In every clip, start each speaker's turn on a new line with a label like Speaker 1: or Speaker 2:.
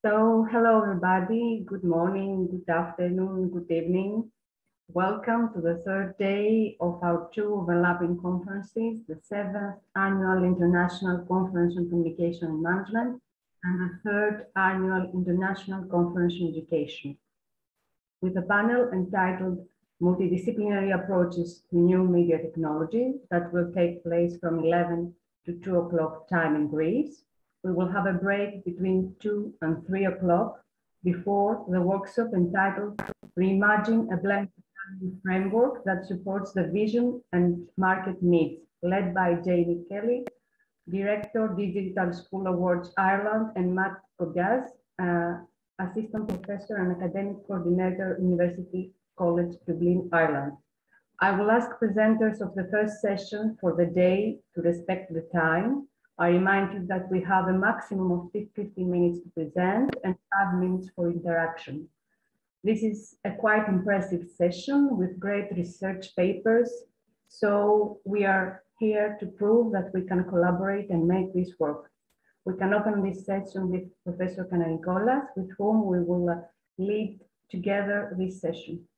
Speaker 1: So, hello everybody, good morning, good afternoon, good evening. Welcome to the third day of our two overlapping conferences, the 7th Annual International Conference on Communication and Management and the 3rd Annual International Conference on Education, with a panel entitled Multidisciplinary Approaches to New Media Technology that will take place from 11 to 2 o'clock time in Greece. We will have a break between 2 and 3 o'clock before the workshop entitled Reimagine a Blended Learning Framework that supports the vision and market needs, led by Jamie Kelly, Director, Digital School Awards Ireland, and Matt Kogaz, Assistant Professor and Academic Coordinator, University College Dublin, Ireland. I will ask presenters of the first session for the day to respect the time. I remind you that we have a maximum of 15 minutes to present and 5 minutes for interaction. This is a quite impressive session with great research papers. So we are here to prove that we can collaborate and make this work. We can open this session with Professor Kanarikolas, with whom we will lead together this session.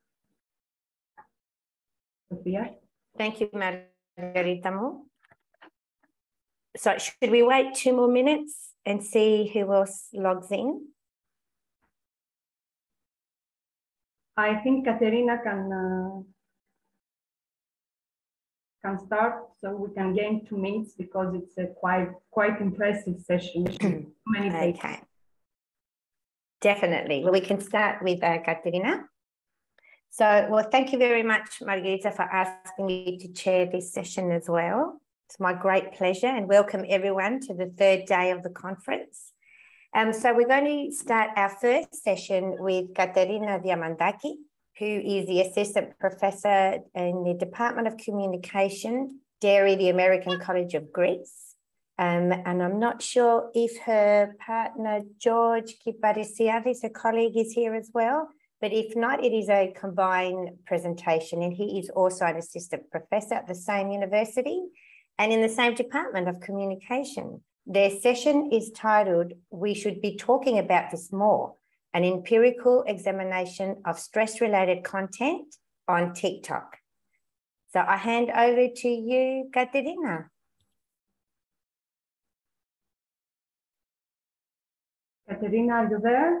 Speaker 1: Sophia?
Speaker 2: Thank you, Margarita. So should we wait 2 more minutes and see who else logs in?
Speaker 1: I think Katerina can start, so we can gain 2 minutes because it's a quite impressive session. Many
Speaker 2: okay. Definitely. Well, we can start with Katerina. So, well, thank you very much, Margarita, for asking me to chair this session as well. It's my great pleasure, and welcome everyone to the third day of the conference. So we're going to start our first session with Catalina Diamandaki, who is the Assistant Professor in the Department of Communication, DARY, the American College of Greece. And I'm not sure if her partner, George Kiparisiadis, her colleague, is here as well. But if not, it is a combined presentation, and he is also an assistant professor at the same university and in the same department of communication. Their session is titled, We Should Be Talking About This More, an empirical examination of stress-related content on TikTok. So I hand over to you, Katerina.
Speaker 1: Katerina, are you there?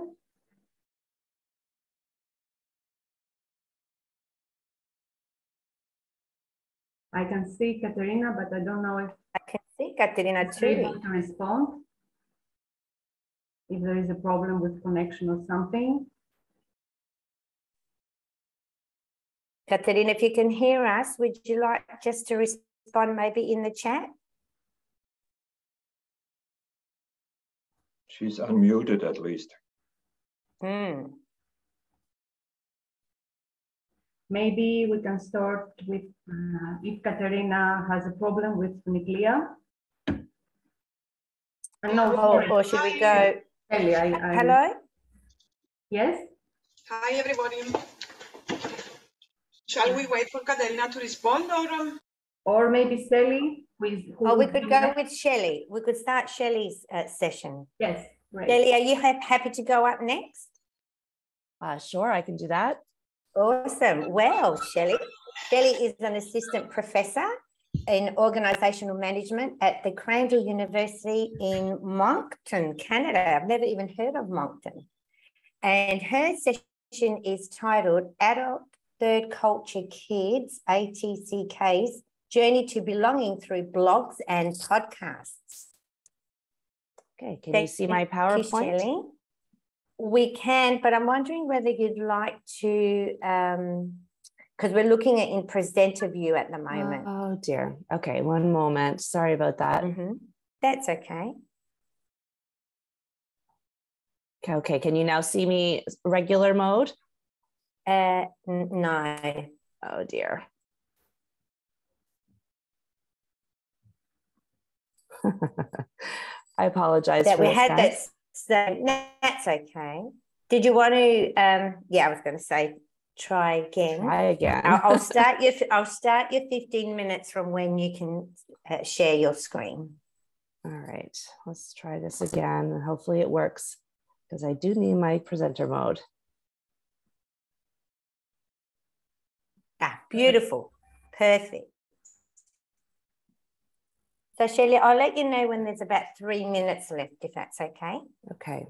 Speaker 1: I can see Katerina, but I don't know if
Speaker 2: I can see Katerina too.
Speaker 1: Able to respond. If there is a problem with connection or something.
Speaker 2: Katerina, if you can hear us, would you like just to respond maybe in the chat?
Speaker 3: She's unmuted at least.
Speaker 1: Maybe we can start with if Katerina has a problem with Niklia. No,
Speaker 2: or should we go? Hello?
Speaker 1: Yes?
Speaker 4: Hi, everybody. Shall we wait for Katerina to respond,
Speaker 1: or maybe Sally?
Speaker 2: We could go with Shelley. We could start Shelley's session.
Speaker 1: Yes, right.
Speaker 2: Shelley, are you happy to go up next?
Speaker 5: Sure, I can do that.
Speaker 2: Awesome. Well, Shelley is an assistant professor in organizational management at the Crandall University in Moncton, Canada. I've never even heard of Moncton. And her session is titled Adult Third Culture Kids, ATCK's Journey to Belonging Through Blogs and Podcasts.
Speaker 5: Okay, can you see my PowerPoint?
Speaker 2: Shelley. We can, but I'm wondering whether you'd like to, because we're looking at in presenter view at the moment.
Speaker 5: Oh dear. Okay, one moment. Sorry about that.
Speaker 2: That's okay.
Speaker 5: Okay, can you now see me regular mode?
Speaker 2: No.
Speaker 5: Oh dear. I apologize for
Speaker 2: we had
Speaker 5: guys.
Speaker 2: that. So that's okay. Did you want to? Yeah, I was going to say try again.
Speaker 5: Try again.
Speaker 2: I'll start your 15 minutes from when you can share your screen.
Speaker 5: All right, let's try this again. Hopefully it works. because I do need my presenter mode.
Speaker 2: Ah, beautiful. Perfect. So Shirley, I'll let you know when there's about 3 minutes left, if that's okay.
Speaker 5: Okay.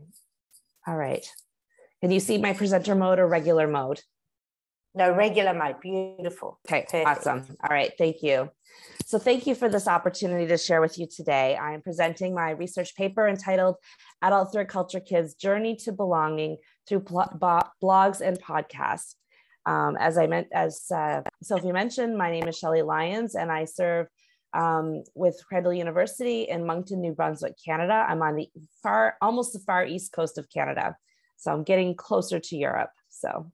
Speaker 5: All right. Can you see my presenter mode or regular mode?
Speaker 2: No, regular mode. Beautiful.
Speaker 5: Okay,
Speaker 2: perfect.
Speaker 5: awesome. All right, thank you. So thank you for this opportunity to share with you today. I am presenting my research paper entitled Adult Third Culture Kids' Journey to Belonging Through Blogs and Podcasts. As Sophie mentioned, my name is Shelley Lyons and I serve with Cradle University in Moncton, New Brunswick, Canada. I'm on the almost the far east coast of Canada. So I'm getting closer to Europe. So,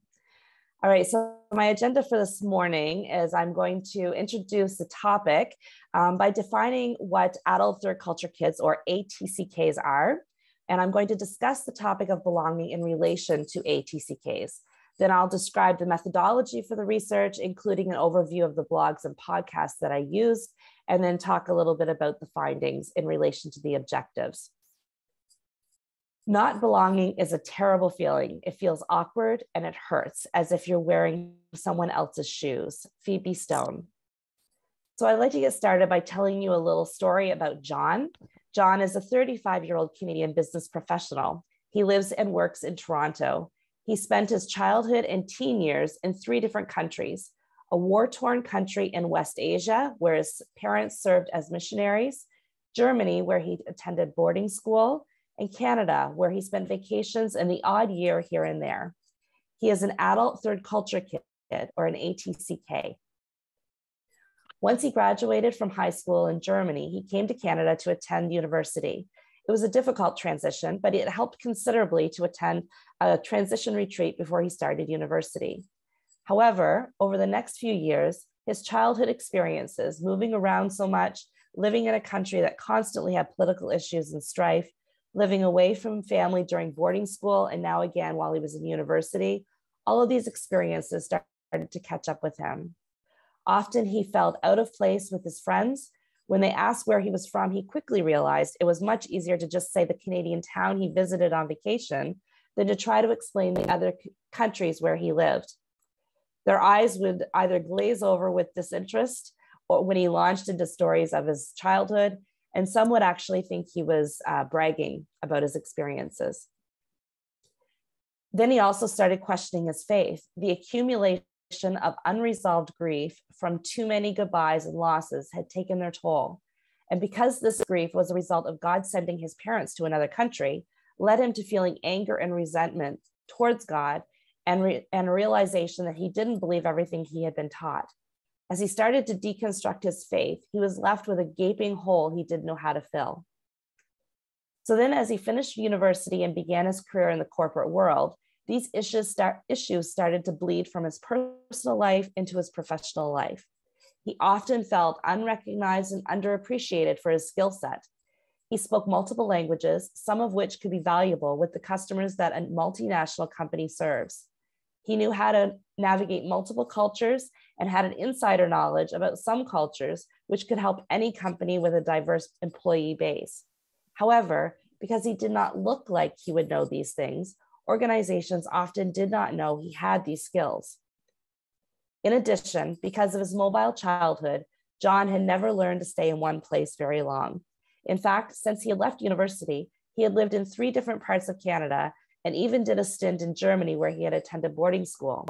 Speaker 5: all right, so my agenda for this morning is I'm going to introduce the topic by defining what adult third culture kids or ATCKs are. And I'm going to discuss the topic of belonging in relation to ATCKs. Then I'll describe the methodology for the research, including an overview of the blogs and podcasts that I used, and then talk a little bit about the findings in relation to the objectives. Not belonging is a terrible feeling. It feels awkward and it hurts, as if you're wearing someone else's shoes. Phoebe Stone. So I'd like to get started by telling you a little story about John. John is a 35-year-old Canadian business professional. He lives and works in Toronto. He spent his childhood and teen years in 3 different countries: a war-torn country in West Asia, where his parents served as missionaries, Germany, where he attended boarding school, and Canada, where he spent vacations and the odd year here and there. He is an adult third culture kid, or an ATCK. Once he graduated from high school in Germany, he came to Canada to attend university. It was a difficult transition, but it helped considerably to attend a transition retreat before he started university. However, over the next few years, his childhood experiences, moving around so much, living in a country that constantly had political issues and strife, living away from family during boarding school, and now again while he was in university, all of these experiences started to catch up with him. Often he felt out of place with his friends. When they asked where he was from, he quickly realized it was much easier to just say the Canadian town he visited on vacation than to try to explain the other countries where he lived. Their eyes would either glaze over with disinterest or when he launched into stories of his childhood, and some would actually think he was bragging about his experiences. Then he also started questioning his faith. The accumulation of unresolved grief from too many goodbyes and losses had taken their toll. And because this grief was a result of God sending his parents to another country, led him to feeling anger and resentment towards God and a realization that he didn't believe everything he had been taught. As he started to deconstruct his faith, he was left with a gaping hole he didn't know how to fill. So then as he finished university and began his career in the corporate world, these issues started to bleed from his personal life into his professional life. He often felt unrecognized and underappreciated for his skill set. He spoke multiple languages, some of which could be valuable with the customers that a multinational company serves. He knew how to navigate multiple cultures and had an insider knowledge about some cultures, which could help any company with a diverse employee base. However, because he did not look like he would know these things, organizations often did not know he had these skills. In addition, because of his mobile childhood, John had never learned to stay in one place very long. In fact, since he had left university, he had lived in 3 different parts of Canada and even did a stint in Germany where he had attended boarding school.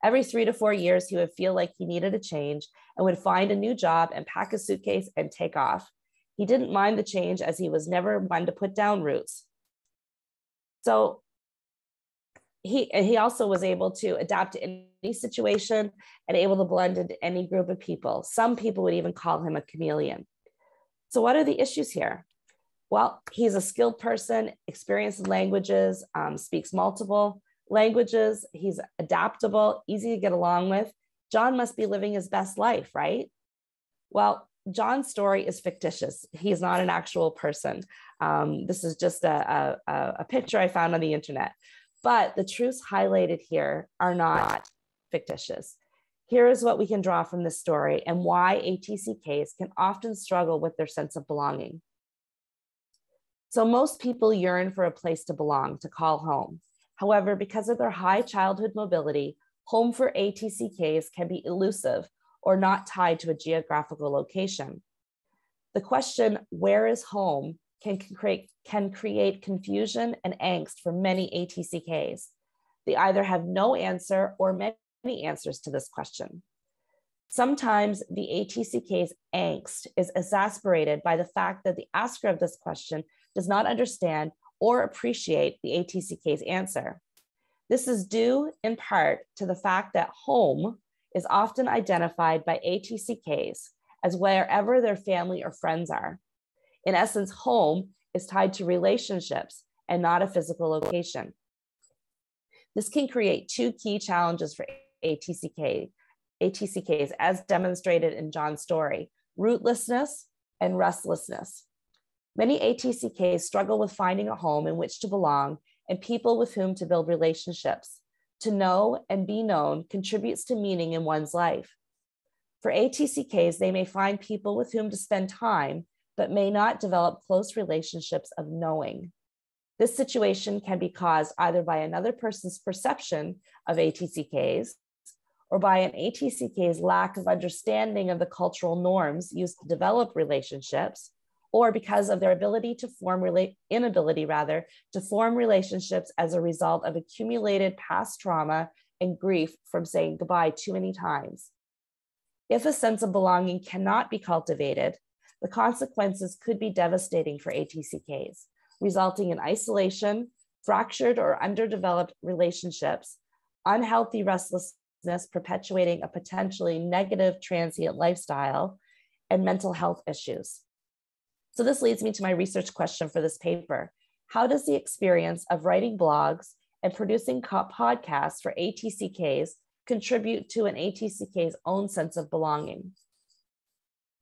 Speaker 5: Every 3 to 4 years, he would feel like he needed a change and would find a new job and pack a suitcase and take off. He didn't mind the change as he was never one to put down roots. So he also was able to adapt to any situation and able to blend into any group of people. Some people would even call him a chameleon. So what are the issues here? Well, he's a skilled person, experienced in languages, speaks multiple languages. He's adaptable, easy to get along with. John must be living his best life, right? Well, John's story is fictitious. He's not an actual person. This is just a picture I found on the internet. But the truths highlighted here are not fictitious. Here is what we can draw from this story and why ATCKs can often struggle with their sense of belonging. So most people yearn for a place to belong, to call home. However, because of their high childhood mobility, home for ATCKs can be elusive or not tied to a geographical location. The question, where is home, can create confusion and angst for many ATCKs. They either have no answer or many answers to this question. Sometimes the ATCK's angst is exacerbated by the fact that the asker of this question does not understand or appreciate the ATCK's answer. This is due in part to the fact that home is often identified by ATCKs as wherever their family or friends are. In essence, home is tied to relationships and not a physical location. This can create two key challenges for ATCKs as demonstrated in John's story: rootlessness and restlessness. Many ATCKs struggle with finding a home in which to belong and people with whom to build relationships. To know and be known contributes to meaning in one's life. For ATCKs, they may find people with whom to spend time, but may not develop close relationships of knowing. This situation can be caused either by another person's perception of ATCKs or by an ATCK's lack of understanding of the cultural norms used to develop relationships, or because of their inability to form relationships as a result of accumulated past trauma and grief from saying goodbye too many times. If a sense of belonging cannot be cultivated, the consequences could be devastating for ATCKs, resulting in isolation, fractured or underdeveloped relationships, unhealthy restlessness perpetuating a potentially negative transient lifestyle, and mental health issues. So this leads me to my research question for this paper. How does the experience of writing blogs and producing podcasts for ATCKs contribute to an ATCK's own sense of belonging?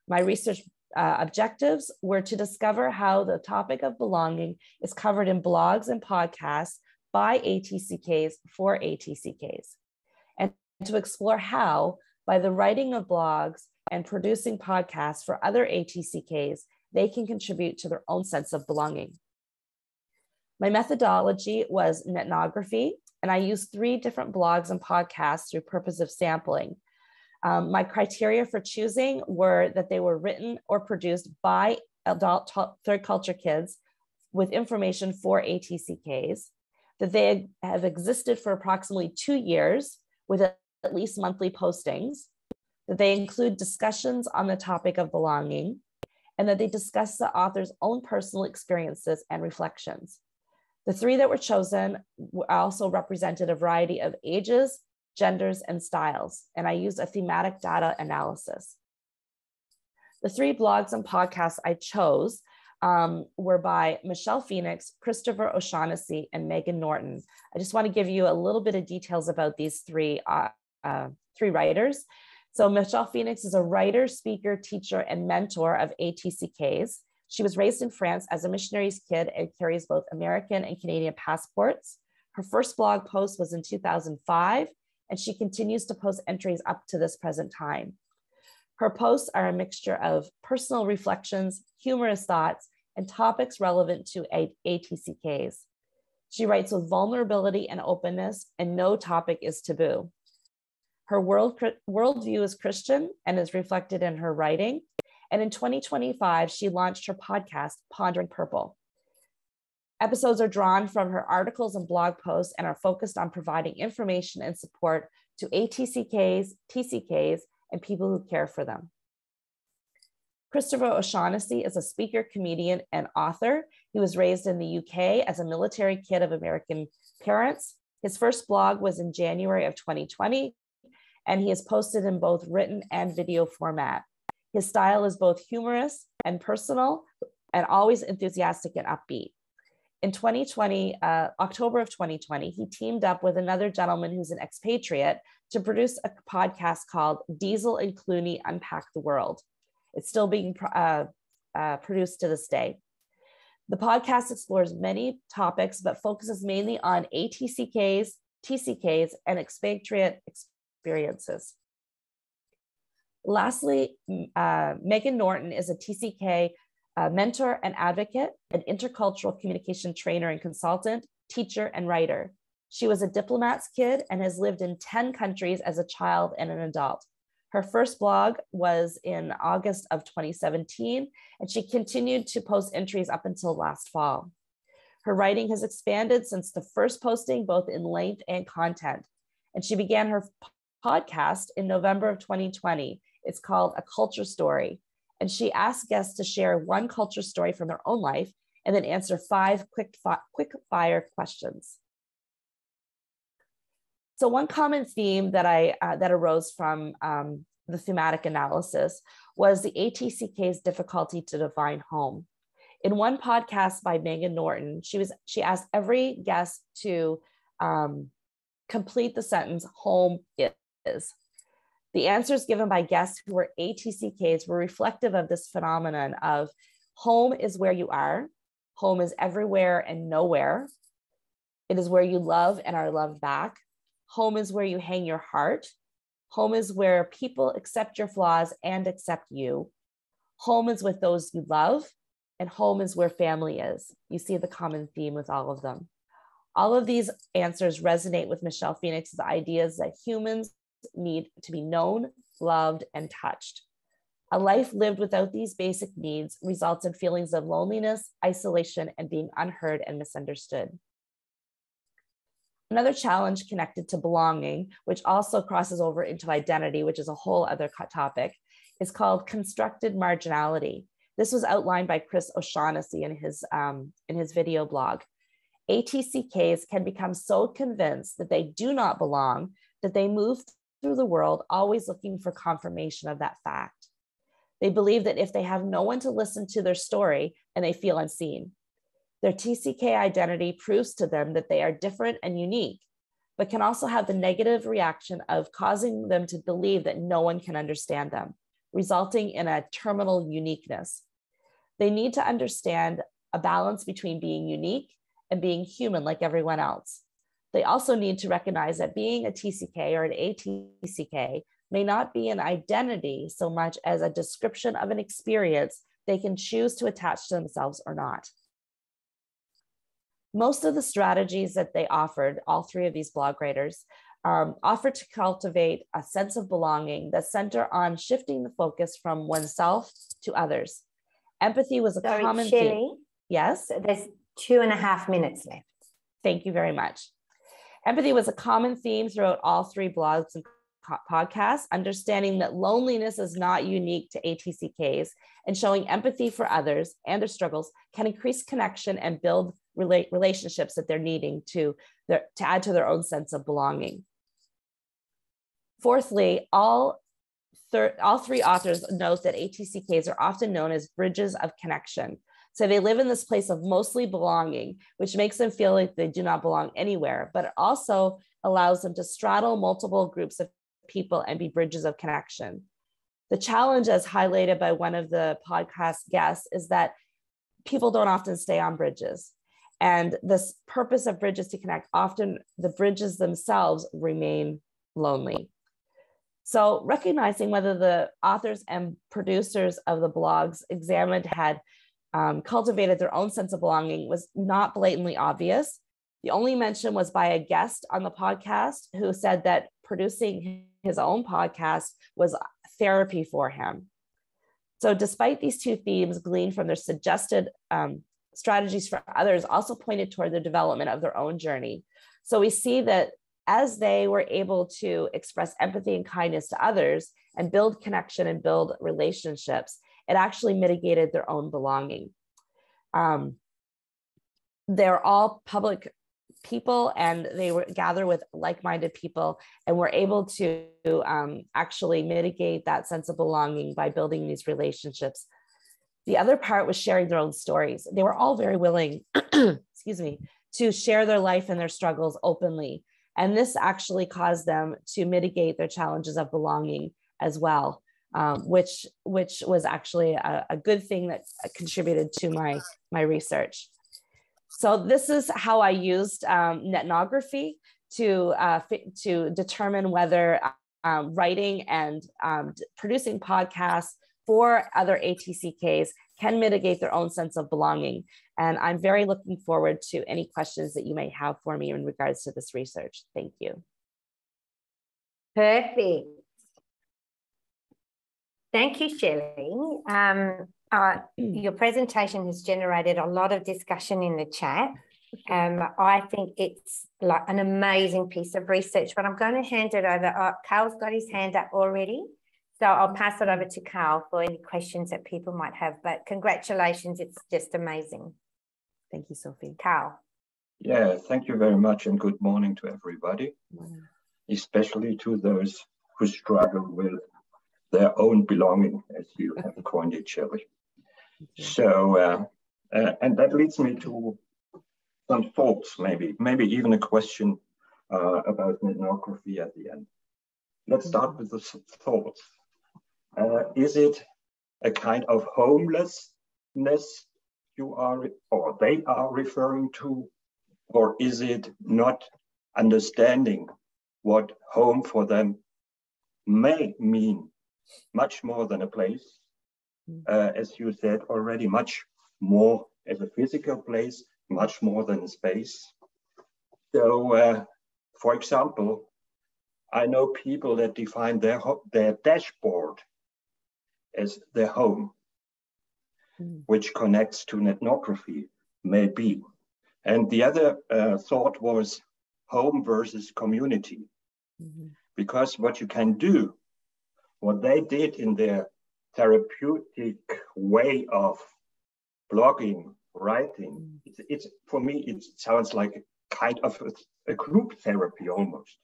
Speaker 5: My research objectives were to discover how the topic of belonging is covered in blogs and podcasts by ATCKs for ATCKs, and to explore how, by the writing of blogs and producing podcasts for other ATCKs, they can contribute to their own sense of belonging. My methodology was ethnography, and I used 3 different blogs and podcasts through purpose of sampling. My criteria for choosing were that they were written or produced by adult third culture kids with information for ATCKs, that they have existed for approximately 2 years with at least monthly postings, that they include discussions on the topic of belonging, and that they discuss the author's own personal experiences and reflections. The 3 that were chosen also represented a variety of ages, genders, and styles, and I used a thematic data analysis. The 3 blogs and podcasts I chose were by Michelle Phoenix, Christopher O'Shaughnessy, and Megan Norton. I just want to give you a little bit of details about these 3 writers. So Michelle Phoenix is a writer, speaker, teacher, and mentor of ATCKs. She was raised in France as a missionary's kid and carries both American and Canadian passports. Her first blog post was in 2005, and she continues to post entries up to this present time. Her posts are a mixture of personal reflections, humorous thoughts, and topics relevant to ATCKs. She writes with vulnerability and openness, and no topic is taboo. Her worldview is Christian and is reflected in her writing. And in 2025, she launched her podcast, Pondering Purple. Episodes are drawn from her articles and blog posts and are focused on providing information and support to ATCKs, TCKs, and people who care for them. Christopher O'Shaughnessy is a speaker, comedian, and author. He was raised in the UK as a military kid of American parents. His first blog was in January of 2020, and he is posted in both written and video format. His style is both humorous and personal, and always enthusiastic and upbeat. In October of 2020, he teamed up with another gentleman who's an expatriate to produce a podcast called Diesel and Clooney Unpack the World. It's still being produced to this day. The podcast explores many topics, but focuses mainly on ATCKs, TCKs, and expatriate experiences. Lastly, Megan Norton is a TCK a mentor and advocate, an intercultural communication trainer and consultant, teacher, and writer. She was a diplomat's kid and has lived in 10 countries as a child and an adult. Her first blog was in August of 2017, and she continued to post entries up until last fall. Her writing has expanded since the first posting, both in length and content. And she began her podcast in November of 2020. It's called A Culture Story. And she asked guests to share one culture story from their own life and then answer 5 quick fire questions. So one common theme that that arose from the thematic analysis was the ATCK's difficulty to define home. In one podcast by Norton, she asked every guest to complete the sentence, home is. The answers given by guests who were ATCKs were reflective of this phenomenon of home is where you are, home is everywhere and nowhere. It is where you love and are loved back. Home is where you hang your heart. Home is where people accept your flaws and accept you. Home is with those you love, and home is where family is. You see the common theme with all of them. All of these answers resonate with Michelle Phoenix's ideas that humans need to be known, loved, and touched. A life lived without these basic needs results in feelings of loneliness, isolation, and being unheard and misunderstood. Another challenge connected to belonging, which also crosses over into identity, which is a whole other topic, is called constructed marginality. This was outlined by Chris O'Shaughnessy in his video blog. ATCKs can become so convinced that they do not belong that they move through the world always looking for confirmation of that fact. They believe that if they have no one to listen to their story, and they feel unseen. Their TCK identity proves to them that they are different and unique, but can also have the negative reaction of causing them to believe that no one can understand them, resulting in a terminal uniqueness. They need to understand a balance between being unique and being human like everyone else. They also need to recognize that being a TCK or an ATCK may not be an identity so much as a description of an experience they can choose to attach to themselves or not. Most of the strategies that they offered, all 3 of these blog writers, offered to cultivate a sense of belonging that center on shifting the focus from oneself to others. Empathy was a common theme. Yes?
Speaker 2: There's 2.5 minutes left.
Speaker 5: Thank you very much. Empathy was a common theme throughout all 3 blogs and podcasts, understanding that loneliness is not unique to ATCKs, and showing empathy for others and their struggles can increase connection and build relationships that they're needing to add to their own sense of belonging. Fourthly, all 3 authors note that ATCKs are often known as bridges of connection. So they live in this place of mostly belonging, which makes them feel like they do not belong anywhere, but it also allows them to straddle multiple groups of people and be bridges of connection. The challenge, as highlighted by one of the podcast guests, is that people don't often stay on bridges. And this purpose of bridges to connect, often the bridges themselves remain lonely. So recognizing whether the authors and producers of the blogs examined had cultivated their own sense of belonging was not blatantly obvious. The only mention was by a guest on the podcast who said that producing his own podcast was therapy for him. So despite these 2 themes gleaned from their suggested strategies for others, also pointed toward the development of their own journey. So we see that as they were able to express empathy and kindness to others and build connection and build relationships, it actually mitigated their own belonging. They're all public people, and they were gather with like-minded people, and were able to actually mitigate that sense of belonging by building these relationships. The other part was sharing their own stories. They were all very willing, excuse me, to share their life and their struggles openly. And this actually caused them to mitigate their challenges of belonging as well, which was actually a good thing that contributed to my research. So this is how I used netnography to determine whether writing and producing podcasts for other ATCKs can mitigate their own sense of belonging. And I'm very looking forward to any questions that you may have for me in regards to this research. Thank you.
Speaker 2: Perfect. Thank you, Shelley. Your presentation has generated a lot of discussion in the chat. I think it's like an amazing piece of research, but I'm going to hand it over. Carl's got his hand up already, so I'll pass it over to Carl for any questions that people might have. But congratulations, it's just amazing.
Speaker 5: Thank you, Sophie.
Speaker 2: Carl.
Speaker 3: Yeah, thank you very much and good morning to everybody, especially to those who struggle with their own belonging, as you have coined it, Shelley. So, and that leads me to some thoughts, maybe even a question about ethnography at the end. Let's start with the thoughts. Is it a kind of homelessness you are, or they are referring to, or is it not understanding what home for them may mean much more than a place? As you said already, much more as a physical place, much more than a space. So, for example, I know people that define their dashboard as their home, which connects to ethnography, maybe. And the other thought was home versus community. Because what you can do, what they did in their therapeutic way of blogging, writing, it's for me, it sounds like a kind of a group therapy almost.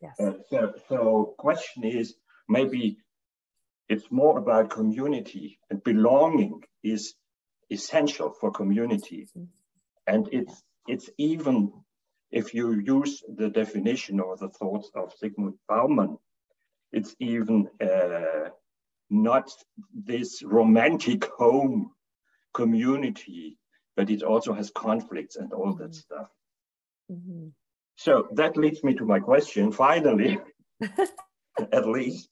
Speaker 5: Yes.
Speaker 3: So question is, maybe it's more about community, and belonging is essential for community. And it's even, if you use the definition or the thoughts of Zygmunt Bauman, it's even not this romantic home community, but it also has conflicts and all that stuff. So that leads me to my question, finally, at least.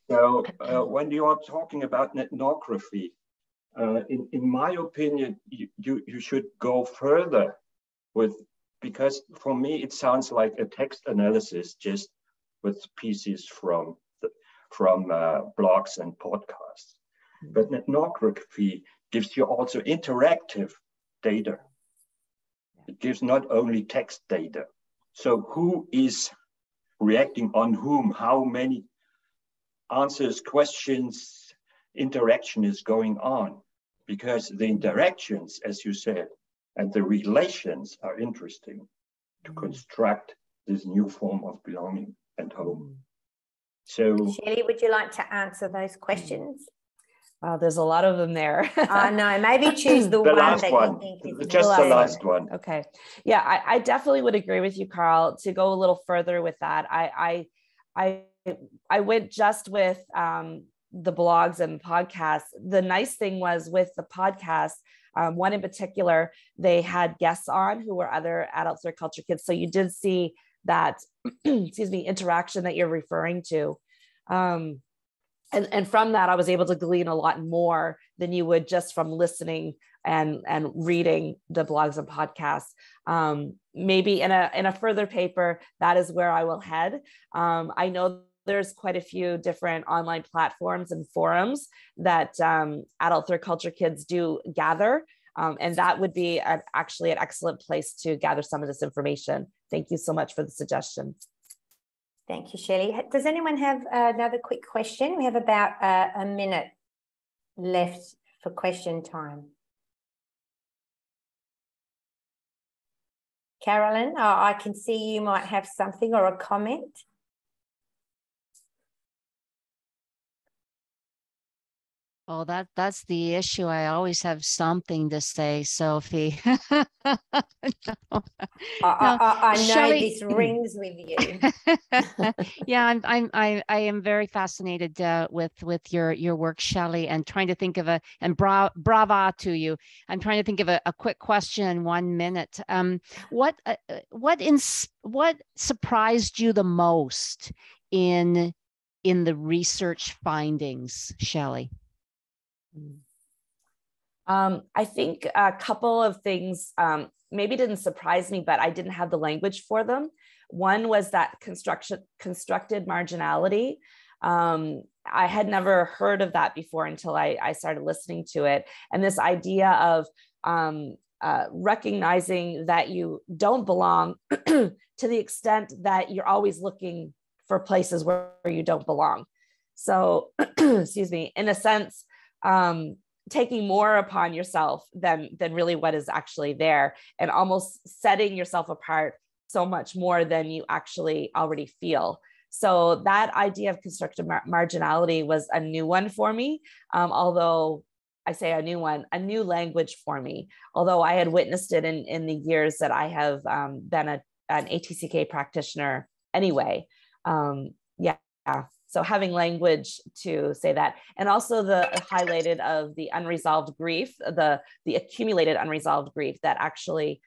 Speaker 3: So when you are talking about ethnography, in my opinion, you should go further with, because for me, it sounds like a text analysis just with pieces from blogs and podcasts. But ethnography gives you also interactive data. It gives not only text data. So who is reacting on whom? How many answers, questions, interaction is going on? Because the interactions, as you said, and the relations are interesting to construct this new form of belonging and home. So,
Speaker 2: Shelley, would you like to answer those questions?
Speaker 5: There's a lot of them there.
Speaker 2: No, maybe choose the one
Speaker 3: last
Speaker 2: that
Speaker 3: one,
Speaker 2: you think is
Speaker 3: just the last one.
Speaker 5: Okay. Yeah, I definitely would agree with you, Carl, to go a little further with that. I went just with the blogs and podcasts. The nice thing was with the podcast, one in particular, they had guests on who were other adult third culture kids. So you did see that, excuse me, interaction that you're referring to. And from that, I was able to glean a lot more than you would just from listening and reading the blogs and podcasts. Maybe in a further paper, that is where I will head. I know there's quite a few different online platforms and forums that adult third culture kids do gather. And that would be actually an excellent place to gather some of this information. Thank you so much for the suggestion.
Speaker 2: Thank you, Shelley. Does anyone have another quick question? We have about a minute left for question time. Carolyn, I can see you might have something or a comment.
Speaker 6: Oh, that's the issue. I always have something to say, Sophie.
Speaker 2: No. I know
Speaker 6: Shelley,
Speaker 2: this rings with you.
Speaker 6: Yeah, I am very fascinated with your work, Shelley, and trying to think of brava to you. I'm trying to think of a quick question in 1 minute. What surprised you the most in the research findings, Shelley?
Speaker 5: I think a couple of things maybe didn't surprise me, but I didn't have the language for them. One was that constructed marginality. I had never heard of that before until I started listening to it. And this idea of recognizing that you don't belong to the extent that you're always looking for places where you don't belong. So, excuse me, in a sense, taking more upon yourself than really what is actually there, and almost setting yourself apart so much more than you actually already feel. So that idea of constructive marginality was a new one for me, although I say a new one, a new language for me, although I had witnessed it in the years that I have been an ATCK practitioner anyway. So having language to say that, and also the highlighted of the unresolved grief, the accumulated unresolved grief that actually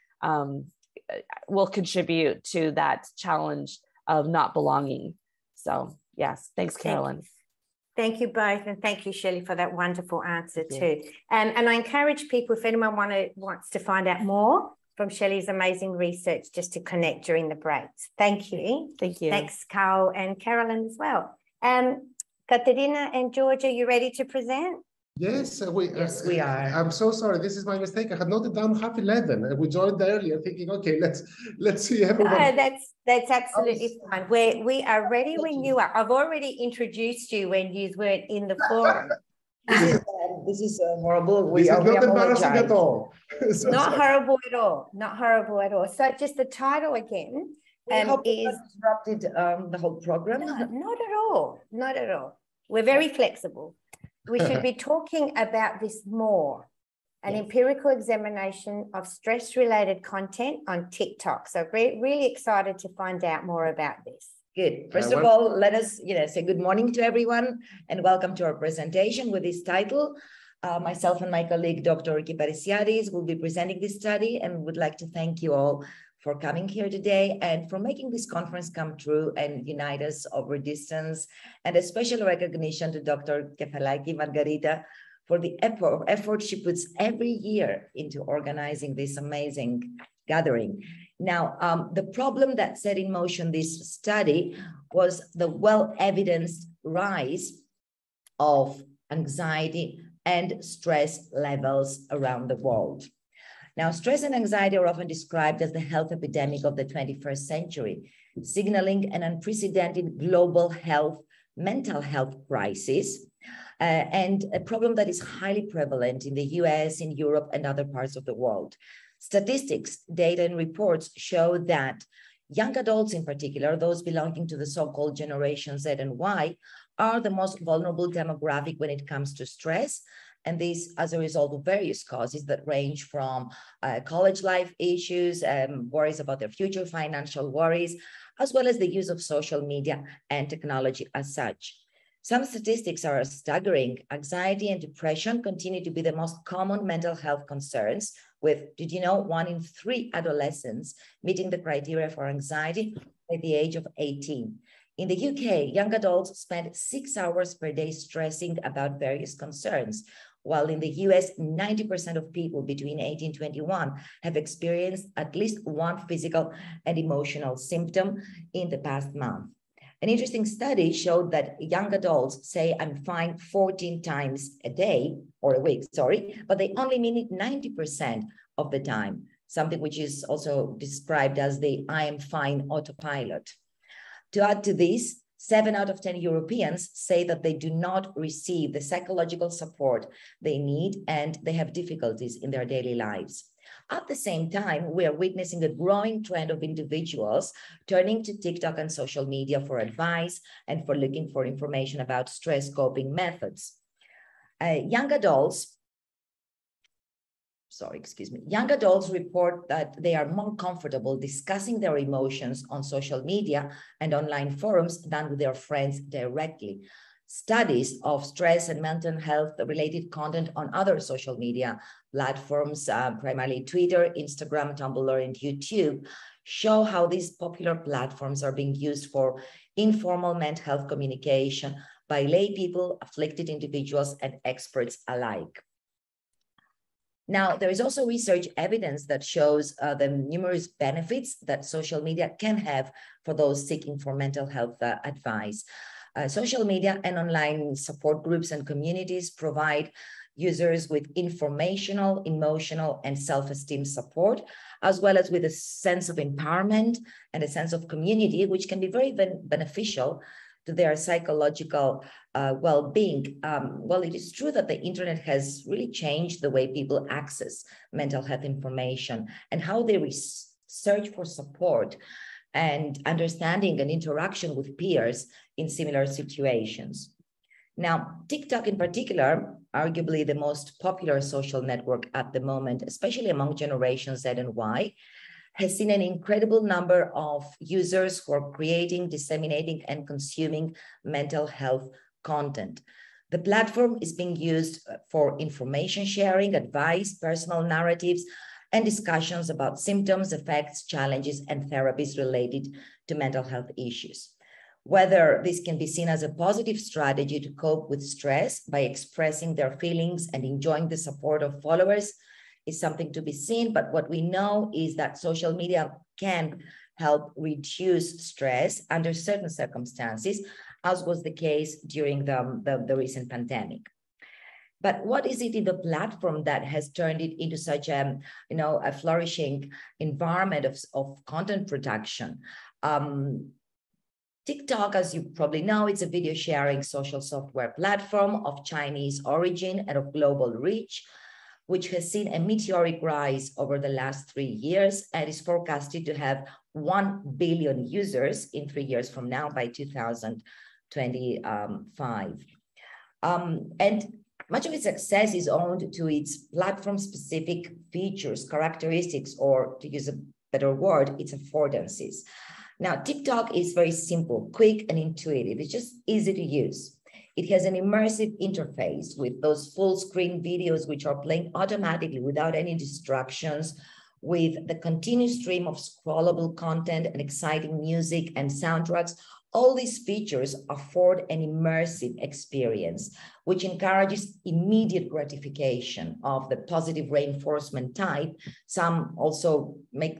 Speaker 5: will contribute to that challenge of not belonging. So yes, thanks, Carolyn.
Speaker 2: Thank you both, and thank you, Shelley, for that wonderful answer too. And I encourage people, if anyone wants to find out more from Shelley's amazing research, just to connect during the breaks. Thank you.
Speaker 5: Thank you.
Speaker 2: Thanks, Carl and Carolyn as well. Catalina and George, are you ready to present?
Speaker 7: Yes,
Speaker 8: yes, we are.
Speaker 7: I'm so sorry. This is my mistake. I had noted down 11:30. We joined earlier, thinking, okay, let's see everyone.
Speaker 2: No, that's absolutely fine. We are ready when you are. I've already introduced you when you weren't in the forum.
Speaker 8: This is horrible.
Speaker 7: This is not embarrassing at all.
Speaker 2: So not horrible at all. Not horrible at all. So just the title again.
Speaker 8: Is disrupted the whole program?
Speaker 2: No, not at all. Not at all. We're very flexible. We should be talking about this more. An empirical examination of stress-related content on TikTok. So really excited to find out more about this.
Speaker 8: Good. First of all, let us say good morning to everyone and welcome to our presentation with this title. Myself and my colleague, Dr. Kiparisiadis, will be presenting this study, and would like to thank you all for coming here today and for making this conference come true and unite us over distance. And a special recognition to Dr. Kefalaki Margarita for the effort she puts every year into organizing this amazing gathering. Now, the problem that set in motion this study was the well-evidenced rise of anxiety and stress levels around the world. Now, stress and anxiety are often described as the health epidemic of the 21st century, signaling an unprecedented global mental health crisis, and a problem that is highly prevalent in the US, in Europe, and other parts of the world. Statistics, data, and reports show that young adults in particular, those belonging to the so-called Generation Z and Y, are the most vulnerable demographic when it comes to stress. And this as a result of various causes that range from college life issues, worries about their future, financial worries, as well as the use of social media and technology as such. Some statistics are staggering. Anxiety and depression continue to be the most common mental health concerns, with, did you know, 1 in 3 adolescents meeting the criteria for anxiety by the age of 18. In the UK, young adults spend 6 hours per day stressing about various concerns, while in the US, 90% of people between 18 and 21 have experienced at least one physical and emotional symptom in the past month. An interesting study showed that young adults say, I'm fine 14 times a day, or a week, sorry, but they only mean it 90% of the time, something which is also described as the I am fine autopilot. To add to this, 7 out of 10 Europeans say that they do not receive the psychological support they need, and they have difficulties in their daily lives. At the same time, we are witnessing a growing trend of individuals turning to TikTok and social media for advice and for looking for information about stress coping methods. Young adults report that they are more comfortable discussing their emotions on social media and online forums than with their friends directly. Studies of stress and mental health related content on other social media platforms, primarily Twitter, Instagram, Tumblr, and YouTube, show how these popular platforms are being used for informal mental health communication by lay people, afflicted individuals, and experts alike. Now, there is also research evidence that shows the numerous benefits that social media can have for those seeking for mental health advice. Social media and online support groups and communities provide users with informational, emotional, and self-esteem support, as well as with a sense of empowerment and a sense of community, which can be very beneficial to their psychological well-being. Well, it is true that the internet has really changed the way people access mental health information and how they search for support and understanding and interaction with peers in similar situations. Now, TikTok in particular, arguably the most popular social network at the moment, especially among Generation Z and Y, has seen an incredible number of users who are creating, disseminating, and consuming mental health content. The platform is being used for information sharing, advice, personal narratives, and discussions about symptoms, effects, challenges, and therapies related to mental health issues. Whether this can be seen as a positive strategy to cope with stress by expressing their feelings and enjoying the support of followers is something to be seen. But what we know is that social media can help reduce stress under certain circumstances, as was the case during the recent pandemic. But what is it in the platform that has turned it into such a flourishing environment of content production? TikTok, as you probably know, it's a video sharing social software platform of Chinese origin and of global reach, which has seen a meteoric rise over the last 3 years and is forecasted to have 1 billion users in 3 years from now by 2025. And much of its success is owed to its platform-specific features, characteristics, or to use a better word, its affordances. Now, TikTok is very simple, quick, and intuitive. It's just easy to use. It has an immersive interface with those full screen videos which are playing automatically without any distractions, with the continuous stream of scrollable content and exciting music and soundtracks. All these features afford an immersive experience, which encourages immediate gratification of the positive reinforcement type. Some also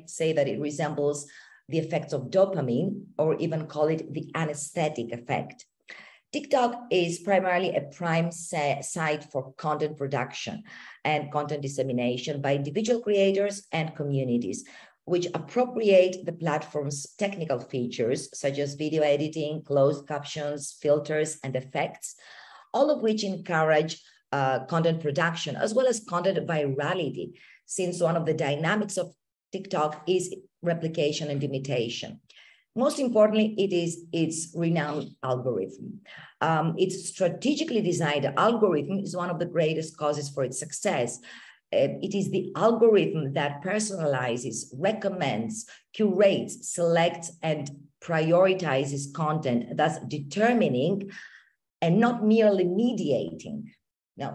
Speaker 8: say that it resembles the effects of dopamine, or even call it the anesthetic effect. TikTok is primarily a prime site for content production and content dissemination by individual creators and communities, which appropriate the platform's technical features, such as video editing, closed captions, filters, and effects, all of which encourage content production, as well as content virality, since one of the dynamics of TikTok is replication and imitation. Most importantly, it is its renowned algorithm. Its strategically designed algorithm is one of the greatest causes for its success. It is the algorithm that personalizes, recommends, curates, selects, and prioritizes content, thus determining and not merely mediating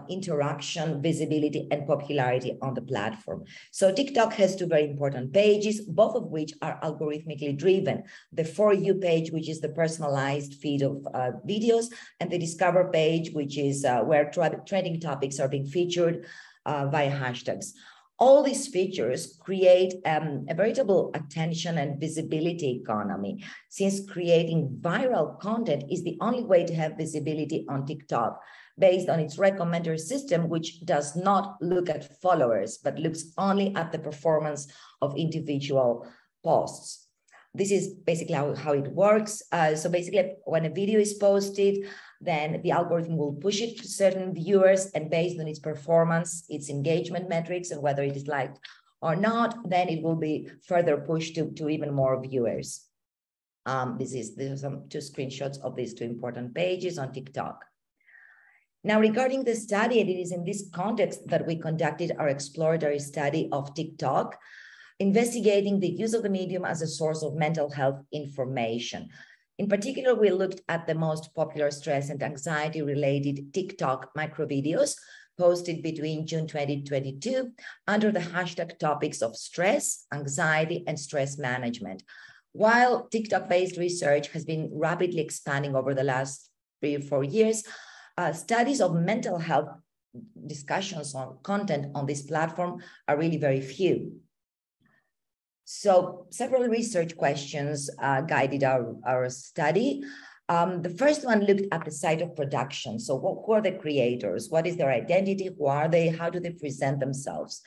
Speaker 8: interaction, visibility, and popularity on the platform. So TikTok has two very important pages, both of which are algorithmically driven. The For You page, which is the personalized feed of videos, and the Discover page, which is where trending topics are being featured via hashtags. All these features create a veritable attention and visibility economy, since creating viral content is the only way to have visibility on TikTok, based on its recommender system, which does not look at followers, but looks only at the performance of individual posts. This is basically how it works. So basically, when a video is posted, then the algorithm will push it to certain viewers, and based on its performance, its engagement metrics, and whether it is liked or not, then it will be further pushed to even more viewers. These are some two screenshots of these two important pages on TikTok. Now, regarding the study, it is in this context that we conducted our exploratory study of TikTok, investigating the use of the medium as a source of mental health information. In particular, we looked at the most popular stress and anxiety-related TikTok microvideos posted between June 2022 under the hashtag topics of stress, anxiety, and stress management. While TikTok-based research has been rapidly expanding over the last 3 or 4 years, studies of mental health discussions on content on this platform are really very few. So several research questions guided our study. The first one looked at the site of production. So who are the creators? What is their identity? Who are they? How do they present themselves?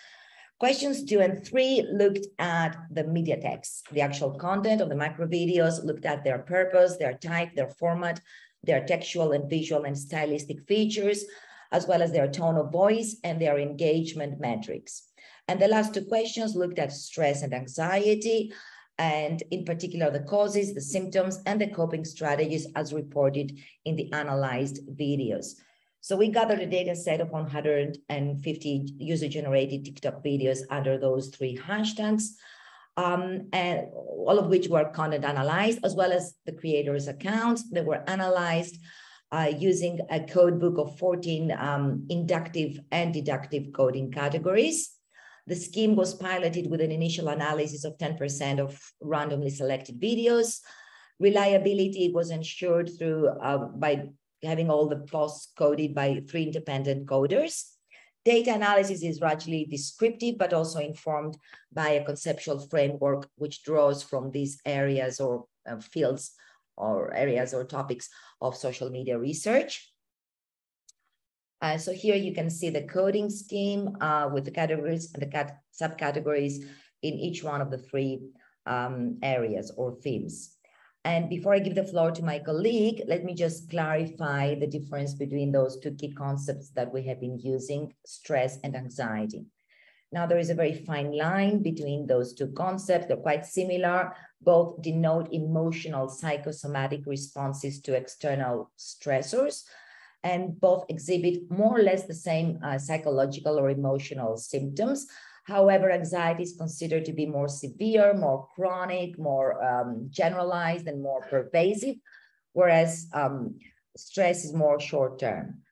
Speaker 8: Questions 2 and 3 looked at the media text, the actual content of the micro videos, looked at their purpose, their type, their format, their textual and visual and stylistic features, as well as their tone of voice and their engagement metrics. And the last 2 questions looked at stress and anxiety, and in particular, the causes, the symptoms, and the coping strategies as reported in the analyzed videos. So we gathered a data set of 150 user-generated TikTok videos under those 3 hashtags, and all of which were content analyzed, as well as the creators' accounts that were analyzed using a code book of 14 inductive and deductive coding categories. The scheme was piloted with an initial analysis of 10% of randomly selected videos. Reliability was ensured through by having all the posts coded by 3 independent coders. Data analysis is largely descriptive, but also informed by a conceptual framework which draws from these areas or fields or areas or topics of social media research. So here you can see the coding scheme with the categories and the subcategories in each one of the 3 areas or themes. And before I give the floor to my colleague, let me just clarify the difference between those 2 key concepts that we have been using, stress and anxiety. Now, there is a very fine line between those 2 concepts. They're quite similar. Both denote emotional psychosomatic responses to external stressors, and both exhibit more or less the same psychological or emotional symptoms. However, anxiety is considered to be more severe, more chronic, more generalized, and more pervasive, whereas stress is more short-term.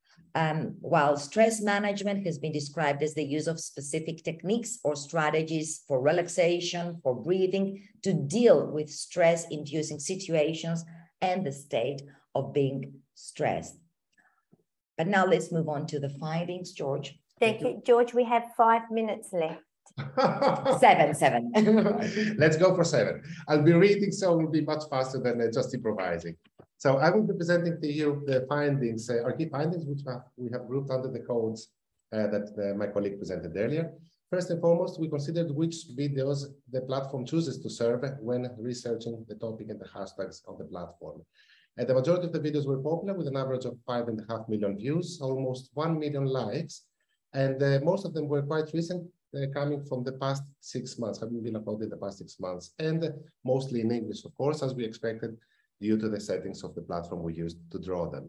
Speaker 8: While stress management has been described as the use of specific techniques or strategies for relaxation, for breathing, to deal with stress-inducing situations and the state of being stressed. But now let's move on to the findings, George.
Speaker 2: Thank you, George. We have 5 minutes left.
Speaker 8: 7.
Speaker 7: Let's go for 7. I'll be reading, so it will be much faster than just improvising. So I will be presenting to you the findings, our key findings, which we have grouped under the codes that my colleague presented earlier. First and foremost, we considered which videos the platform chooses to serve when researching the topic and the hashtags on the platform. And the majority of the videos were popular with an average of 5.5 million views, almost 1 million likes. And most of them were quite recent, coming from the past 6 months, having been uploaded in the past 6 months, and mostly in English, of course, as we expected, due to the settings of the platform we used to draw them.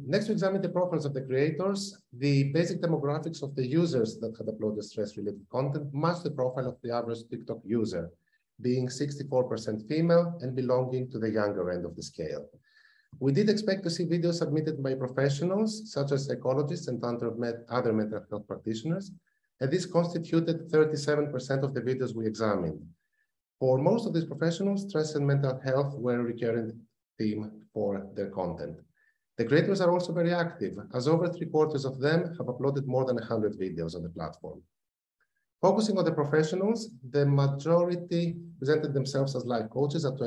Speaker 7: Next, we examined the profiles of the creators. The basic demographics of the users that had uploaded stress-related content matched the profile of the average TikTok user, being 64% female and belonging to the younger end of the scale. We did expect to see videos submitted by professionals, such as psychologists and other mental health practitioners, and this constituted 37% of the videos we examined. For most of these professionals, stress and mental health were a recurrent theme for their content. The creators are also very active, as over 3/4 of them have uploaded more than 100 videos on the platform. Focusing on the professionals, the majority presented themselves as life coaches at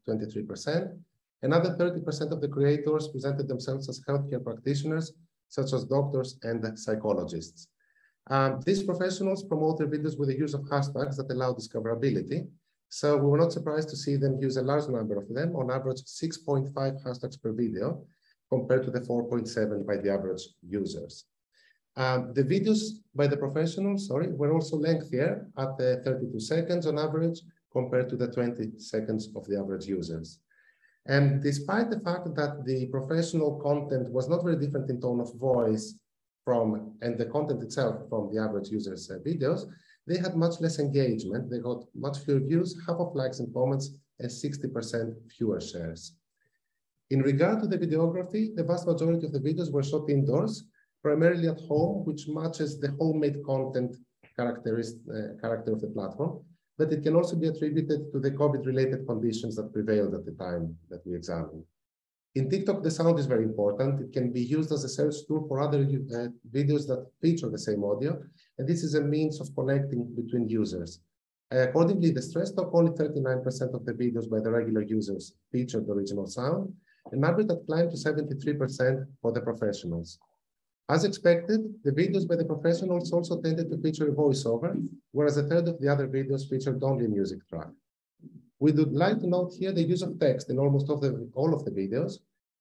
Speaker 7: 23%. Another 30% of the creators presented themselves as healthcare practitioners, such as doctors and psychologists. These professionals promote their videos with the use of hashtags that allow discoverability. So we were not surprised to see them use a large number of them, on average 6.5 hashtags per video, compared to the 4.7 by the average users. The videos by the professionals, were also lengthier at 32 seconds on average, compared to the 20 seconds of the average users. And despite the fact that the professional content was not very different in tone of voice and the content itself from the average users' videos, they had much less engagement. They got much fewer views, half of likes and comments, and 60% fewer shares. In regard to the videography, the vast majority of the videos were shot indoors, primarily at home, which matches the homemade content character of the platform, but it can also be attributed to the COVID-related conditions that prevailed at the time that we examined. In TikTok, the sound is very important. It can be used as a search tool for other videos that feature the same audio. And this is a means of connecting between users. Accordingly, the stress talk, only 39% of the videos by the regular users featured the original sound, a number that climbed to 73% for the professionals. As expected, the videos by the professionals also tended to feature a voiceover, whereas a third of the other videos featured only a music track. We would like to note here the use of text in almost all of the videos,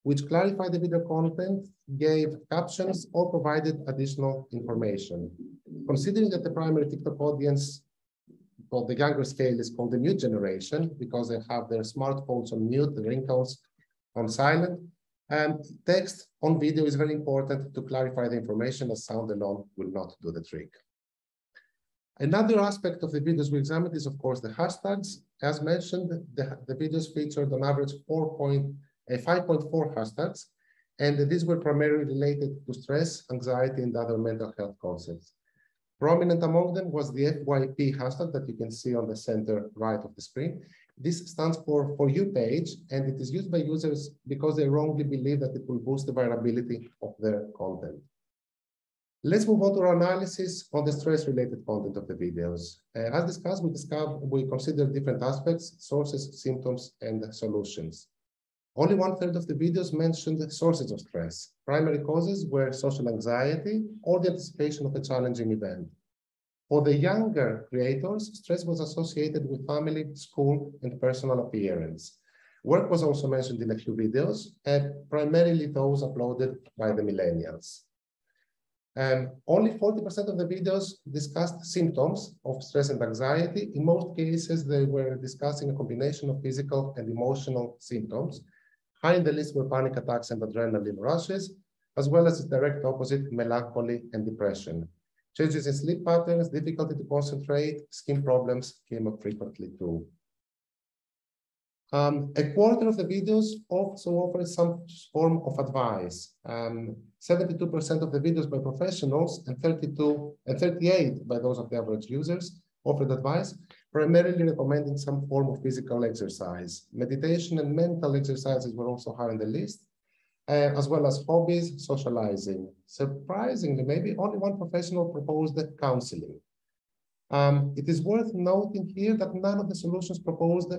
Speaker 7: which clarified the video content, gave captions, or provided additional information. Considering that the primary TikTok audience for the younger scale is called the mute generation because they have their smartphones on mute, the ringtones on silent, and text on video is very important to clarify the information, as sound alone will not do the trick. Another aspect of the videos we examined is, of course, the hashtags. As mentioned, the videos featured on average 5.4 hashtags, and these were primarily related to stress, anxiety, and other mental health concepts. Prominent among them was the FYP hashtag that you can see on the center right of the screen. This stands for You page, and it is used by users because they wrongly believe that it will boost the viability of their content. Let's move on to our analysis on the stress-related content of the videos. As discussed, we considered different aspects: sources, symptoms, and solutions. Only 1/3 of the videos mentioned sources of stress. Primary causes were social anxiety or the anticipation of a challenging event. For the younger creators, stress was associated with family, school, and personal appearance. Work was also mentioned in a few videos, primarily those uploaded by the millennials. Only 40% of the videos discussed symptoms of stress and anxiety. In most cases, they were discussing a combination of physical and emotional symptoms. High in the list were panic attacks and adrenaline rushes, as well as its direct opposite, melancholy and depression. Changes in sleep patterns, difficulty to concentrate, skin problems came up frequently too. A quarter of the videos also offered some form of advice. 72% of the videos by professionals and 38 by those of the average users offered advice, primarily recommending some form of physical exercise. Meditation and mental exercises were also high on the list, as well as hobbies, socializing. Surprisingly, maybe only one professional proposed counseling. It is worth noting here that none of the solutions proposed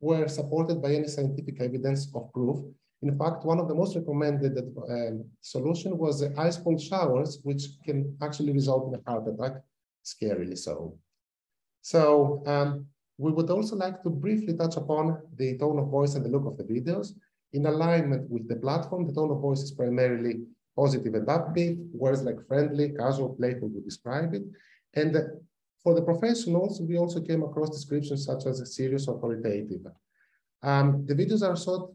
Speaker 7: were supported by any scientific evidence of proof. In fact, one of the most recommended solution was ice cold showers, which can actually result in a heart attack, scarily so. So we would also like to briefly touch upon the tone of voice and the look of the videos. In alignment with the platform, the tone of voice is primarily positive and upbeat, words like friendly, casual, playful would describe it. And for the professionals, we also came across descriptions such as serious, authoritative. The videos are sought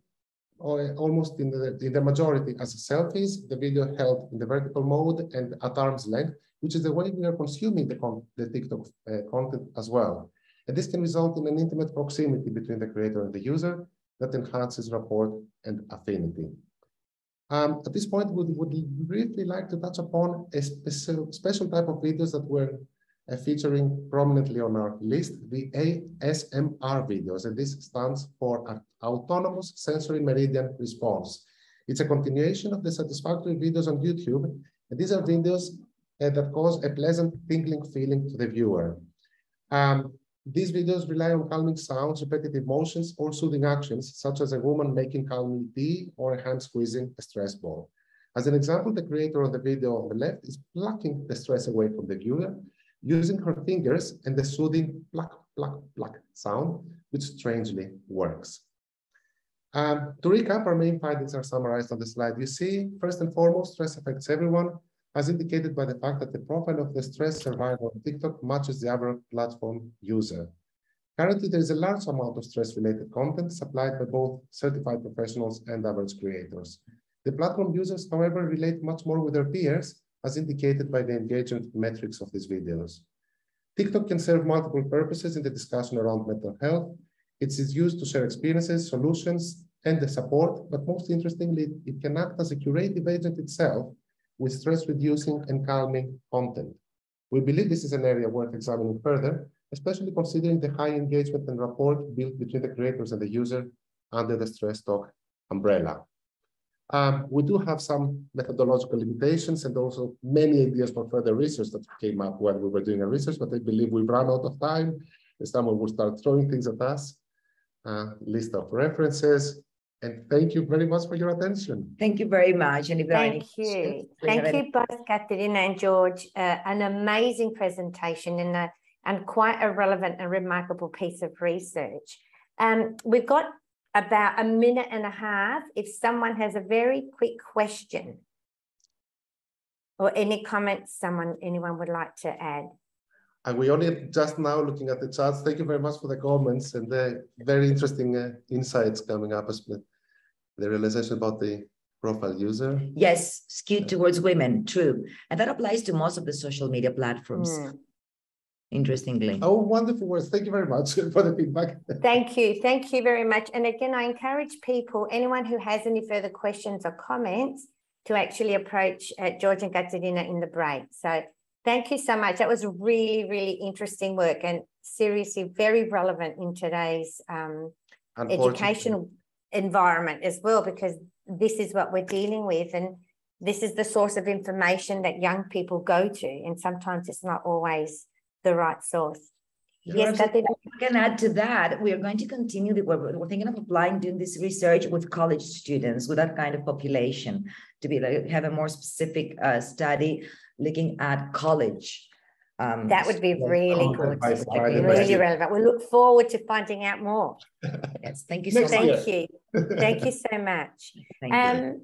Speaker 7: almost in the majority as selfies, the video held in the vertical mode and at arm's length, which is the way we are consuming the TikTok content as well. And this can result in an intimate proximity between the creator and the user that enhances rapport and affinity. At this point, we would briefly like to touch upon a special type of videos that were featuring prominently on our list, the ASMR videos, and this stands for Autonomous Sensory Meridian Response. It's a continuation of the satisfactory videos on YouTube, and these are videos that cause a pleasant tingling feeling to the viewer. These videos rely on calming sounds, repetitive motions, or soothing actions, such as a woman making calmly tea or a hand squeezing a stress ball. As an example, the creator of the video on the left is plucking the stress away from the viewer, using her fingers and the soothing pluck, pluck, pluck sound, which strangely works. To recap, our main findings are summarized on the slide. You see, first and foremost, stress affects everyone, as indicated by the fact that the profile of the stress survivor on TikTok matches the average platform user. Currently, there is a large amount of stress-related content supplied by both certified professionals and average creators. The platform users, however, relate much more with their peers, as indicated by the engagement metrics of these videos. TikTok can serve multiple purposes in the discussion around mental health. It is used to share experiences, solutions, and the support, but most interestingly, it can act as a curative agent itself with stress-reducing and calming content. We believe this is an area worth examining further, especially considering the high engagement and rapport built between the creators and the user under the stress talk umbrella. We do have some methodological limitations and also many ideas for further research that came up when we were doing our research, but I believe we've run out of time. Someone will start throwing things at us. List of references. And thank you very much for your attention.
Speaker 8: Thank you very much. And if there are any
Speaker 2: Thank you.
Speaker 8: questions,
Speaker 2: Thank you both, Catalina and George. An amazing presentation and quite a relevant and remarkable piece of research. We've got about a minute and a half. If someone has a very quick question or any comments anyone would like to add.
Speaker 7: And we only just now looking at the charts. Thank you very much for the comments and the very interesting insights coming up as with the realization about the profile user.
Speaker 8: Yes, skewed towards women, true. And that applies to most of the social media platforms. Interestingly.
Speaker 7: Oh, wonderful words. Thank you very much for the feedback.
Speaker 2: Thank you. Thank you very much. And again, I encourage people, anyone who has any further questions or comments, to actually approach George and Catalina in the break. So thank you so much. That was really, really interesting work and seriously very relevant in today's educational environment as well, because this is what we're dealing with and this is the source of information that young people go to, and sometimes it's not always the right source. Yes,
Speaker 8: I can add to that. We are going to continue. We're thinking of applying, doing this research with college students, with that kind of population, to be like have a more specific study looking at college.
Speaker 2: That would be really good. Really relevant. We look forward to finding out more.
Speaker 8: Yes, thank you so much.
Speaker 2: Thank you. Thank you so much.
Speaker 8: Thank you.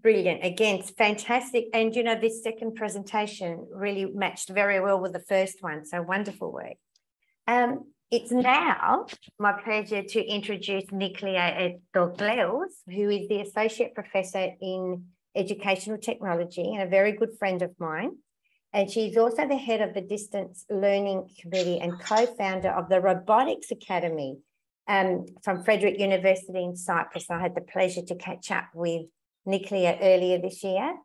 Speaker 2: Brilliant. Again, it's fantastic. And, you know, this second presentation really matched very well with the first one. So wonderful work. It's now my pleasure to introduce Niklia Dogleus, who is the Associate Professor in Educational Technology and a very good friend of mine. And she's also the head of the Distance Learning Committee and co-founder of the Robotics Academy from Frederick University in Cyprus. I had the pleasure to catch up with Niklia earlier this year.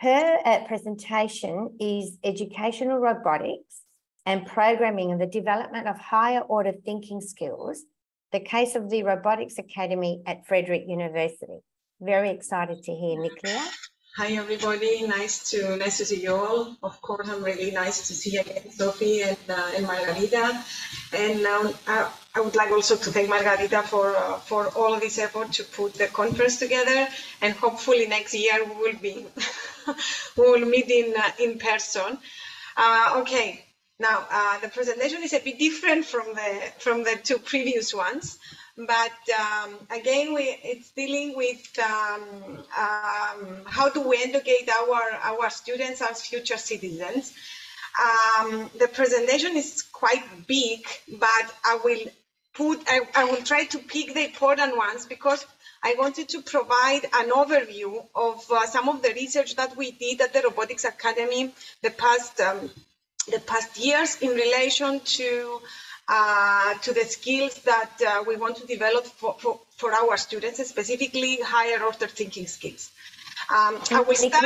Speaker 2: Her presentation is Educational Robotics and Programming and the Development of Higher Order Thinking Skills, the case of the Robotics Academy at Frederick University. Very excited to hear, Niklia.
Speaker 4: Hi, everybody. Nice to see you all. Of course, I'm really nice to see again Sophie and Margarita. And I would like also to thank Margarita for all of this effort to put the conference together. And hopefully next year we will meet in person. Okay. Now the presentation is a bit different from the two previous ones. But again, it's dealing with how do we educate our students as future citizens. The presentation is quite big, but I will try to pick the important ones because I wanted to provide an overview of some of the research that we did at the Robotics Academy the past years in relation to the skills that we want to develop for our students, specifically higher order thinking skills. I will start.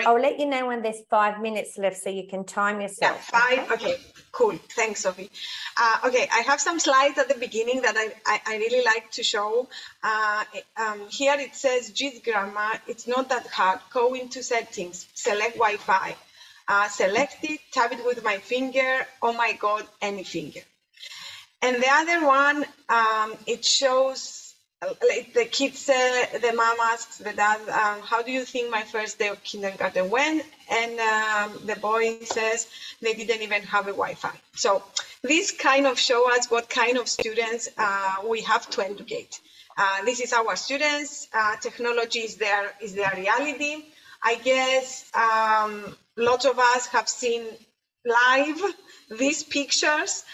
Speaker 2: I'll let you know when there's 5 minutes left so you can time yourself.
Speaker 4: Yeah, 5. Okay, cool. Thanks, Sophie. Okay, I have some slides at the beginning that I really like to show. Here it says JIT grammar. It's not that hard. Go into settings, select Wi-Fi. Select it, tap it with my finger, oh my God, any finger. And the other one, it shows, like the kids, the mom asks the dad, how do you think my first day of kindergarten went? And the boy says they didn't even have a Wi-Fi. So this kind of show us what kind of students we have to educate. This is our students, technology is their reality. I guess lots of us have seen live these pictures.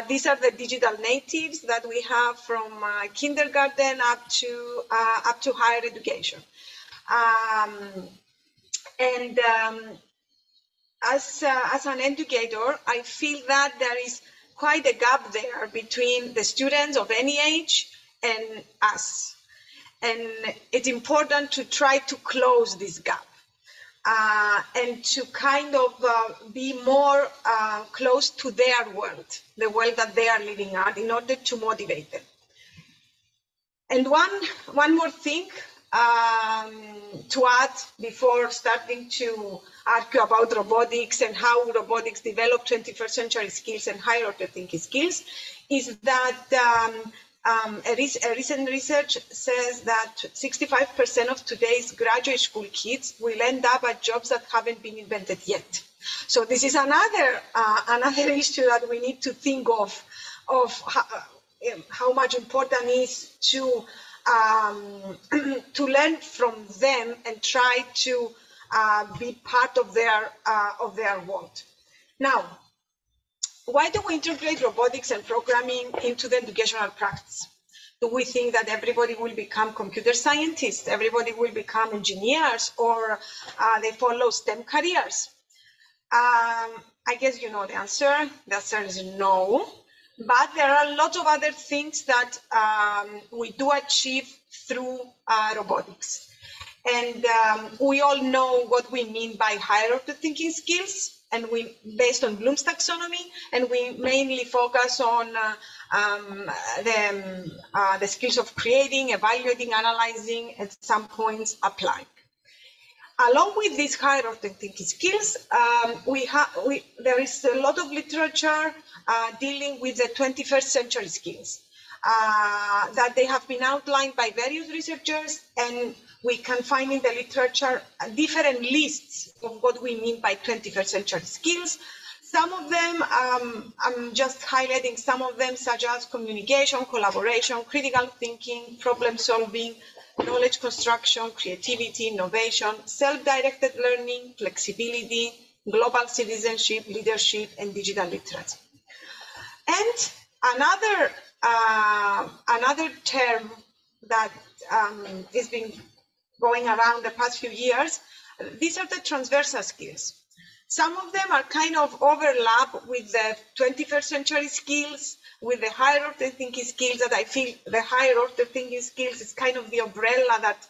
Speaker 4: These are the digital natives that we have from kindergarten up to higher education. As an educator, I feel that there is quite a gap there between the students of any age and us. And it's important to try to close this gap. And to kind of be more close to their world, the world that they are living in order to motivate them. And one more thing, to add before starting to argue about robotics and how robotics develop 21st century skills and higher order thinking skills is that a recent research says that 65% of today's graduate school kids will end up at jobs that haven't been invented yet. So this is another issue that we need to think of how much important it is to learn from them and try to be part of their world. Now, why do we integrate robotics and programming into the educational practice? Do we think that everybody will become computer scientists, everybody will become engineers, or they follow STEM careers? I guess you know the answer. The answer is no. But there are lots of other things that we do achieve through robotics. And we all know what we mean by higher order thinking skills, and we based on Bloom's taxonomy, and we mainly focus on the skills of creating, evaluating, analyzing, at some points applying. Along with these higher order thinking skills, there is a lot of literature dealing with the 21st century skills that they have been outlined by various researchers, and we can find in the literature different lists of what we mean by 21st century skills. Some of them, I'm just highlighting some of them, such as communication, collaboration, critical thinking, problem solving, knowledge construction, creativity, innovation, self-directed learning, flexibility, global citizenship, leadership, and digital literacy. And another term that has been going around the past few years, these are the transversal skills. Some of them are kind of overlap with the 21st century skills, with the higher order thinking skills, that I feel the higher order thinking skills is kind of the umbrella that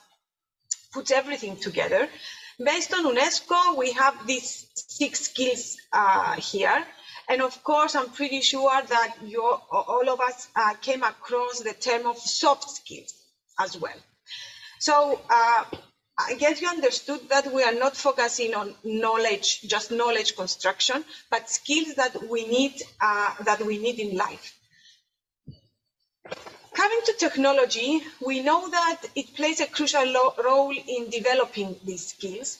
Speaker 4: puts everything together. Based on UNESCO, we have these 6 skills here. And of course, I'm pretty sure that all of us came across the term of soft skills as well. So I guess you understood that we are not focusing on knowledge, just knowledge construction, but skills that we need in life. Coming to technology, we know that it plays a crucial role in developing these skills.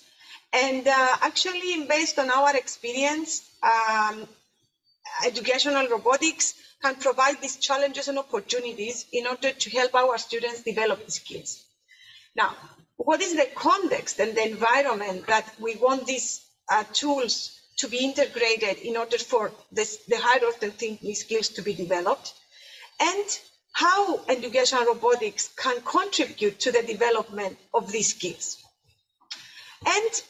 Speaker 4: And actually, based on our experience, educational robotics can provide these challenges and opportunities in order to help our students develop the skills. Now, what is the context and the environment that we want these tools to be integrated in order for the higher order thinking skills to be developed? And how educational robotics can contribute to the development of these skills? And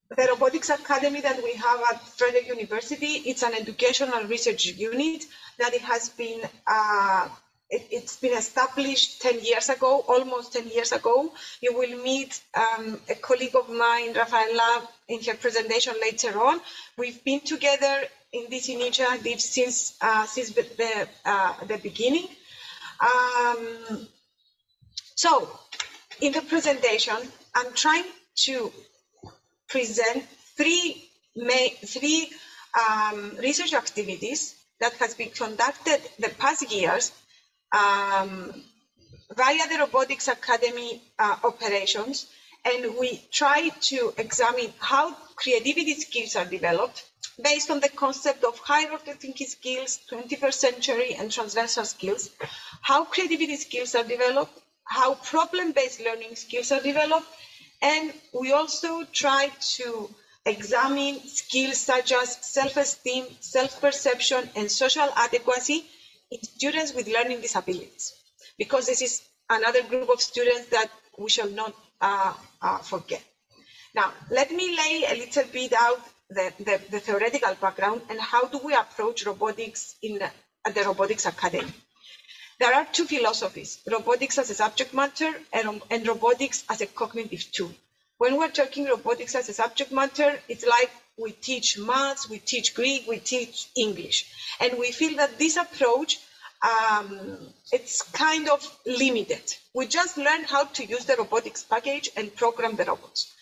Speaker 4: the Robotics Academy that we have at Frederick University, it's an educational research unit that it has been it's been established 10 years ago, almost 10 years ago. You will meet a colleague of mine, Rafaela, in her presentation later on. We've been together in this initiative since the beginning. So, in the presentation, I'm trying to present three research activities that has been conducted the past years via the Robotics Academy operations, and we try to examine how creativity skills are developed based on the concept of higher order thinking skills, 21st century and transversal skills, how creativity skills are developed, how problem-based learning skills are developed, and we also try to examine skills such as self-esteem, self-perception, and social adequacy in students with learning disabilities, because this is another group of students that we shall not forget. Now, let me lay a little bit out the theoretical background and how do we approach robotics at the Robotics Academy. There are two philosophies, robotics as a subject matter and robotics as a cognitive tool. When we're talking robotics as a subject matter, it's like we teach maths, we teach Greek, we teach English. And we feel that this approach it's kind of limited. We just learn how to use the robotics package and program the robots.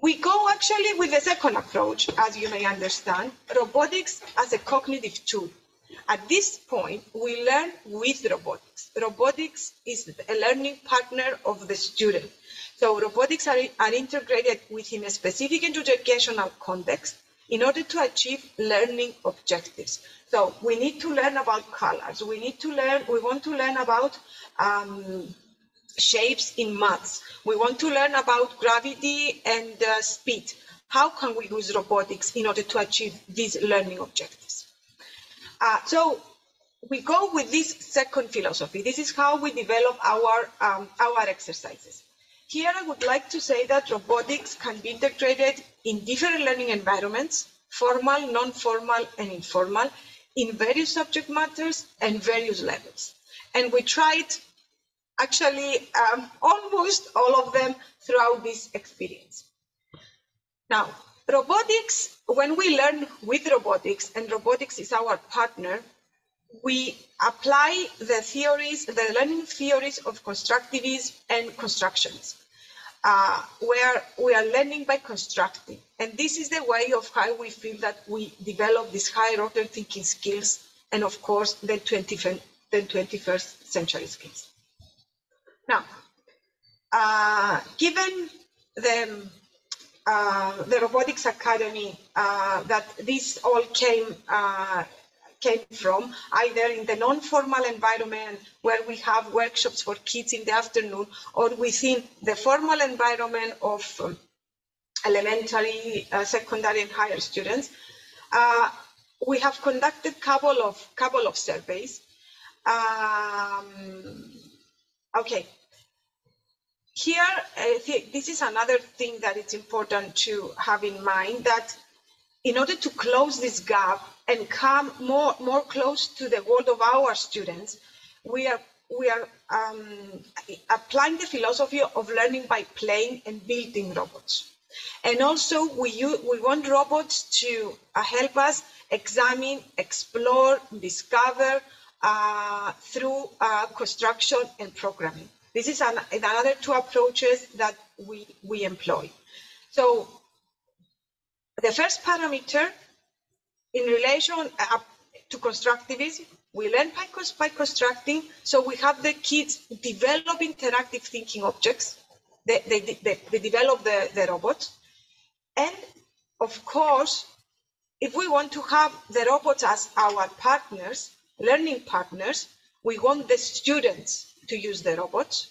Speaker 4: We go actually with the second approach, as you may understand, robotics as a cognitive tool. At this point, we learn with robotics. Robotics is a learning partner of the student. So robotics are integrated within a specific educational context in order to achieve learning objectives. So we need to learn about colors. We want to learn about shapes in maths. We want to learn about gravity and speed. How can we use robotics in order to achieve these learning objectives? So we go with this second philosophy. This is how we develop our exercises. Here I would like to say that robotics can be integrated in different learning environments, formal, non-formal, and informal, in various subject matters and various levels. And we tried actually almost all of them throughout this experience. Now, robotics, when we learn with robotics, and robotics is our partner, we apply the theories, the learning theories of constructivism and constructions, where we are learning by constructing. And this is the way of how we feel that we develop these higher order thinking skills, and of course, the 21st century skills. Now, given the Robotics Academy that this all came from, either in the non-formal environment where we have workshops for kids in the afternoon, or within the formal environment of elementary, secondary, and higher students, we have conducted couple of surveys. Okay. Here, this is another thing that it's important to have in mind, that in order to close this gap and come more close to the world of our students, we are applying the philosophy of learning by playing and building robots. And also we want robots to help us examine, explore, discover through construction and programming. This is another two approaches that we employ. So the first parameter in relation to constructivism, we learn by constructing. So we have the kids develop interactive thinking objects. They develop the robots. And of course, if we want to have the robots as our partners, learning partners, we want the students to use the robots.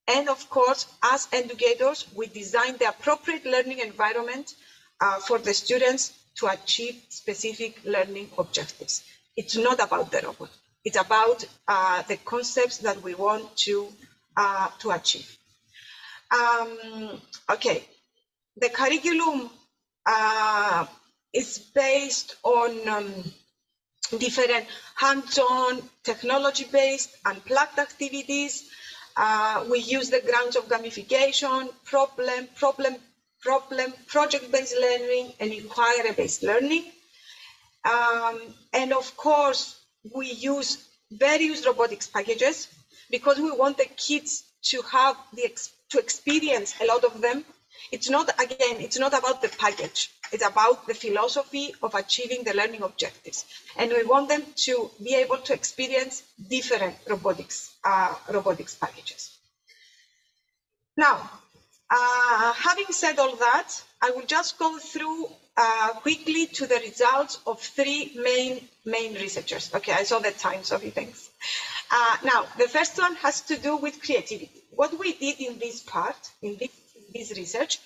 Speaker 4: And of course, as educators, we design the appropriate learning environment for the students to achieve specific learning objectives. It's not about the robot. It's about the concepts that we want to achieve. Okay, the curriculum is based on different hands-on, technology-based, unplugged activities. We use the grounds of gamification, project-based learning, and inquiry-based learning. And of course, we use various robotics packages because we want the kids to have to experience a lot of them. It's not about the package. It's about the philosophy of achieving the learning objectives. And we want them to be able to experience different robotics packages. Now, having said all that, I will just go through quickly to the results of three main researchers. Okay, I saw the time, Sophie, thanks. Now, the first one has to do with creativity. What we did in this part, in this research,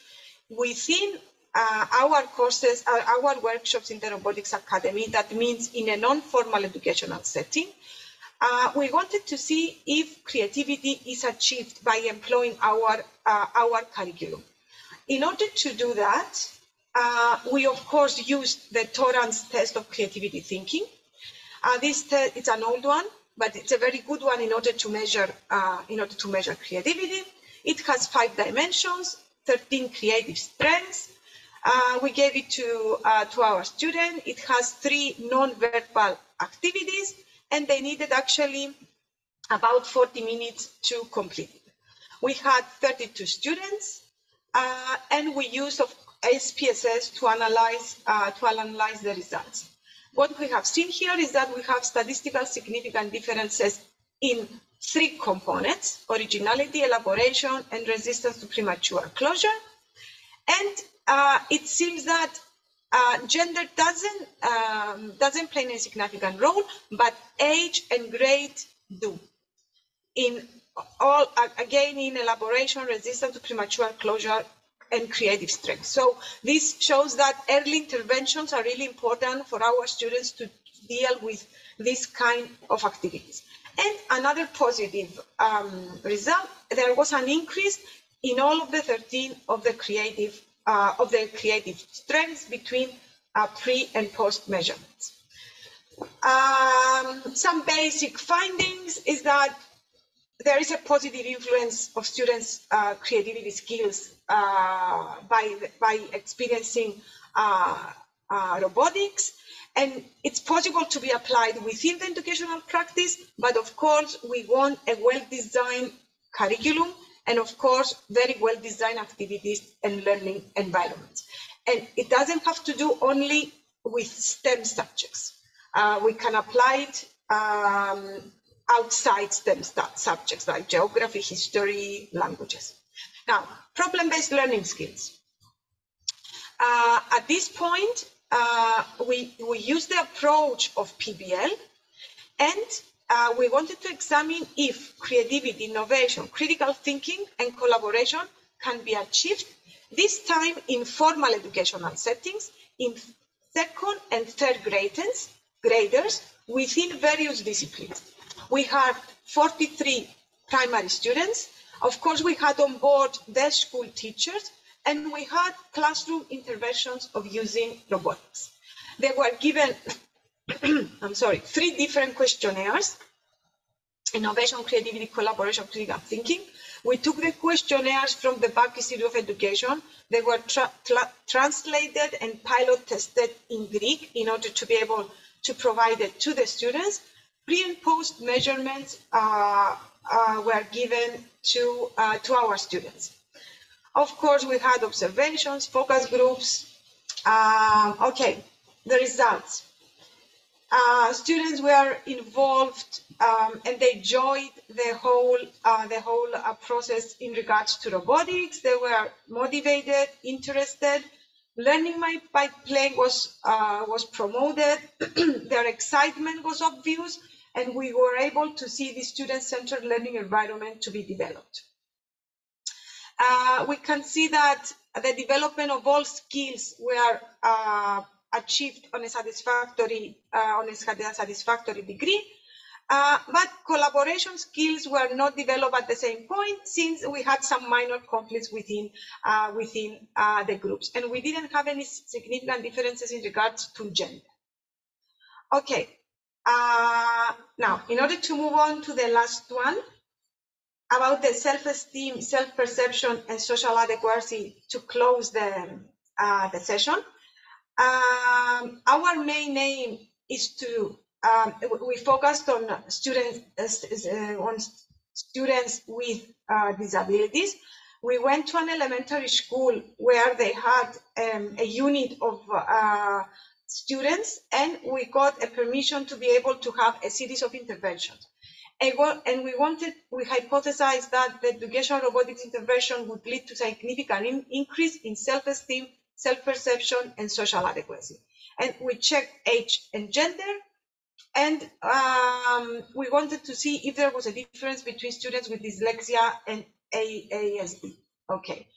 Speaker 4: within our courses, our workshops in the Robotics Academy, that means in a non-formal educational setting, we wanted to see if creativity is achieved by employing our curriculum. In order to do that, we of course used the Torrance test of creativity thinking. This test, it's an old one, but it's a very good one in order to measure creativity. It has 5 dimensions, 13 creative strengths. We gave it to our student. It has 3 non-verbal activities and they needed actually about 40 minutes to complete it. We had 32 students, and we used SPSS to analyze the results. What we have seen here is that we have statistical significant differences in 3 components: originality, elaboration, and resistance to premature closure. And it seems that gender doesn't play any significant role, but age and grade do. In all, again, in elaboration, resistance to premature closure, and creative strength. So this shows that early interventions are really important for our students to deal with this kind of activities. And another positive result, there was an increase in all of the 13 of the creative strengths between pre and post measurements. Some basic findings is that there is a positive influence of students' creativity skills by experiencing robotics, and it's possible to be applied within the educational practice, but of course we want a well-designed curriculum and of course very well-designed activities and learning environments. And it doesn't have to do only with STEM subjects. We can apply it outside STEM subjects like geography, history, languages. Now, problem-based learning skills. At this point, we use the approach of PBL, and we wanted to examine if creativity, innovation, critical thinking, and collaboration can be achieved, this time in formal educational settings, in 2nd and 3rd graders within various disciplines. We had 43 primary students. Of course, we had on board their school teachers, and we had classroom interventions of using robotics. They were given, 3 different questionnaires: innovation, creativity, collaboration, critical thinking. We took the questionnaires from the Back Institute of Education. They were translated and pilot tested in Greek in order to be able to provide it to the students. Pre and post measurements were given to our students. Of course, we had observations, focus groups. Okay, the results. Students were involved and they enjoyed the whole process in regards to robotics. They were motivated, interested. Learning by playing was promoted. Their excitement was obvious, and we were able to see the student-centered learning environment to be developed. We can see that the development of all skills were achieved on a satisfactory degree, but collaboration skills were not developed at the same point, since we had some minor conflicts within the groups, and we didn't have any significant differences in regards to gender. Okay, now in order to move on to the last one, about the self-esteem, self-perception, and social adequacy to close the session. Our main aim is to, we focused on students with disabilities. We went to an elementary school where they had a unit of students, and we got a permission to be able to have a series of interventions. And we hypothesized that the educational robotics intervention would lead to significant increase in self-esteem, self-perception, and social adequacy. And we checked age and gender, and we wanted to see if there was a difference between students with dyslexia and ASD. Okay,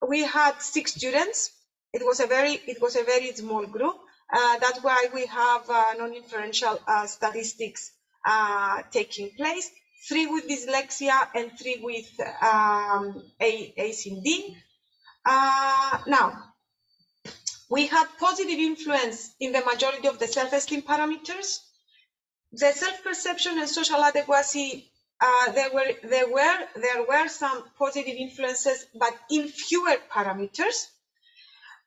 Speaker 4: we had 6 students. It was a very small group. That's why we have non-inferential statistics taking place: 3 with dyslexia and 3 with ASD. Now, we had positive influence in the majority of the self-esteem parameters. The self-perception and social adequacy, there were some positive influences, but in fewer parameters.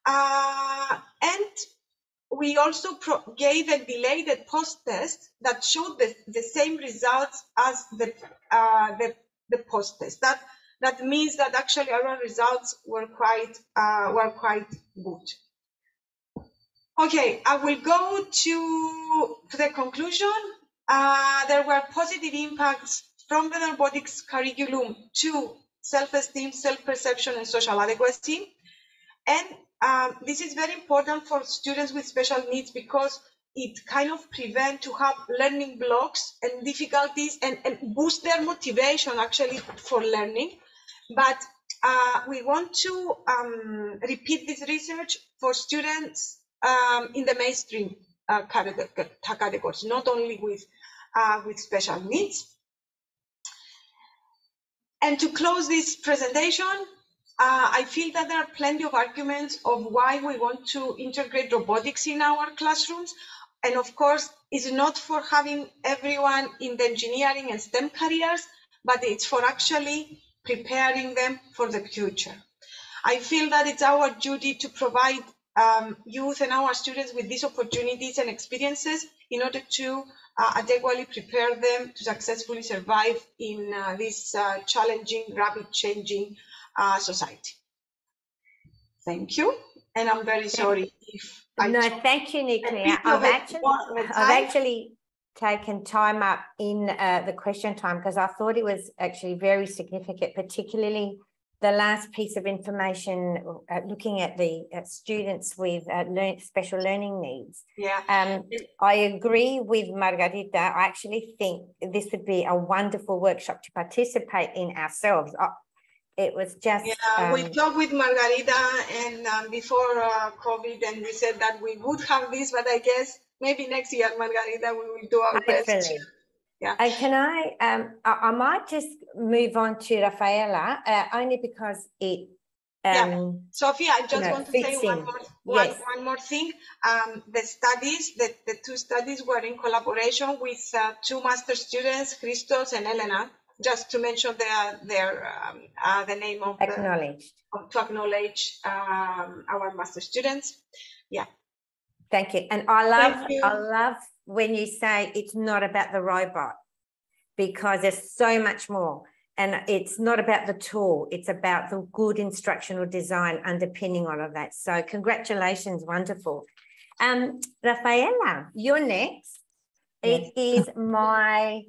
Speaker 4: And we also gave a delayed post-test that showed the same results as the post-test. That means that actually our results were quite good. Okay, I will go to the conclusion. There were positive impacts from the robotics curriculum to self-esteem, self-perception, and social adequacy. And this is very important for students with special needs because it kind of prevents to have learning blocks and difficulties and boost their motivation actually for learning. But we want to repeat this research for students in the mainstream categories, not only with special needs. And to close this presentation, I feel that there are plenty of arguments of why we want to integrate robotics in our classrooms. And of course, it's not for having everyone in the engineering and STEM careers, but it's for actually preparing them for the future. I feel that it's our duty to provide youth and our students with these opportunities and experiences in order to adequately prepare them to successfully survive in this challenging, rapid changing society. Thank you. And I'm very sorry if
Speaker 2: thank you, Niclea. I've actually taken time up in the question time because I thought it was actually very significant, particularly the last piece of information looking at the students with special learning needs.
Speaker 4: Yeah.
Speaker 2: I agree with Margarita. I actually think this would be a wonderful workshop to participate in ourselves. It was just...
Speaker 4: Yeah, we talked with Margarita and before COVID, and we said that we would have this, but I guess maybe next year, Margarita, we will do our best. Yeah.
Speaker 2: And can I might just move on to Rafaela, only because it...
Speaker 4: Sophia, I just want to say one more thing. The studies, the two studies were in collaboration with two master students, Christos and Elena, just to mention the name of to acknowledge our master students. Yeah.
Speaker 2: Thank you. And I love when you say it's not about the robot, because there's so much more. And it's not about the tool, it's about the good instructional design underpinning all of that. So congratulations, wonderful. Rafaela, you're next. Yes. It is my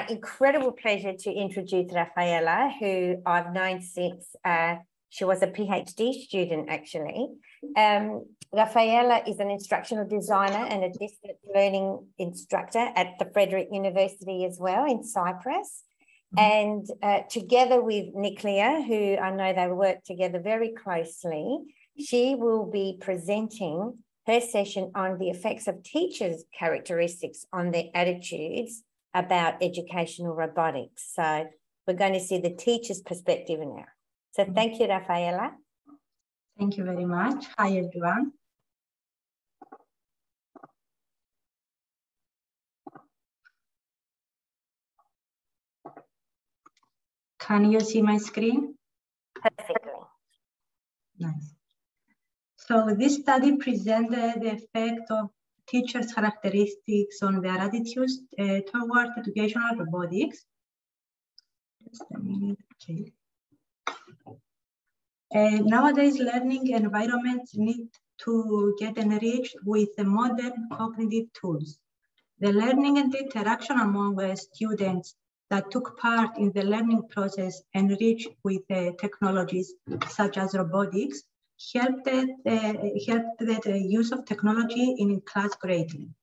Speaker 2: incredible pleasure to introduce Rafaela, who I've known since she was a PhD student, actually. Rafaela is an instructional designer and a distance learning instructor at the Frederick University as well in Cyprus. And together with Niclea, who I know they work together very closely, she will be presenting her session on the effects of teachers' characteristics on their attitudes about educational robotics. So we're going to see the teacher's perspective now. So thank you, Rafaela.
Speaker 9: Thank you very much. Hi, everyone. Can you see my screen?
Speaker 2: Perfectly.
Speaker 9: Nice. So this study presented the effect of teachers' characteristics on their attitudes toward educational robotics. Just a minute, okay. Nowadays, learning environments need to get enriched with the modern cognitive tools. The learning and interaction among students that took part in the learning process enriched with technologies such as robotics helped the use of technology in class grading.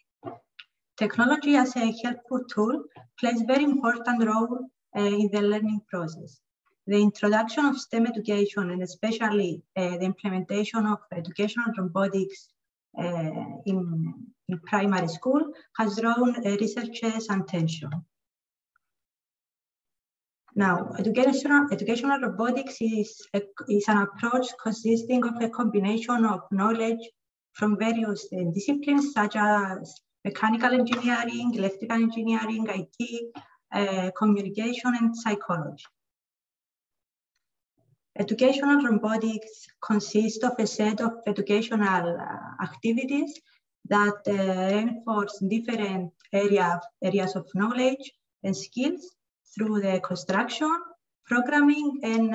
Speaker 9: Technology as a helpful tool plays a very important role in the learning process. The introduction of STEM education, and especially the implementation of educational robotics in primary school, has drawn researchers' attention. Now, educational robotics is an approach consisting of a combination of knowledge from various disciplines such as mechanical engineering, electrical engineering, IT, communication, and psychology. Educational robotics consists of a set of educational activities that reinforce different areas of knowledge and skills through the construction, programming, and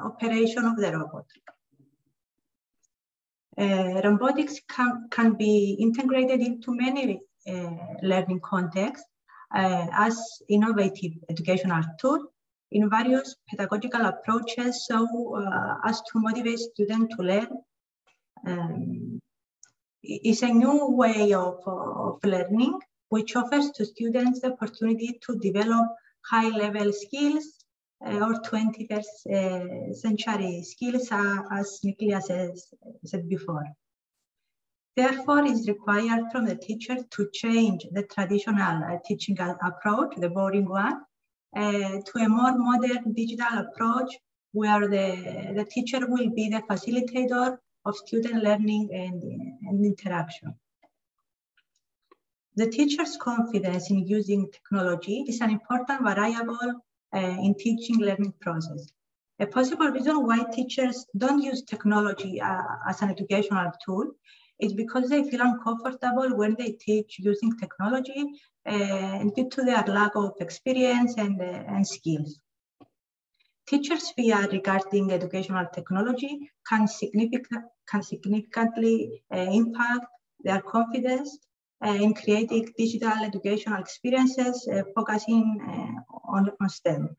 Speaker 9: operation of the robot. Robotics can be integrated into many learning contexts as innovative educational tool in various pedagogical approaches so as to motivate students to learn. It's a new way of learning which offers to students the opportunity to develop high-level skills or 21st century skills, as Nicholas said before. Therefore, it's required from the teacher to change the traditional teaching approach, the boring one, to a more modern digital approach where the teacher will be the facilitator of student learning and interaction. The teacher's confidence in using technology is an important variable in teaching learning process. A possible reason why teachers don't use technology as an educational tool is because they feel uncomfortable when they teach using technology due to their lack of experience and skills. Teachers' fear regarding educational technology can significantly impact their confidence in creating digital educational experiences focusing on STEM.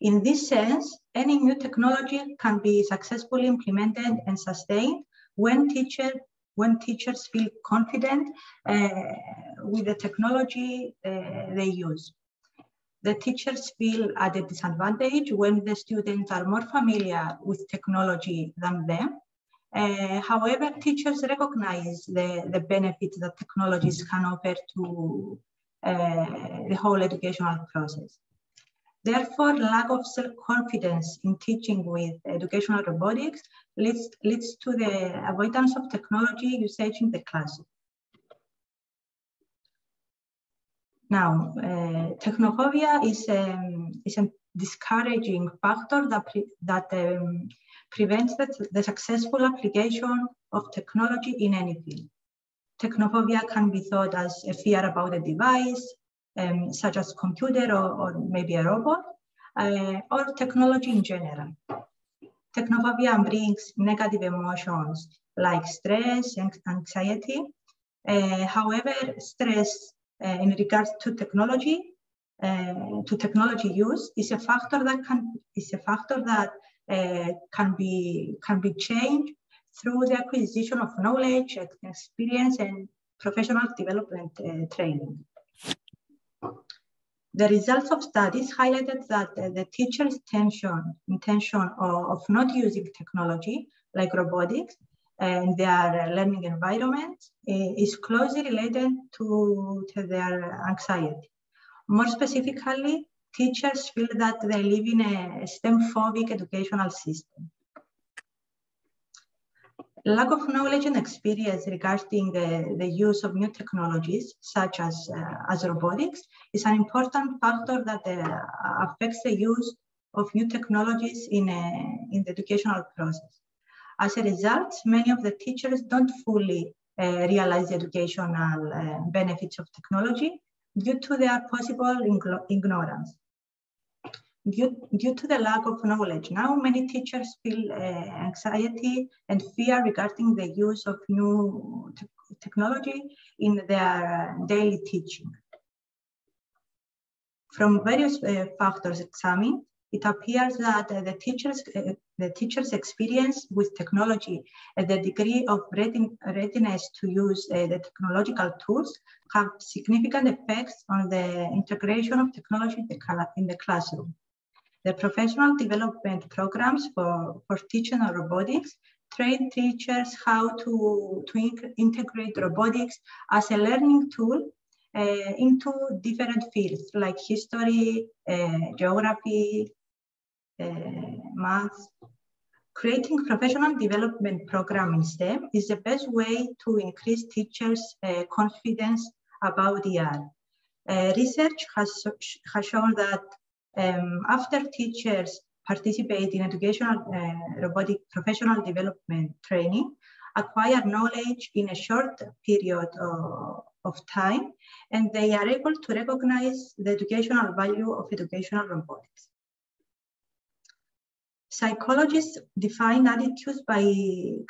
Speaker 9: In this sense, any new technology can be successfully implemented and sustained when teachers feel confident with the technology they use. The teachers feel at a disadvantage when the students are more familiar with technology than them. However, teachers recognize the benefits that technologies can offer to the whole educational process. Therefore, lack of self-confidence in teaching with educational robotics leads to the avoidance of technology usage in the classroom. Now, technophobia is a discouraging factor that prevents the successful application of technology in any field. Technophobia can be thought as a fear about a device, such as computer or maybe a robot, or technology in general. Technophobia brings negative emotions like stress and anxiety. However, stress in regards to technology use is a factor that can be changed through the acquisition of knowledge, experience, and professional development training. The results of studies highlighted that the teacher's intention of not using technology like robotics in their learning environment is closely related to their anxiety. More specifically, teachers feel that they live in a STEM-phobic educational system. Lack of knowledge and experience regarding the use of new technologies, such as robotics, is an important factor that affects the use of new technologies in the educational process. As a result, many of the teachers don't fully realize the educational benefits of technology due to their possible ignorance. Due to the lack of knowledge, now many teachers feel anxiety and fear regarding the use of new technology in their daily teaching. From various factors examined, it appears that the teacher's experience with technology and the degree of readiness to use the technological tools have significant effects on the integration of technology in the classroom. The professional development programs for teaching robotics train teachers how to integrate robotics as a learning tool into different fields like history, geography, math. Creating professional development program in STEM is the best way to increase teachers' confidence about ER. Research has shown that after teachers participate in educational robotic professional development training, acquire knowledge in a short period of time, and they are able to recognize the educational value of educational robotics. Psychologists define attitudes by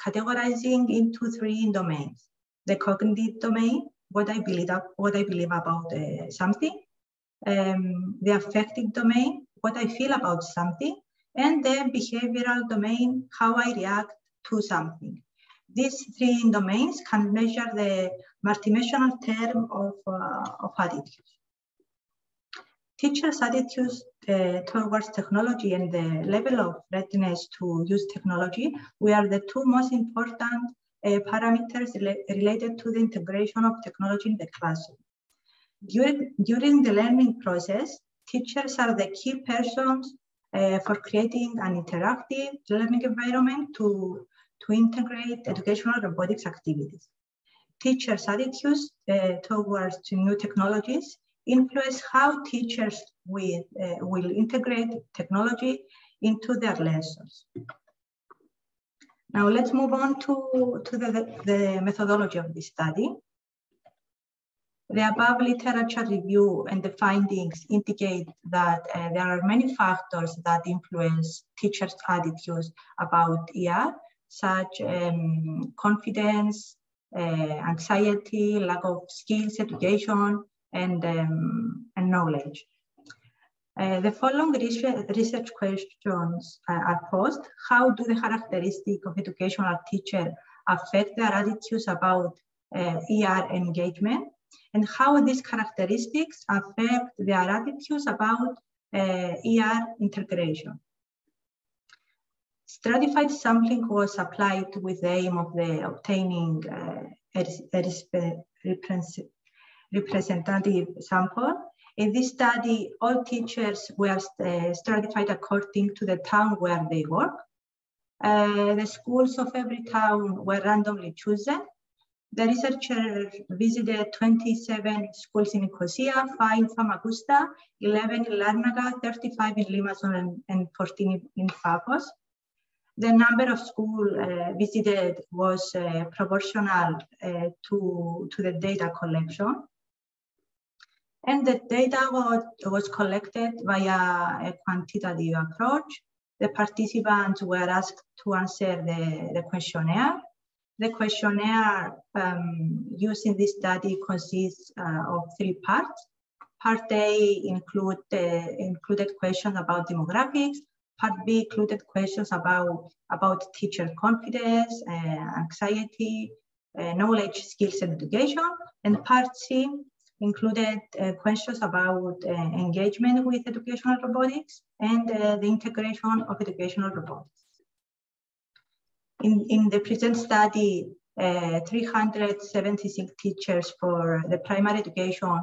Speaker 9: categorizing into three domains: the cognitive domain, what I believe about something, the affective domain, what I feel about something, and the behavioral domain, how I react to something. These three domains can measure the multidimensional term of attitudes. Teachers' attitudes towards technology and the level of readiness to use technology were the two most important parameters related to the integration of technology in the classroom. During the learning process, teachers are the key persons for creating an interactive learning environment to integrate educational robotics activities. Teachers' attitudes towards new technologies influence how teachers will integrate technology into their lessons. Now let's move on to the methodology of this study. The above literature review and the findings indicate that there are many factors that influence teachers' attitudes about ER, such confidence, anxiety, lack of skills, education, and knowledge. The following research questions are posed. How do the characteristics of educational teachers affect their attitudes about ER engagement? And how these characteristics affect their attitudes about ER integration? Stratified sampling was applied with the aim of obtaining a representative sample. In this study, all teachers were stratified according to the town where they work. The schools of every town were randomly chosen. The researchers visited 27 schools in Nicosia, 5 in Famagusta, 11 in Larnaca, 35 in Limassol, and 14 in Paphos. The number of schools visited was proportional to the data collection. And the data was collected via a quantitative approach. The participants were asked to answer the questionnaire. The questionnaire used in this study consists of 3 parts. Part A included questions about demographics. Part B included questions about teacher confidence, anxiety, knowledge, skills, and education. And Part C included questions about engagement with educational robotics and the integration of educational robotics. In the present study, 376 teachers for the primary education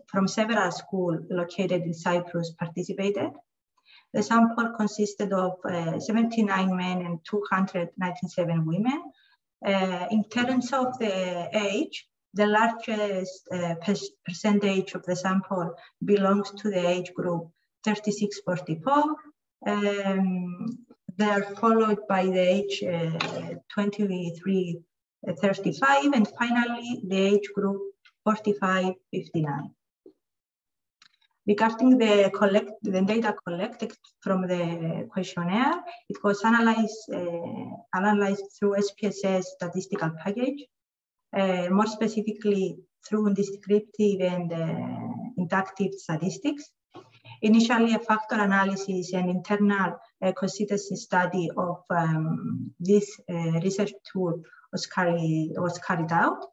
Speaker 9: from several schools located in Cyprus participated. The sample consisted of 79 men and 297 women. In terms of the age, the largest percentage of the sample belongs to the age group 36-44. They are followed by the age 23-35, and finally the age group 45-59. Regarding the data collected from the questionnaire, it was analyzed through SPSS statistical package, more specifically through descriptive and inductive statistics. Initially, a factor analysis and internal consistency study of this research tool was carried out,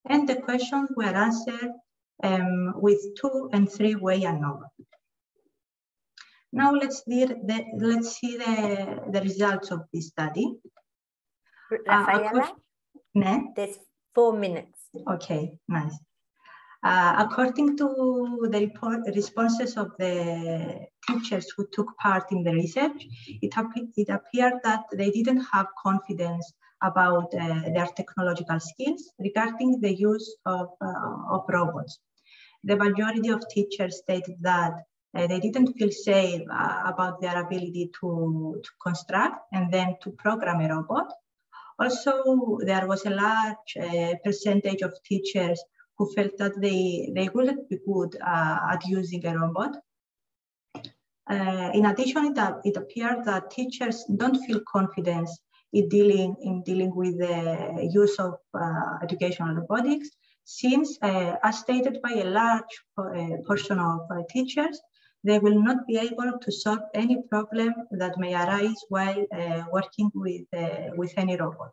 Speaker 9: and the questions were answered with 2- and 3-way ANOVA. Now let's see the results of this study.
Speaker 2: Rafaela, there's 4 minutes.
Speaker 9: Okay, nice. According to the responses of the teachers who took part in the research, it appeared that they didn't have confidence about their technological skills regarding the use of robots. The majority of teachers stated that They didn't feel safe about their ability to construct and then to program a robot. Also, there was a large percentage of teachers who felt that they wouldn't be good at using a robot. In addition, it appeared that teachers don't feel confident in dealing with the use of educational robotics, since, as stated by a large portion of teachers, they will not be able to solve any problem that may arise while working with any robot.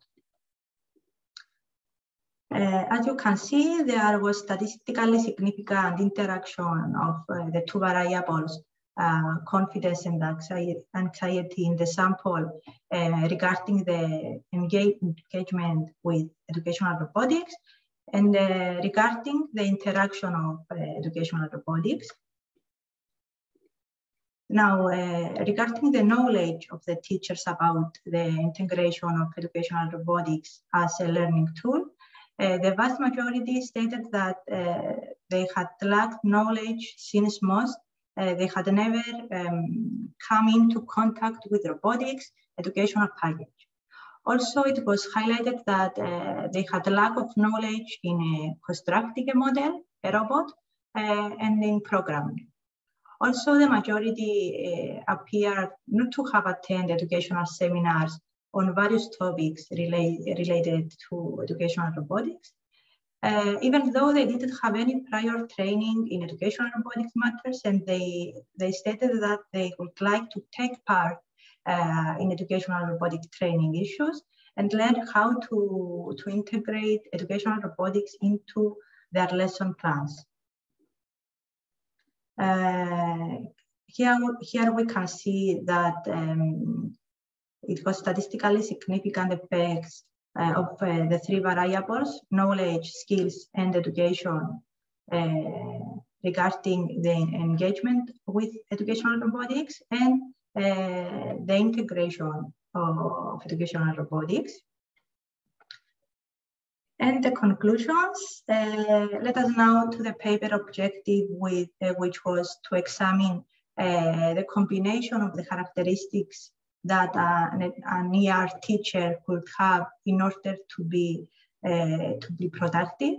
Speaker 9: As you can see, there was statistically significant interaction of the two variables, confidence and anxiety in the sample regarding the engagement with educational robotics and regarding the interaction of educational robotics. Now, regarding the knowledge of the teachers about the integration of educational robotics as a learning tool, the vast majority stated that they had lacked knowledge since most they had never come into contact with robotics educational package. Also, it was highlighted that they had a lack of knowledge in constructing a model, a robot, and in programming. Also, the majority appeared not to have attended educational seminars on various topics related to educational robotics, even though they didn't have any prior training in educational robotics matters, and they stated that they would like to take part in educational robotic training issues and learn how to integrate educational robotics into their lesson plans. Here we can see that it was statistically significant effects of the three variables, knowledge, skills, and education, regarding the engagement with educational robotics and the integration of educational robotics. And the conclusions, let us now to the paper objective, which was to examine the combination of the characteristics that an ER teacher could have in order to be productive.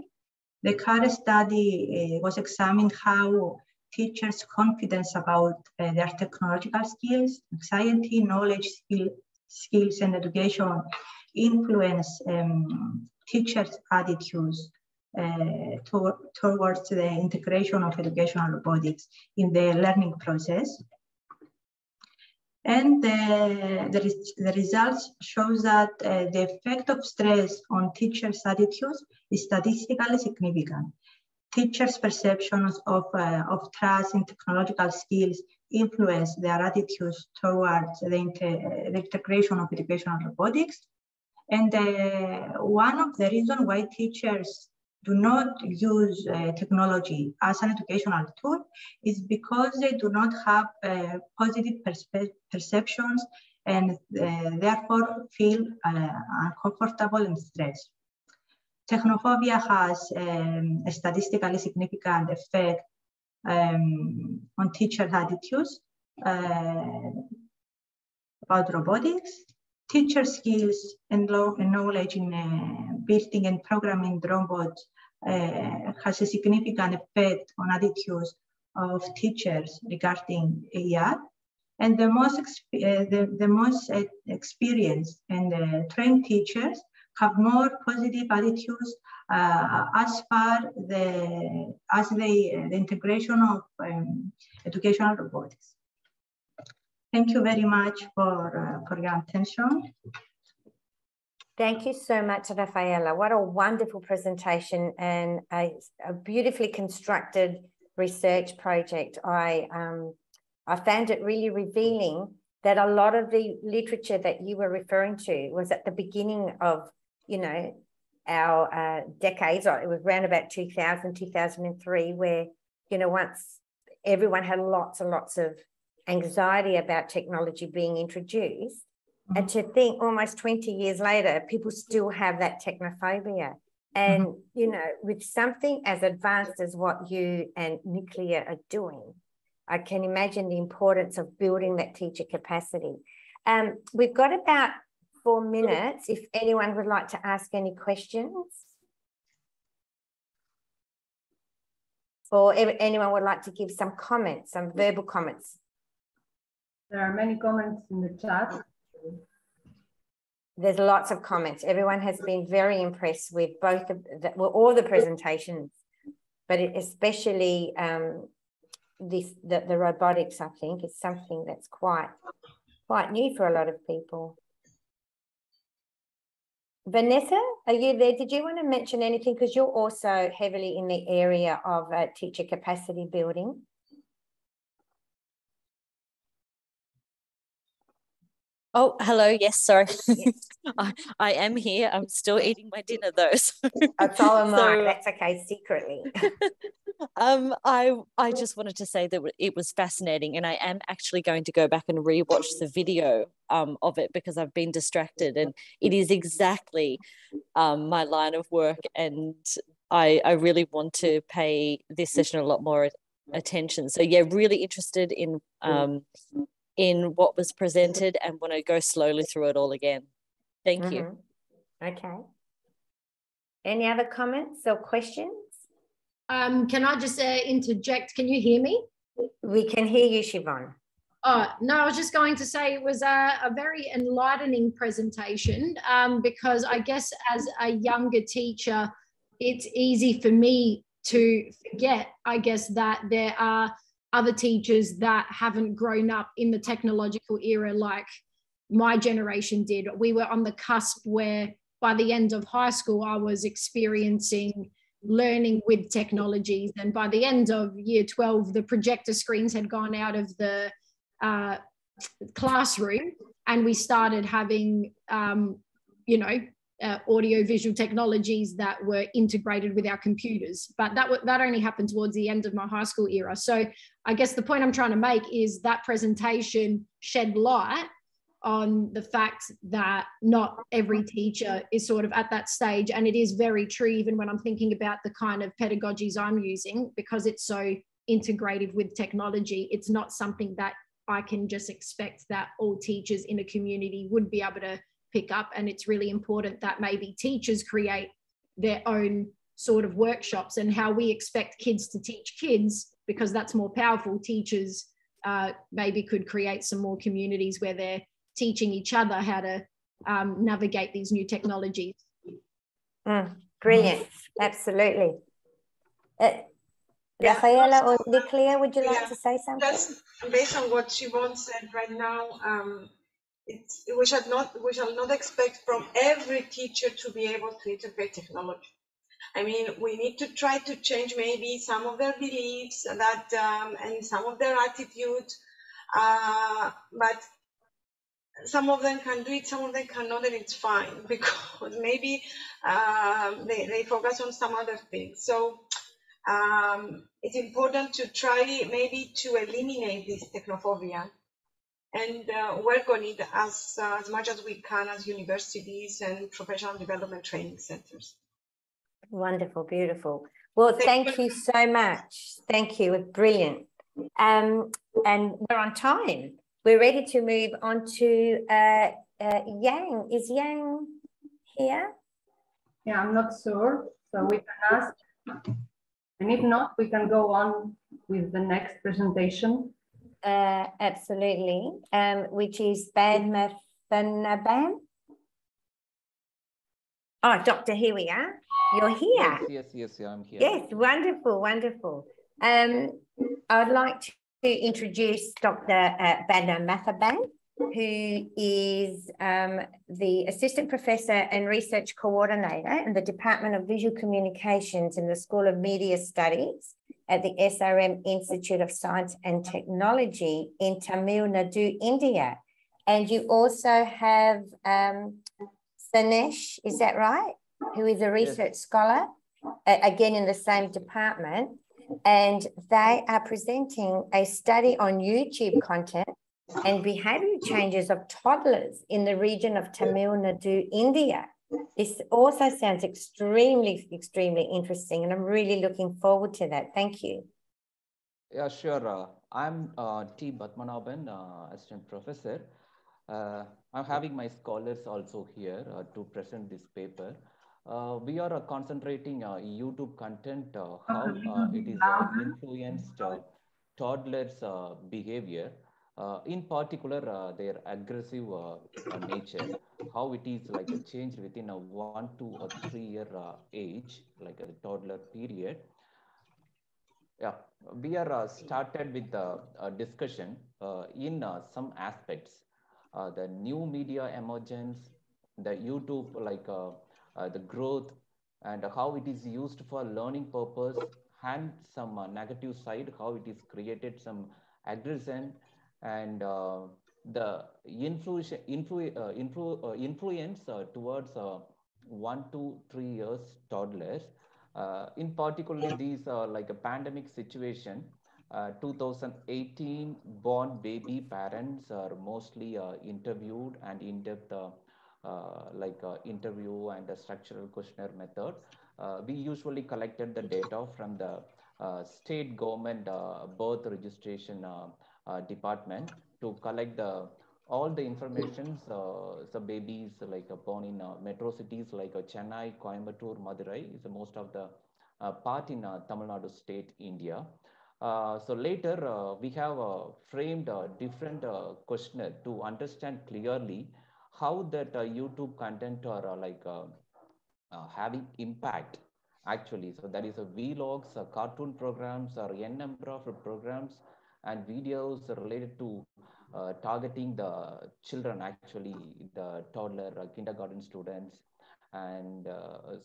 Speaker 9: The CARE study was examined how teachers' confidence about their technological skills, anxiety, knowledge, skills, and education influence teachers' attitudes towards the integration of educational robotics in the learning process. And the results shows that the effect of stress on teachers' attitudes is statistically significant. Teachers' perceptions of trust in technological skills influence their attitudes towards the integration of educational robotics. And one of the reasons why teachers do not use technology as an educational tool is because they do not have positive perceptions and therefore feel uncomfortable and stressed. Technophobia has a statistically significant effect on teacher attitudes about robotics. Teacher skills and knowledge in building and programming robots has a significant effect on attitudes of teachers regarding AR. And the most experienced and trained teachers have more positive attitudes as far as the integration of educational robotics. Thank you very much for your attention.
Speaker 2: Thank you so much, Rafaela. What a wonderful presentation and a beautifully constructed research project. I found it really revealing that a lot of the literature that you were referring to was at the beginning of, our decades, or it was around about 2000, 2003, where, once everyone had lots and lots of anxiety about technology being introduced, and to think almost 20 years later, people still have that technophobia. And, with something as advanced as what you and Nuclear are doing, I can imagine the importance of building that teacher capacity. We've got about 4 minutes if anyone would like to ask any questions. Or anyone would like to give some comments, some verbal comments.
Speaker 1: There are many comments in the chat.
Speaker 2: There's lots of comments. Everyone has been very impressed with both of all the presentations, but especially the robotics, I think, is something that's quite new for a lot of people. Vanessa, are you there? Did you want to mention anything? Because you're also heavily in the area of teacher capacity building.
Speaker 10: Oh, hello. Yes, sorry.
Speaker 2: Yes.
Speaker 10: I am here. I'm still eating my dinner though. So
Speaker 2: am I. That's okay, secretly.
Speaker 10: I just wanted to say that it was fascinating, and I am actually going to go back and rewatch the video of it because I've been distracted, and it is exactly my line of work, and I really want to pay this session a lot more attention. So yeah, really interested in what was presented and want to go slowly through it all again. Thank you.
Speaker 2: Okay. Any other comments or questions?
Speaker 11: Can I just interject? Can you hear me?
Speaker 2: We can hear you, Siobhan.
Speaker 11: No, I was just going to say it was a very enlightening presentation because I guess as a younger teacher, it's easy for me to forget, I guess, that there are other teachers that haven't grown up in the technological era like my generation did. We were on the cusp where by the end of high school, I was experiencing learning with technologies. And by the end of year 12, the projector screens had gone out of the classroom and we started having, audio-visual technologies that were integrated with our computers. But that only happened towards the end of my high school era. So I guess the point I'm trying to make is that presentation shed light on the fact that not every teacher is sort of at that stage. And it is very true, even when I'm thinking about the kind of pedagogies I'm using, because it's so integrated with technology, it's not something that I can just expect that all teachers in a community would be able to pick up. And it's really important that maybe teachers create their own sort of workshops, and how we expect kids to teach kids, because that's more powerful. Teachers maybe could create some more communities where they're teaching each other how to navigate these new technologies.
Speaker 2: Brilliant, absolutely. Rafaela or Niclea, would you like to say something?
Speaker 4: Just based on what Siobhan said right now, we shall not expect from every teacher to be able to integrate technology. I mean, we need to try to change maybe some of their beliefs and some of their attitudes, but some of them can do it, some of them cannot, and it's fine because maybe they focus on some other things. So it's important to try maybe to eliminate this technophobia and work on it as much as we can as universities and professional development training centers.
Speaker 2: Wonderful, beautiful. Well, thank you so much. Thank you, it's brilliant. And we're on time. We're ready to move on to Yang. Is Yang here?
Speaker 1: Yeah, I'm not sure. So we can ask. And if not, we can go on with the next presentation.
Speaker 2: Absolutely. Which is Badmathanabam. Oh, Doctor, here we are. You're here.
Speaker 12: Yes, I'm here.
Speaker 2: Yes, wonderful, wonderful. I'd like to introduce Dr. Badmathanabam, who is the Assistant Professor and Research Coordinator in the Department of Visual Communications in the School of Media Studies at the SRM Institute of Science and Technology in Tamil Nadu, India. And you also have Sanesh, is that right? Who is a research scholar, again in the same department. And they are presenting a study on YouTube content and behavior changes of toddlers in the region of Tamil Nadu, India. This also sounds extremely, extremely interesting, and I'm really looking forward to that. Thank you.
Speaker 12: Yeah, sure. I'm T. Batmanabhan, assistant professor. I'm having my scholars also here to present this paper. We are concentrating YouTube content, how it is influenced toddlers' behavior, in particular their aggressive nature, how it is like a change within a 1, 2, or 3 year age, like a toddler period. Yeah, we are started with the discussion in some aspects. The new media emergence, the YouTube, like the growth, and how it is used for learning purpose, and some negative side, how it is created some aggression, and the influence towards 1 to 3 years toddlers. In particularly these like a pandemic situation, 2018 born baby parents are mostly interviewed and in-depth interview and a structural questionnaire method. We usually collected the data from the state government birth registration department to collect all the information. So babies like born in metro cities like Chennai, Coimbatore, Madurai is most of the part in Tamil Nadu state, India. So later we have framed different questionnaire to understand clearly how that YouTube content are having impact actually. So that is a vlogs, cartoon programs, or n number of programs and videos related to targeting the children, actually the toddler, kindergarten students, and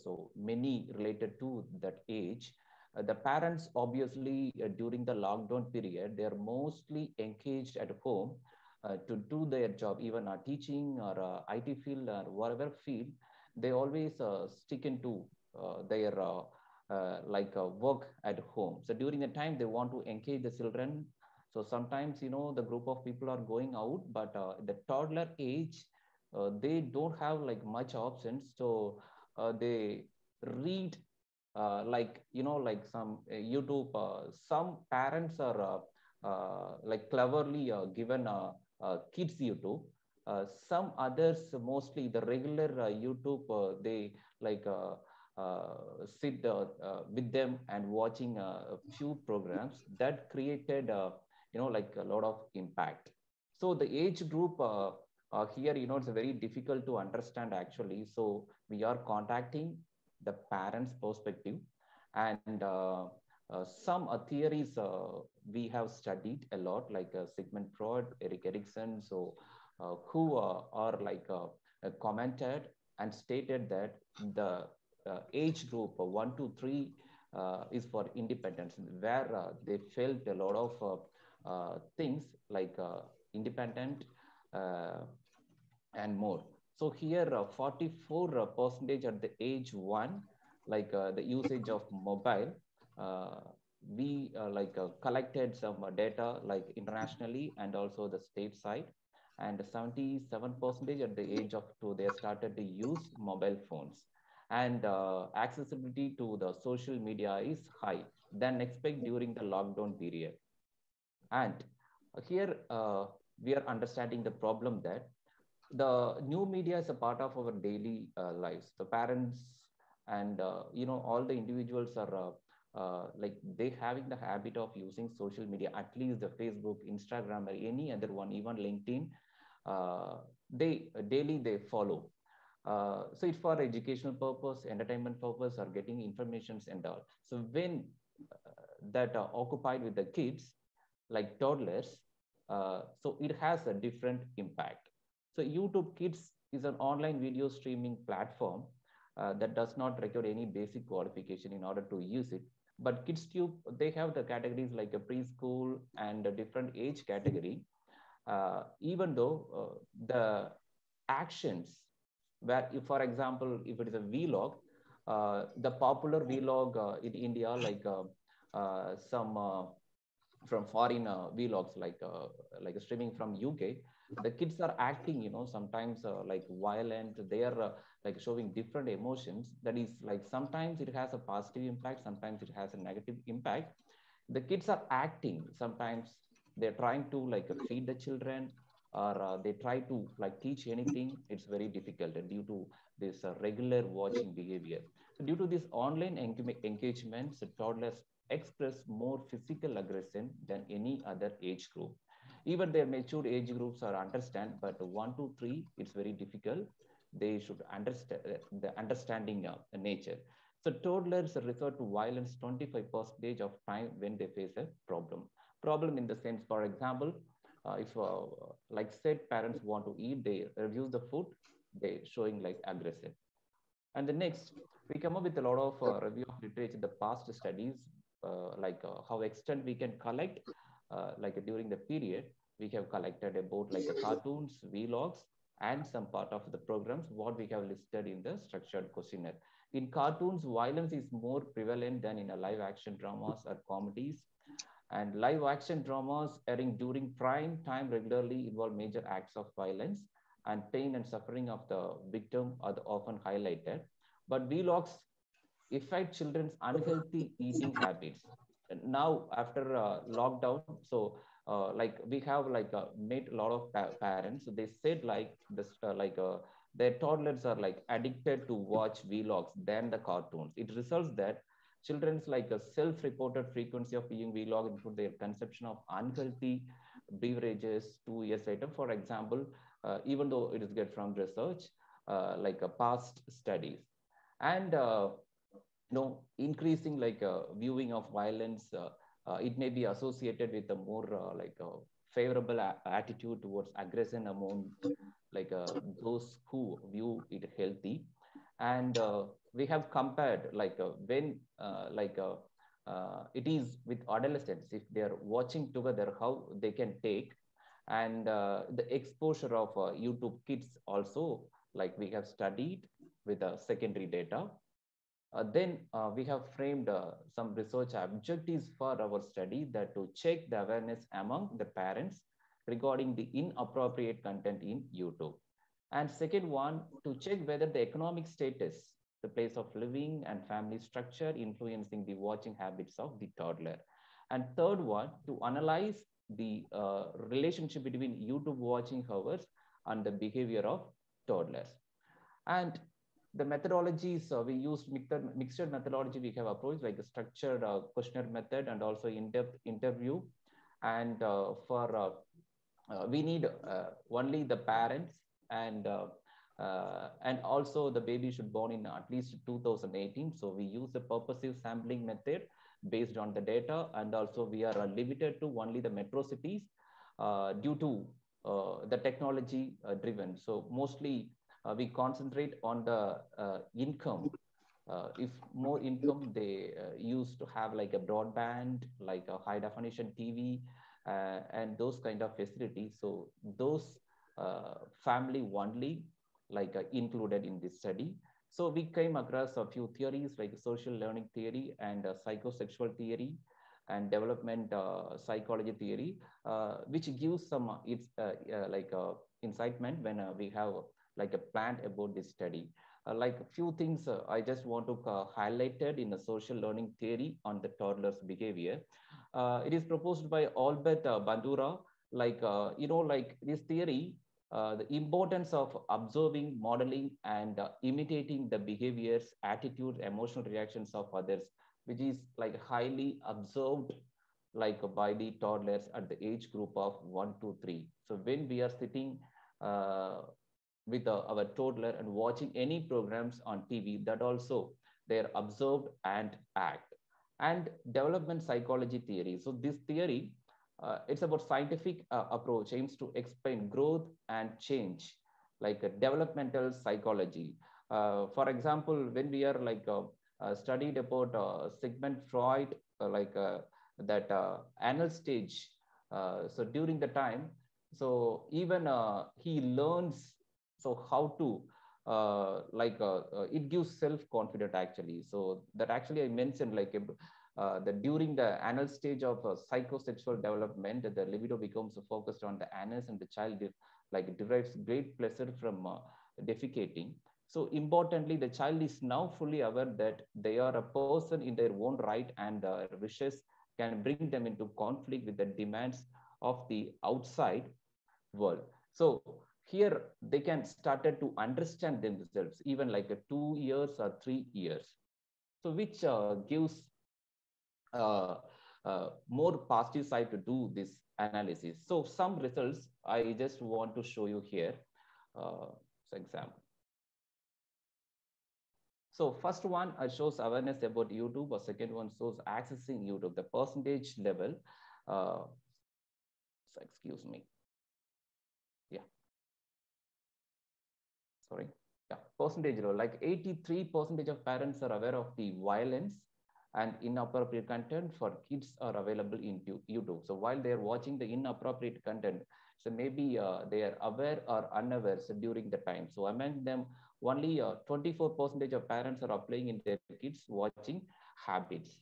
Speaker 12: so many related to that age. The parents obviously during the lockdown period, they are mostly engaged at home to do their job, even teaching or IT field or whatever field. They always stick into their work at home. So during the time they want to engage the children. So sometimes, you know, the group of people are going out, but the toddler age, they don't have like much options. So they read like some YouTube. Some parents are like cleverly given kids YouTube. Some others, mostly the regular YouTube, they like sit with them and watching a few programs that created like a lot of impact. So the age group here, it's very difficult to understand actually. So we are contacting the parents' perspective, and some theories we have studied a lot, like Sigmund Freud, Erik Erikson, so who are like commented and stated that the age group 1 to 3 is for independence, where they felt a lot of things like independent and more. So here 44% at the age 1, like the usage of mobile. We collected some data like internationally and also the state side, and 77% at the age of 2, they started to use mobile phones, and accessibility to the social media is high than expect during the lockdown period. And here we are understanding the problem that the new media is a part of our daily lives. The parents and all the individuals are like they having the habit of using social media, at least the Facebook, Instagram, or any other one, even LinkedIn. They daily they follow. So it's for educational purpose, entertainment purpose, or getting informations and all. So when that are occupied with the kids, like toddlers, so it has a different impact. So YouTube Kids is an online video streaming platform that does not require any basic qualification in order to use it. But KidsTube, they have the categories like a preschool and a different age category. Even though the actions, where if, for example, if it is a vlog, the popular vlog in India, like some from foreign vlogs, like streaming from UK, the kids are acting, sometimes like violent. They are like showing different emotions. That is like sometimes it has a positive impact, sometimes it has a negative impact. The kids are acting sometimes they're trying to like feed the children, or they try to like teach anything, it's very difficult due to this regular watching behavior. So due to this online engagements, toddlers express more physical aggression than any other age group. Even their mature age groups are understand, but 1 to 3, it's very difficult. They should understand the understanding nature. So toddlers resort to violence 25% of time when they face a problem. Problem in the sense, for example, if like said parents want to eat, they refuse the food, they showing like aggressive. And the next, we come up with a lot of review of literature, the past studies, how extent we can collect, like during the period, we have collected about like cartoons, vlogs, and some part of the programs, what we have listed in the structured questionnaire. In cartoons, violence is more prevalent than in a live action dramas or comedies. And live action dramas airing during prime time regularly involve major acts of violence, and pain and suffering of the victim are often highlighted. But vlogs affect children's unhealthy eating habits. Now, after lockdown, so like we have like made a lot of parents. So they said like this, their toddlers are like addicted to watch vlogs than the cartoons. It results that children's like a self-reported frequency of viewing vlog include their consumption of unhealthy beverages 2 years later. For example, even though it is get from research, like past studies, and increasing like viewing of violence, it may be associated with a more favorable attitude towards aggression among like those who view it healthy. And we have compared like when it is with adolescents, if they are watching together, how they can take, and the exposure of YouTube Kids also, like we have studied with secondary data. Then we have framed some research objectives for our study, that to check the awareness among the parents regarding the inappropriate content in YouTube. And second one, to check whether the economic status, the place of living and family structure influencing the watching habits of the toddler. And third one, to analyze the relationship between YouTube watching hours and the behavior of toddlers. And the methodologies, we used mixed methodology. We have approached like a structured questionnaire method and also in-depth interview. And we need only the parents, and also the baby should born in at least 2018. So we use the purposive sampling method based on the data, and also we are limited to only the metro cities due to the technology driven. So mostly we concentrate on the income. If more income, they used to have like a broadband, like a high definition TV, and those kind of facilities. So those family only like included in this study. So we came across a few theories like social learning theory and psychosexual theory and development psychology theory, which gives some incitement when we have like a plan about this study. Like a few things I just want to highlighted in the social learning theory on the toddler's behavior. It is proposed by Albert Bandura. Like, like this theory, the importance of observing, modeling, and imitating the behaviors, attitudes, emotional reactions of others, which is like highly observed like by the toddlers at the age group of 1 to 3. So when we are sitting with our toddler and watching any programs on TV, that also they're observed and act. And development psychology theory. So this theory, it's about scientific approach, aims to explain growth and change, like developmental psychology. For example, when we are like studied about Sigmund Freud, that anal stage. So during the time, so even he learns so how to it gives self-confidence actually. So that actually I mentioned like that during the anal stage of psychosexual development, the libido becomes focused on the anus, and the child like derives great pleasure from defecating. So importantly, the child is now fully aware that they are a person in their own right, and wishes can bring them into conflict with the demands of the outside world. So here they can started to understand themselves even like 2 years or 3 years. So which gives more positive side to do this analysis. So some results I just want to show you here. Example. So first one shows awareness about YouTube, or second one shows accessing YouTube, the percentage level. So excuse me. Yeah. Sorry. Yeah, percentage level, like 83% of parents are aware of the violence and inappropriate content for kids are available in YouTube. So while they are watching the inappropriate content, so maybe they are aware or unaware during the time. So among them, only 24% of parents are applying in their kids watching habits.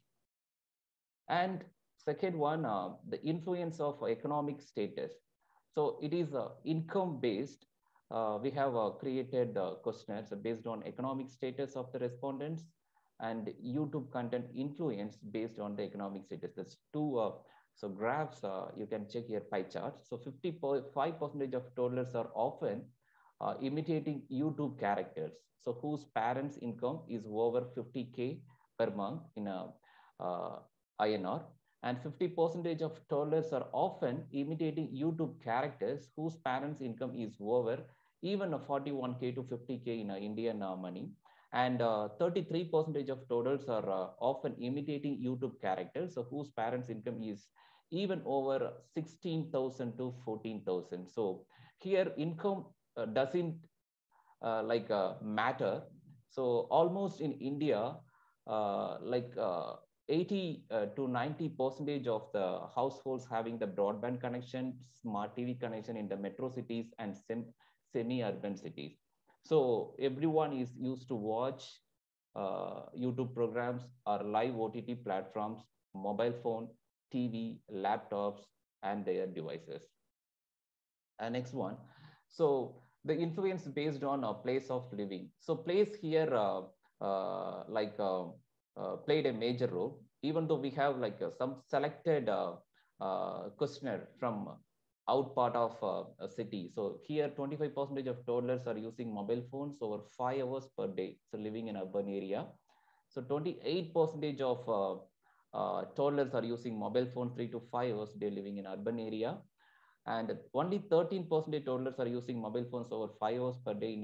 Speaker 12: And second one, the influence of economic status. So it is income based. We have created questionnaires based on economic status of the respondents and YouTube content influence based on the economic status. There's two so graphs, you can check here pie chart. So 55% of toddlers are often imitating YouTube characters. So whose parents' income is over 50K per month in a INR. And 50% of toddlers are often imitating YouTube characters whose parents' income is over even a 41K to 50K in Indian money. And 33% of toddlers are often imitating YouTube characters, so whose parents' income is even over 16,000 to 14,000. So here income doesn't matter. So almost in India, 80 to 90% of the households having the broadband connection, smart TV connection in the metro cities and semi-urban cities. So everyone is used to watch YouTube programs or live OTT platforms, mobile phone, TV, laptops, and their devices. And next one. So the influence based on a place of living. So place here played a major role, even though we have some selected questionnaire from out part of a city. So here 25% of toddlers are using mobile phones over 5 hours per day. So living in urban area. So 28% of toddlers are using mobile phone 3 to 5 hours a day living in urban area. And only 13% of toddlers are using mobile phones over 5 hours per day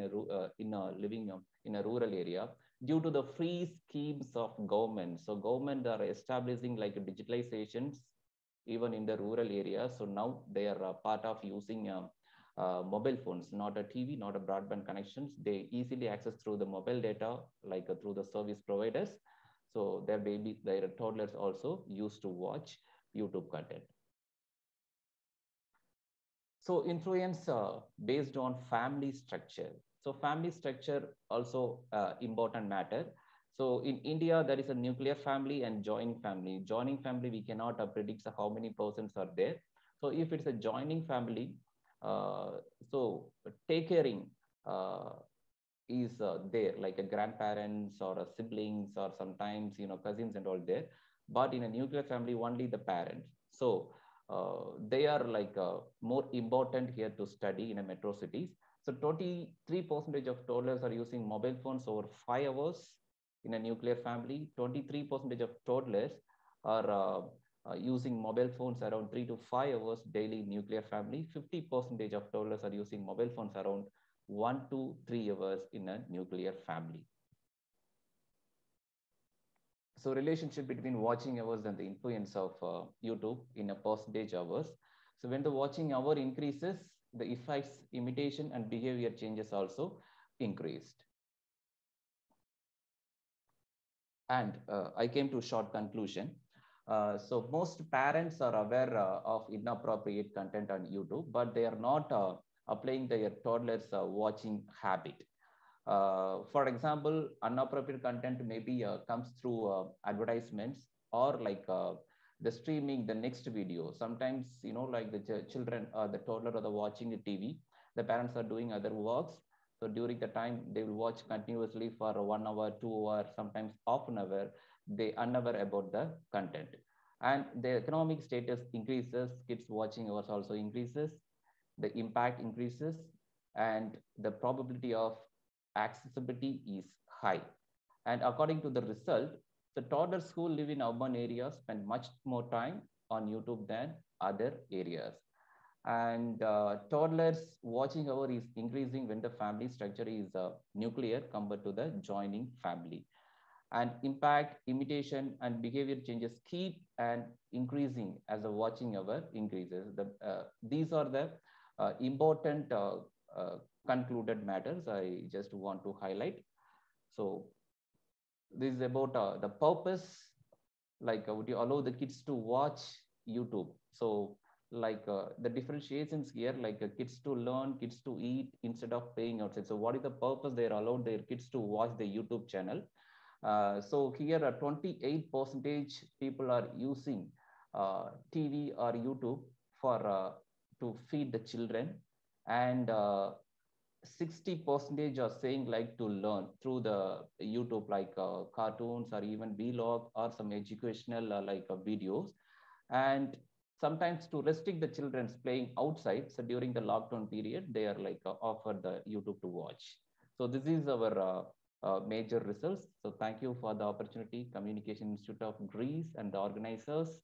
Speaker 12: living in a rural area due to the free schemes of government. So government are establishing digitalizations even in the rural areas. So now they are part of using mobile phones, not a TV, not a broadband connections. They easily access through the mobile data, through the service providers. So their toddlers also used to watch YouTube content. So influence based on family structure. So family structure also important matter. So in India, there is a nuclear family and joining family. Joining family, we cannot predict how many persons are there. So if it's a joining family, so take caring is there, like a grandparents or a siblings or sometimes cousins and all there. But in a nuclear family, only the parents. So they are more important here to study in a metro cities. So 23% of toddlers are using mobile phones over 5 hours in a nuclear family. 23% of toddlers are using mobile phones around 3 to 5 hours daily in nuclear family. 50% of toddlers are using mobile phones around 1 to 3 hours in a nuclear family. So relationship between watching hours and the influence of YouTube in a percentage hours. So when the watching hour increases, the effects, imitation and behavior changes also increased. And I came to a short conclusion. So most parents are aware of inappropriate content on YouTube, but they are not applying their toddlers watching habit. For example, inappropriate content maybe comes through advertisements or the streaming the next video. Sometimes, the children, the toddler or the watching the TV, the parents are doing other works. So during the time they will watch continuously for 1 hour, 2 hours, sometimes half an hour, they unaware about the content. And the economic status increases, kids watching hours also increases, the impact increases, and the probability of accessibility is high. And according to the result, the toddlers who live in urban areas spend much more time on YouTube than other areas. And toddlers watching hour is increasing when the family structure is nuclear compared to the joining family. And impact, imitation, and behavior changes keep and increasing as the watching hour increases. These are the important concluded matters I just want to highlight. So this is about the purpose, like would you allow the kids to watch YouTube? So like the differentiations here, like kids to learn, kids to eat instead of paying outside. So what is the purpose they are allowed their kids to watch the YouTube channel? So here 28% people are using TV or YouTube for to feed the children, and 60% are saying like to learn through the YouTube, like cartoons or even vlog or some educational videos. And sometimes to restrict the children's playing outside, so during the lockdown period, they are like offered the YouTube to watch. So this is our major results. So thank you for the opportunity, Communication Institute of Greece and the organizers,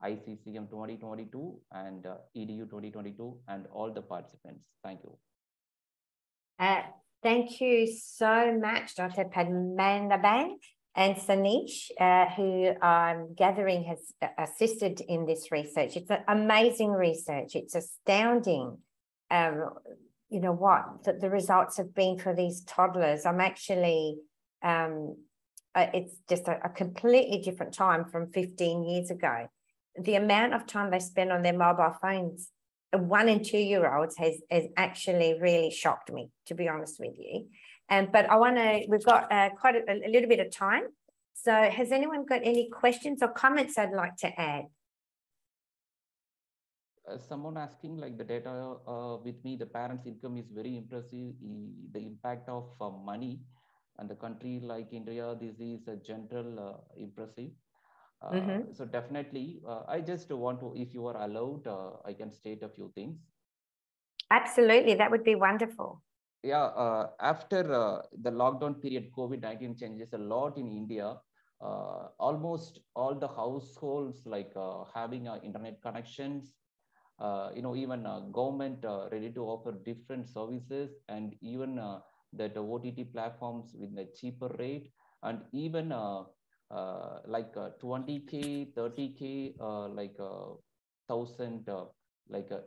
Speaker 12: ICCM2022 and EDU2022 and all the participants. Thank you.
Speaker 2: Thank you so much, Dr. Padmanabhan and Sanish, who I'm gathering has assisted in this research. It's an amazing research. It's astounding, you know, what the results have been for these toddlers. I'm actually, it's just a completely different time from 15 years ago. The amount of time they spend on their mobile phones, 1 and 2 year olds has actually really shocked me, to be honest with you. But I want to, we've got quite a little bit of time. So has anyone got any questions or comments I'd like to add?
Speaker 12: Someone asking, like the data with me, the parents' income is very impressive. The impact of money and the country like India, this is a general impressive. So definitely, I just want to, if you are allowed, I can state a few things.
Speaker 2: Absolutely, that would be wonderful.
Speaker 12: Yeah, after the lockdown period, COVID-19 changes a lot in India. Almost all the households like having internet connections, you know, even government ready to offer different services, and even that OTT platforms with a cheaper rate, and even like 20K, 30K, like 1,000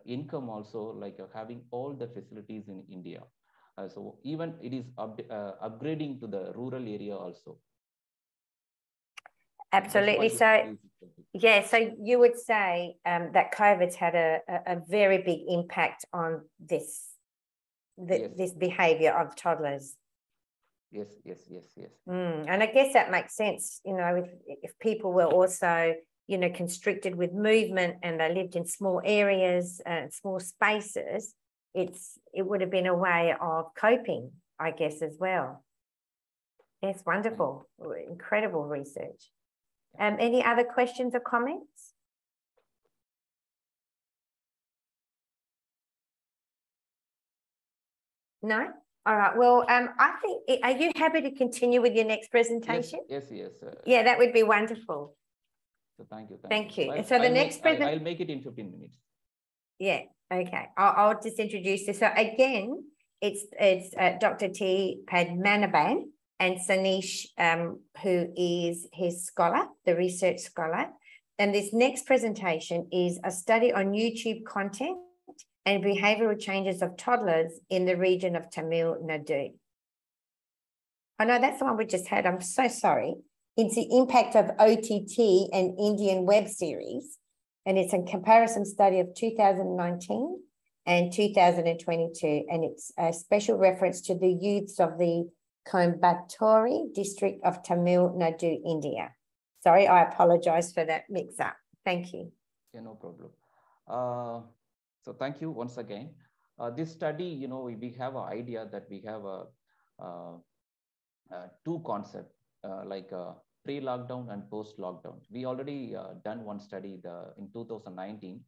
Speaker 12: income also, like having all the facilities in India. So even it is upgrading to the rural area also.
Speaker 2: Absolutely. So yeah, so you would say that COVID's had a very big impact on this, this behavior of toddlers.
Speaker 12: Yes.
Speaker 2: And I guess that makes sense, you know, if people were also, you know, constricted with movement and they lived in small areas and small spaces, it would have been a way of coping, I guess, as well. Yes, wonderful, incredible research. Any other questions or comments? No? All right. Well, I think, are you happy to continue with your next presentation?
Speaker 12: Yes.
Speaker 2: Yeah, that would be wonderful.
Speaker 12: So thank you.
Speaker 2: Thank you.
Speaker 12: So
Speaker 2: so the next presentation,
Speaker 12: I'll make it in 15 minutes.
Speaker 2: Yeah. Okay. I'll just introduce this. So again, it's Dr. T. Padmanabhan and Sanish, who is his scholar, the research scholar. And this next presentation is a study on YouTube content and behavioral changes of toddlers in the region of Tamil Nadu. Oh no, that's the one we just had. I'm so sorry. It's the impact of OTT and Indian web series. And it's a comparison study of 2019 and 2022. And it's a special reference to the youths of the Coimbatore district of Tamil Nadu, India. Sorry, I apologize for that mix up. Thank you.
Speaker 12: Yeah, no problem. So thank you once again. This study, you know, we have an idea that we have two concepts, like pre-lockdown and post-lockdown. We already done one study in 2019,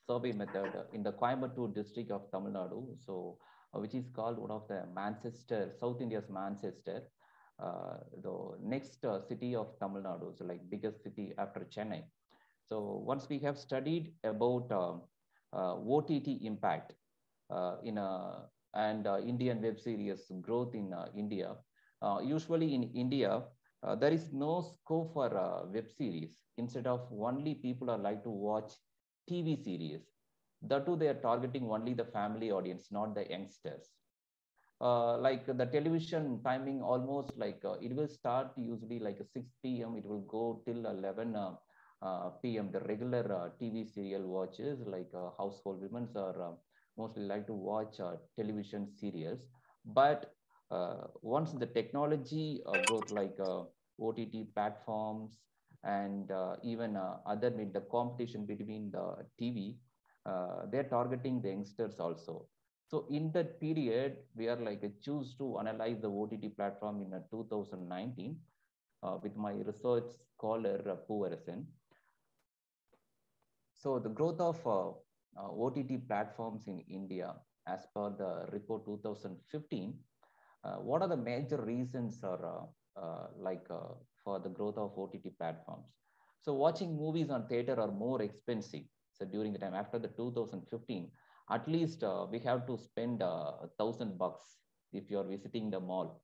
Speaker 12: survey method in the Coimbatore district of Tamil Nadu, so which is called one of the Manchester, South India's Manchester, the next city of Tamil Nadu, so like biggest city after Chennai. So once we have studied about OTT impact and Indian web series growth in India, usually in India, there is no scope for web series. Instead of only people are like to watch TV series. That too, they are targeting only the family audience, not the youngsters. Like the television timing, almost like it will start usually like 6 p.m. It will go till 11 p.m. The regular TV serial watches, like household women are mostly like to watch television serials. But once the technology growth, like OTT platforms and even other with the competition between the TV, they're targeting the youngsters also. So in that period, we are like choose to analyze the OTT platform in 2019 with my research scholar Puvaresen. So the growth of OTT platforms in India, as per the report 2015, what are the major reasons for the growth of OTT platforms? So watching movies on theater are more expensive. So during the time after the 2015, at least we have to spend $1,000 if you are visiting the mall.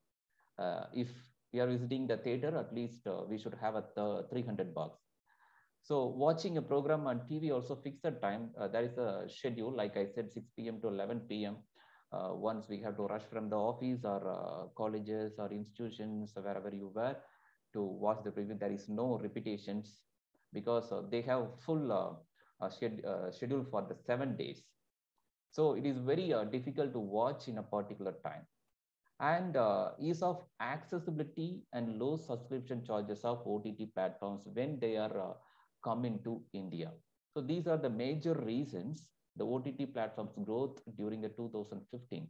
Speaker 12: If we are visiting the theater, at least we should have $300. So watching a program on TV also fixed time. There is a schedule, like I said, 6 p.m. to 11 p.m. Once we have to rush from the office or colleges or institutions, wherever you were, to watch the preview. There is no repetitions because they have full schedule for the 7 days. So it is very difficult to watch in a particular time. And ease of accessibility and low subscription charges of OTT platforms when they are coming to India. So these are the major reasons the OTT platforms growth during the 2015.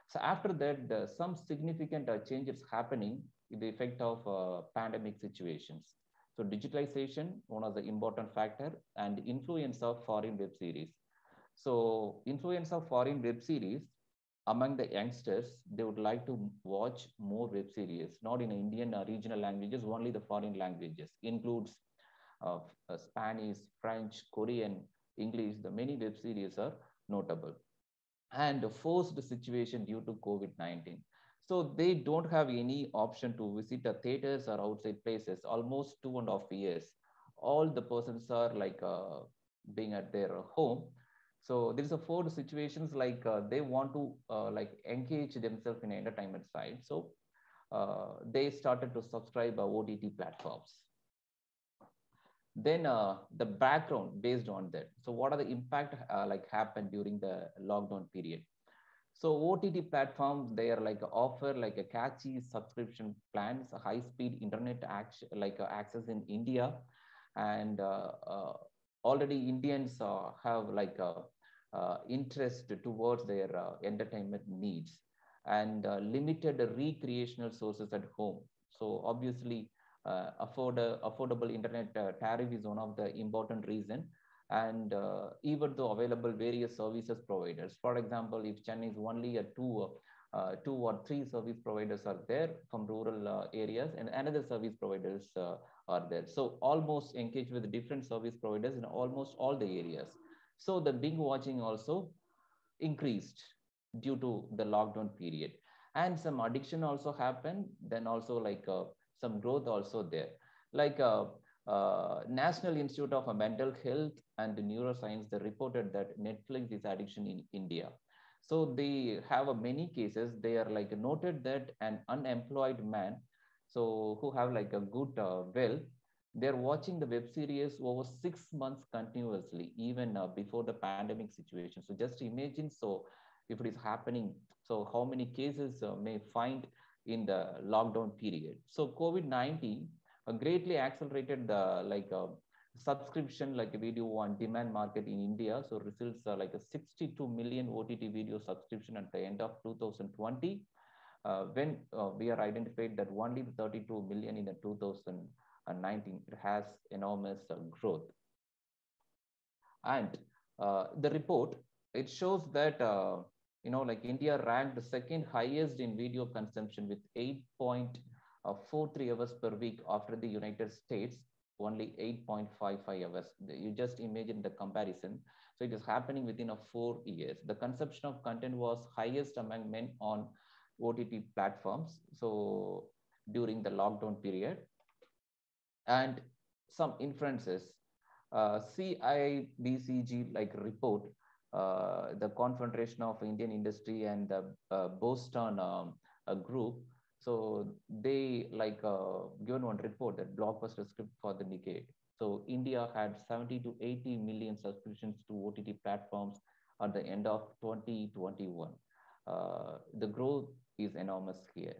Speaker 12: So after that, some significant changes happening in the effect of pandemic situations. So digitalization, one of the important factor, and influence of foreign web series. So influence of foreign web series among the youngsters, they would like to watch more web series, not in Indian regional languages, only the foreign languages, includes Spanish, French, Korean, English. The many web series are notable. And forced situation due to COVID-19. So they don't have any option to visit the theaters or outside places, almost 2.5 years. All the persons are like being at their home. So there's a forced situations like they want to like engage themselves in entertainment side. So they started to subscribe OTT platforms. Then the background based on that. So what are the impact like happened during the lockdown period? So OTT platforms, they are like offer like a catchy subscription plans, a high-speed internet access in India, and already Indians have like interest towards their entertainment needs and limited recreational sources at home. So obviously, affordable internet tariff is one of the important reason. And even though available various services providers, for example, if Chennai is only a two or three service providers are there from rural areas, and another service providers are there. So almost engage with different service providers in almost all the areas. So the binge watching also increased due to the lockdown period, and some addiction also happened. Then also like some growth also there, like National Institute of Mental Health and Neuroscience, they reported that Netflix is addiction in India. So they have many cases. They are like noted that an unemployed man, so who have like a good wealth, they're watching the web series over 6 months continuously, even before the pandemic situation. So just imagine, so if it is happening, so how many cases may find in the lockdown period. So COVID-19 greatly accelerated the subscription like a video on demand market in India. So results like a 62 million OTT video subscription at the end of 2020, when we are identified that only 32 million in the 2019. It has enormous growth. And the report, it shows that, like India ranked the second highest in video consumption with 8.43 hours per week after the United States, only 8.55 hours. You just imagine the comparison. So it is happening within 4 years. The consumption of content was highest among men on OTT platforms. So during the lockdown period, and some inferences, CIBCG report, the Confederation of Indian Industry and the Boston group. So they given one report that blockbuster script for the decade. So India had 70 to 80 million subscriptions to OTT platforms at the end of 2021. The growth is enormous here.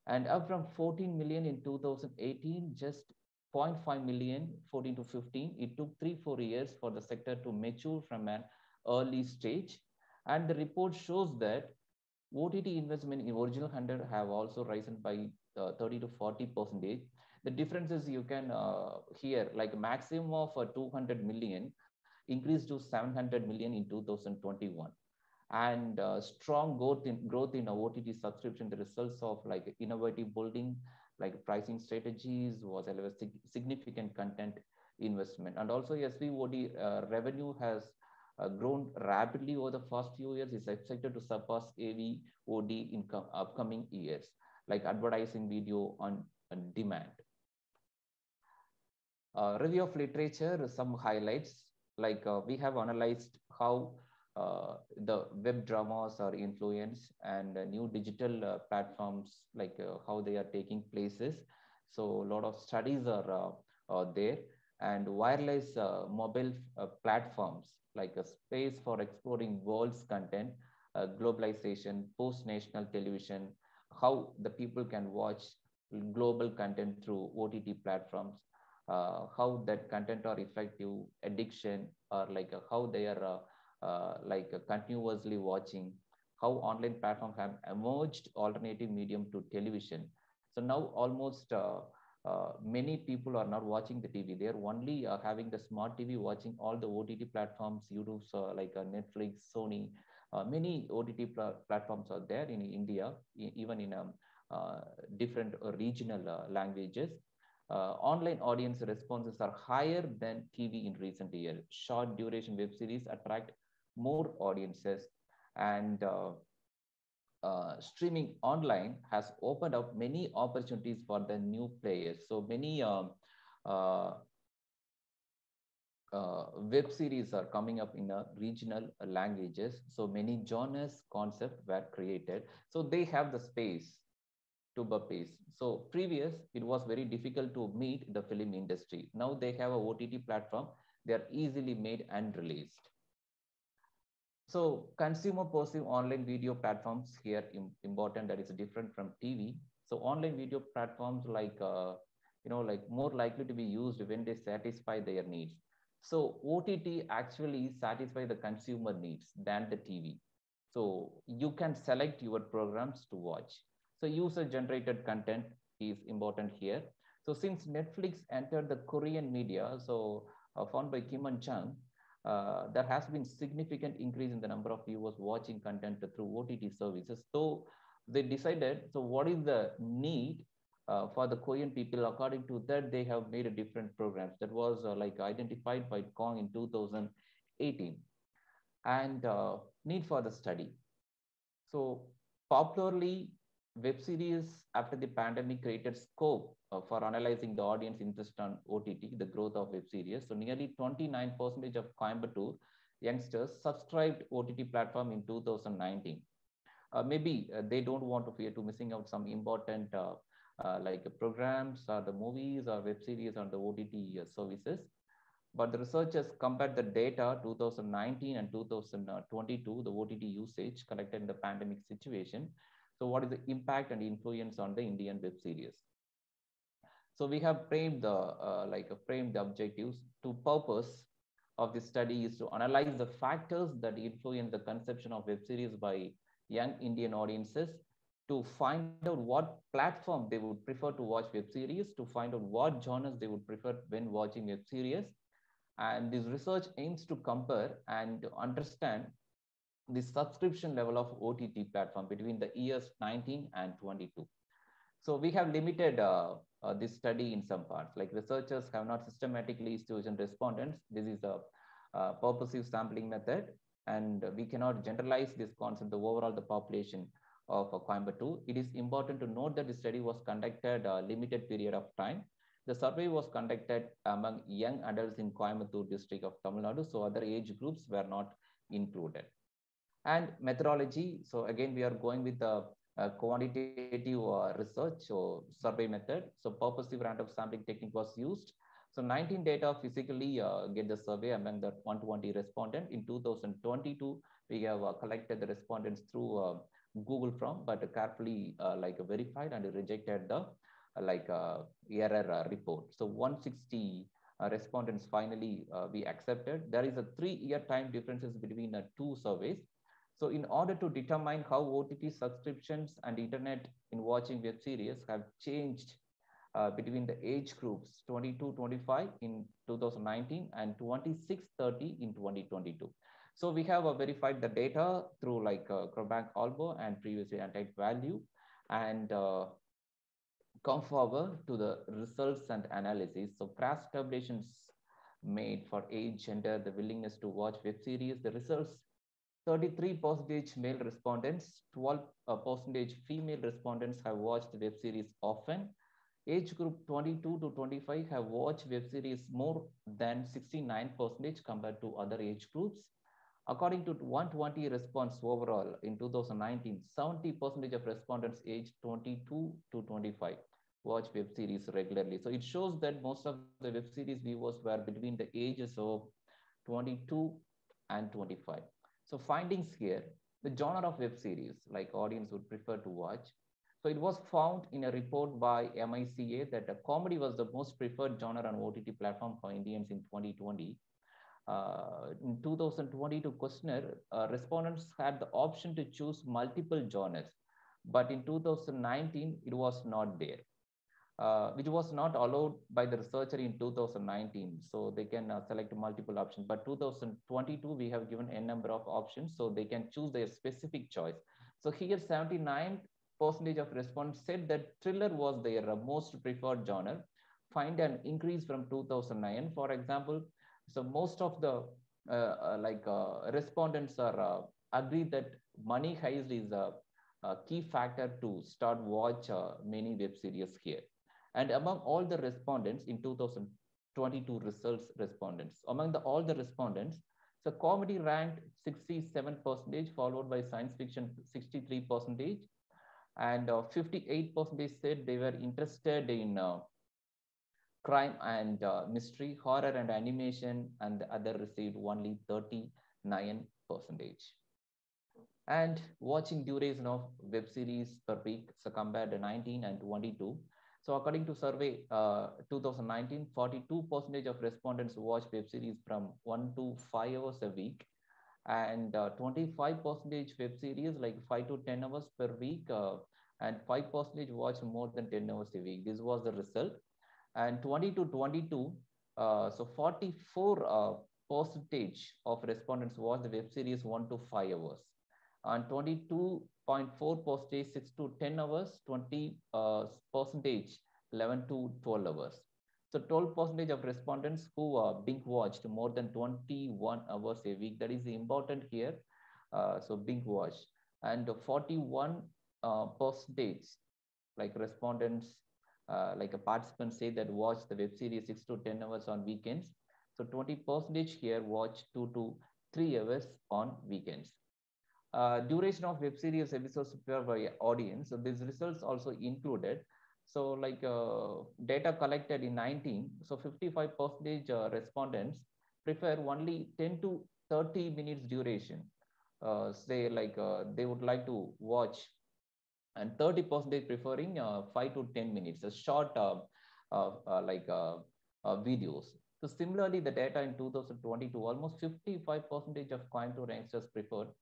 Speaker 12: And up from 14 million in 2018, just 0.5 million, 14 to 15. It took 3-4 years for the sector to mature from an early stage. And the report shows that OTT investment in original content have also risen by 30 to 40%. The differences you can hear, like maximum of 200 million increased to 700 million in 2021. And strong growth in OTT subscription, the results of innovative building, pricing strategies, was a significant content investment. And also SVOD revenue has grown rapidly over the first few years. Is expected to surpass AVOD in upcoming years, like advertising video on demand. Review of literature, some highlights, we have analyzed how the web dramas are influenced and new digital platforms, how they are taking places. So a lot of studies are there, and wireless mobile platforms, like a space for exploring world's content, globalization, post-national television, how the people can watch global content through OTT platforms, how that content are effective, addiction, or how they are continuously watching, how online platforms have emerged alternative medium to television. So now almost many people are not watching the TV. They are only having the smart TV, watching all the OTT platforms, YouTube, Netflix, Sony. Many OTT platforms are there in India, even in different regional languages. Online audience responses are higher than TV in recent years. Short duration web series attract more audiences, and streaming online has opened up many opportunities for the new players. So many web series are coming up in regional languages. So many genres concepts were created. So they have the space to purpose. So previous, it was very difficult to meet the film industry. Now they have a OTT platform. They are easily made and released. So consumer perceive online video platforms here important, that is different from TV. So online video platforms more likely to be used when they satisfy their needs. So OTT actually satisfy the consumer needs than the TV. So you can select your programs to watch. So user generated content is important here. So since Netflix entered the Korean media, so found by Kim and Chung, there has been significant increase in the number of viewers watching content through OTT services. So they decided, so what is the need for the Korean people? According to that, they have made a different programs that was identified by Kong in 2018, and need for the study. So popularly, web series after the pandemic created scope for analyzing the audience interest on OTT, the growth of web series. So nearly 29% of Coimbatore youngsters subscribed OTT platform in 2019. Maybe they don't want to fear to missing out some important programs or the movies or web series on the OTT services. But the researchers compared the data 2019 and 2022, the OTT usage collected in the pandemic situation. So what is the impact and influence on the Indian web series? So we have framed the framed the objectives. To purpose of this study is to analyze the factors that influence the conception of web series by young Indian audiences to find out what platform they would prefer to watch web series, to find out what genres they would prefer when watching web series. And this research aims to compare and to understand the subscription level of OTT platform between the years 19 and 22. So we have limited this study in some parts, like researchers have not systematically chosen respondents. This is a purposive sampling method, and we cannot generalize this concept to overall the population of Coimbatore. It is important to note that the study was conducted a limited period of time. The survey was conducted among young adults in Coimbatore district of Tamil Nadu, so other age groups were not included. And methodology, so again, we are going with the quantitative research or survey method. So purposive random sampling technique was used. So 19 data physically get the survey among the 120 respondents. In 2022, we have collected the respondents through Google form, but carefully verified and rejected the error report. So 160 respondents finally we accepted. There is a 3-year time differences between the two surveys. So in order to determine how OTT subscriptions and internet in watching web series have changed between the age groups 22-25 in 2019 and 26-30 in 2022. So we have verified the data through Crowbank Albo and previously untitled value, and come forward to the results and analysis. So crash tabulations made for age, gender, the willingness to watch web series. The results: 33% male respondents, 12% female respondents have watched web series often. Age group 22 to 25 have watched web series more than 69% compared to other age groups. According to 120 response overall in 2019, 70% of respondents aged 22 to 25 watch web series regularly. So it shows that most of the web series viewers were between the ages of 22 and 25. So findings here: the genre of web series like audience would prefer to watch. So it was found in a report by MICA that comedy was the most preferred genre on OTT platform for Indians in 2020. In 2022 questionnaire, respondents had the option to choose multiple genres, but in 2019, it was not there. Which was not allowed by the researcher in 2019. So they can select multiple options. But 2022, we have given a number of options, so they can choose their specific choice. So here, 79% of respondents said that thriller was their most preferred genre, find an increase from 2009. For example, so most of the respondents are agree that money heist is a key factor to start watch many web series here. And among all the respondents in 2022 results respondents, among all the respondents, so comedy ranked 67%, followed by science fiction 63%, and 58% said they were interested in crime and mystery, horror and animation, and the other received only 39%. And watching duration of web series per week, so compared to 19 and 22. So according to survey 2019, 42% of respondents watch web series from 1 to 5 hours a week, and 25% web series like 5 to 10 hours per week, and 5% watch more than 10 hours a week. This was the result. And 20 to 22, so 44% of respondents watch the web series 1 to 5 hours. And 22.4% 6 to 10 hours, 20% 11 to 12 hours. So 12% of respondents who binge watched more than 21 hours a week. That is important here. So binge watch, and 41% respondents participants say that watch the web series 6 to 10 hours on weekends. So 20% here watch 2 to 3 hours on weekends. Duration of web series episodes per audience. So these results also included. So data collected in 19, so 55% respondents prefer only 10 to 30 minutes duration. They would like to watch, and 30% preferring 5 to 10 minutes, a short videos. So similarly, the data in 2022, almost 55% of Coimbatore youngsters preferred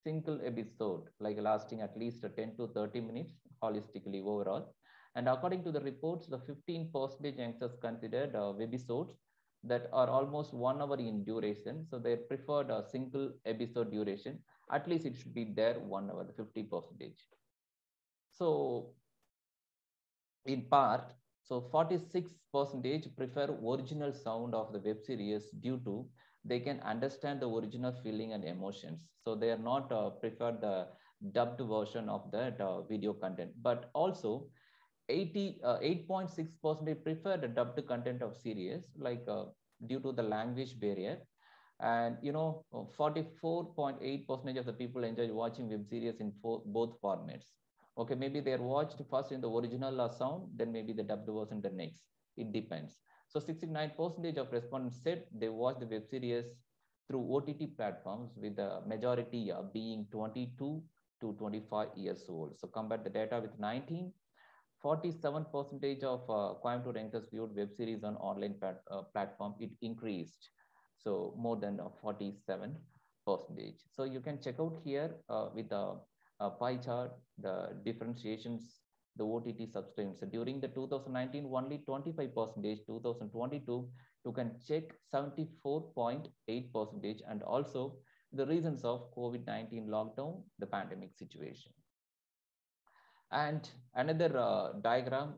Speaker 12: single episode, like lasting at least 10 to 30 minutes holistically overall. And according to the reports, the 15% youngsters considered webisodes that are almost 1 hour in duration. So they preferred a single episode duration. At least it should be there 1 hour, the 50%. So in part, so 46% prefer original sound of the web series due to they can understand the original feeling and emotions. So they are not prefer the dubbed version of that video content, but also 8.6% prefer the dubbed content of series, like due to the language barrier. And 44.8% of the people enjoy watching web series in both formats. Okay, maybe they're watched first in the original sound, then maybe the dubbed version the next. It depends. So 69% of respondents said they watched the web series through OTT platforms, with the majority being 22 to 25 years old. So compare the data with 19, 47% of Coimbatore youngsters viewed web series on online platform. It increased, so more than 47%. So you can check out here with the pie chart, the differentiations, the OTT subscriptions. So during the 2019, only 25%, 2022, you can check 74.8%, and also the reasons of COVID-19 lockdown, the pandemic situation. And another diagram,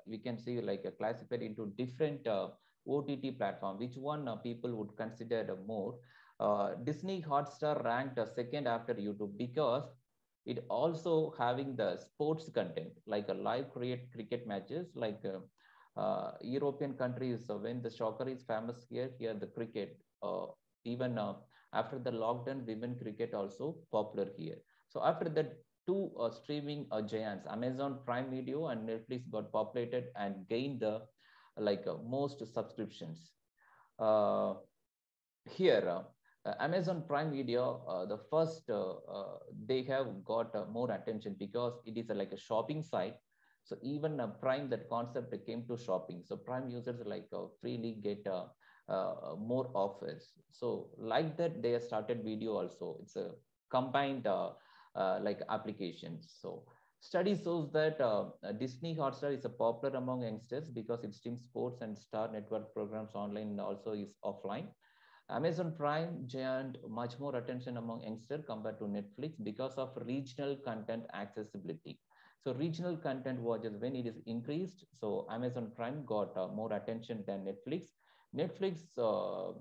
Speaker 12: we can see like classified into different OTT platform, which one people would consider more. Disney Hotstar ranked second after YouTube because it also having the sports content, like a live cricket matches, like European countries, when the soccer is famous here the cricket, even after the lockdown, women cricket also popular here. So after that, two streaming giants, Amazon Prime Video and Netflix, got populated and gained the most subscriptions. Here, Amazon Prime Video, the first, they have got more attention because it is like a shopping site. So even Prime, that concept came to shopping. So Prime users freely get more offers. So like that, they started video also. It's a combined like applications. So study shows that Disney Hotstar is popular among youngsters because it streams sports and Star Network programs online and also is offline. Amazon Prime giant much more attention among youngsters compared to Netflix because of regional content accessibility. So regional content watches, when it is increased, so Amazon Prime got more attention than Netflix. Netflix, the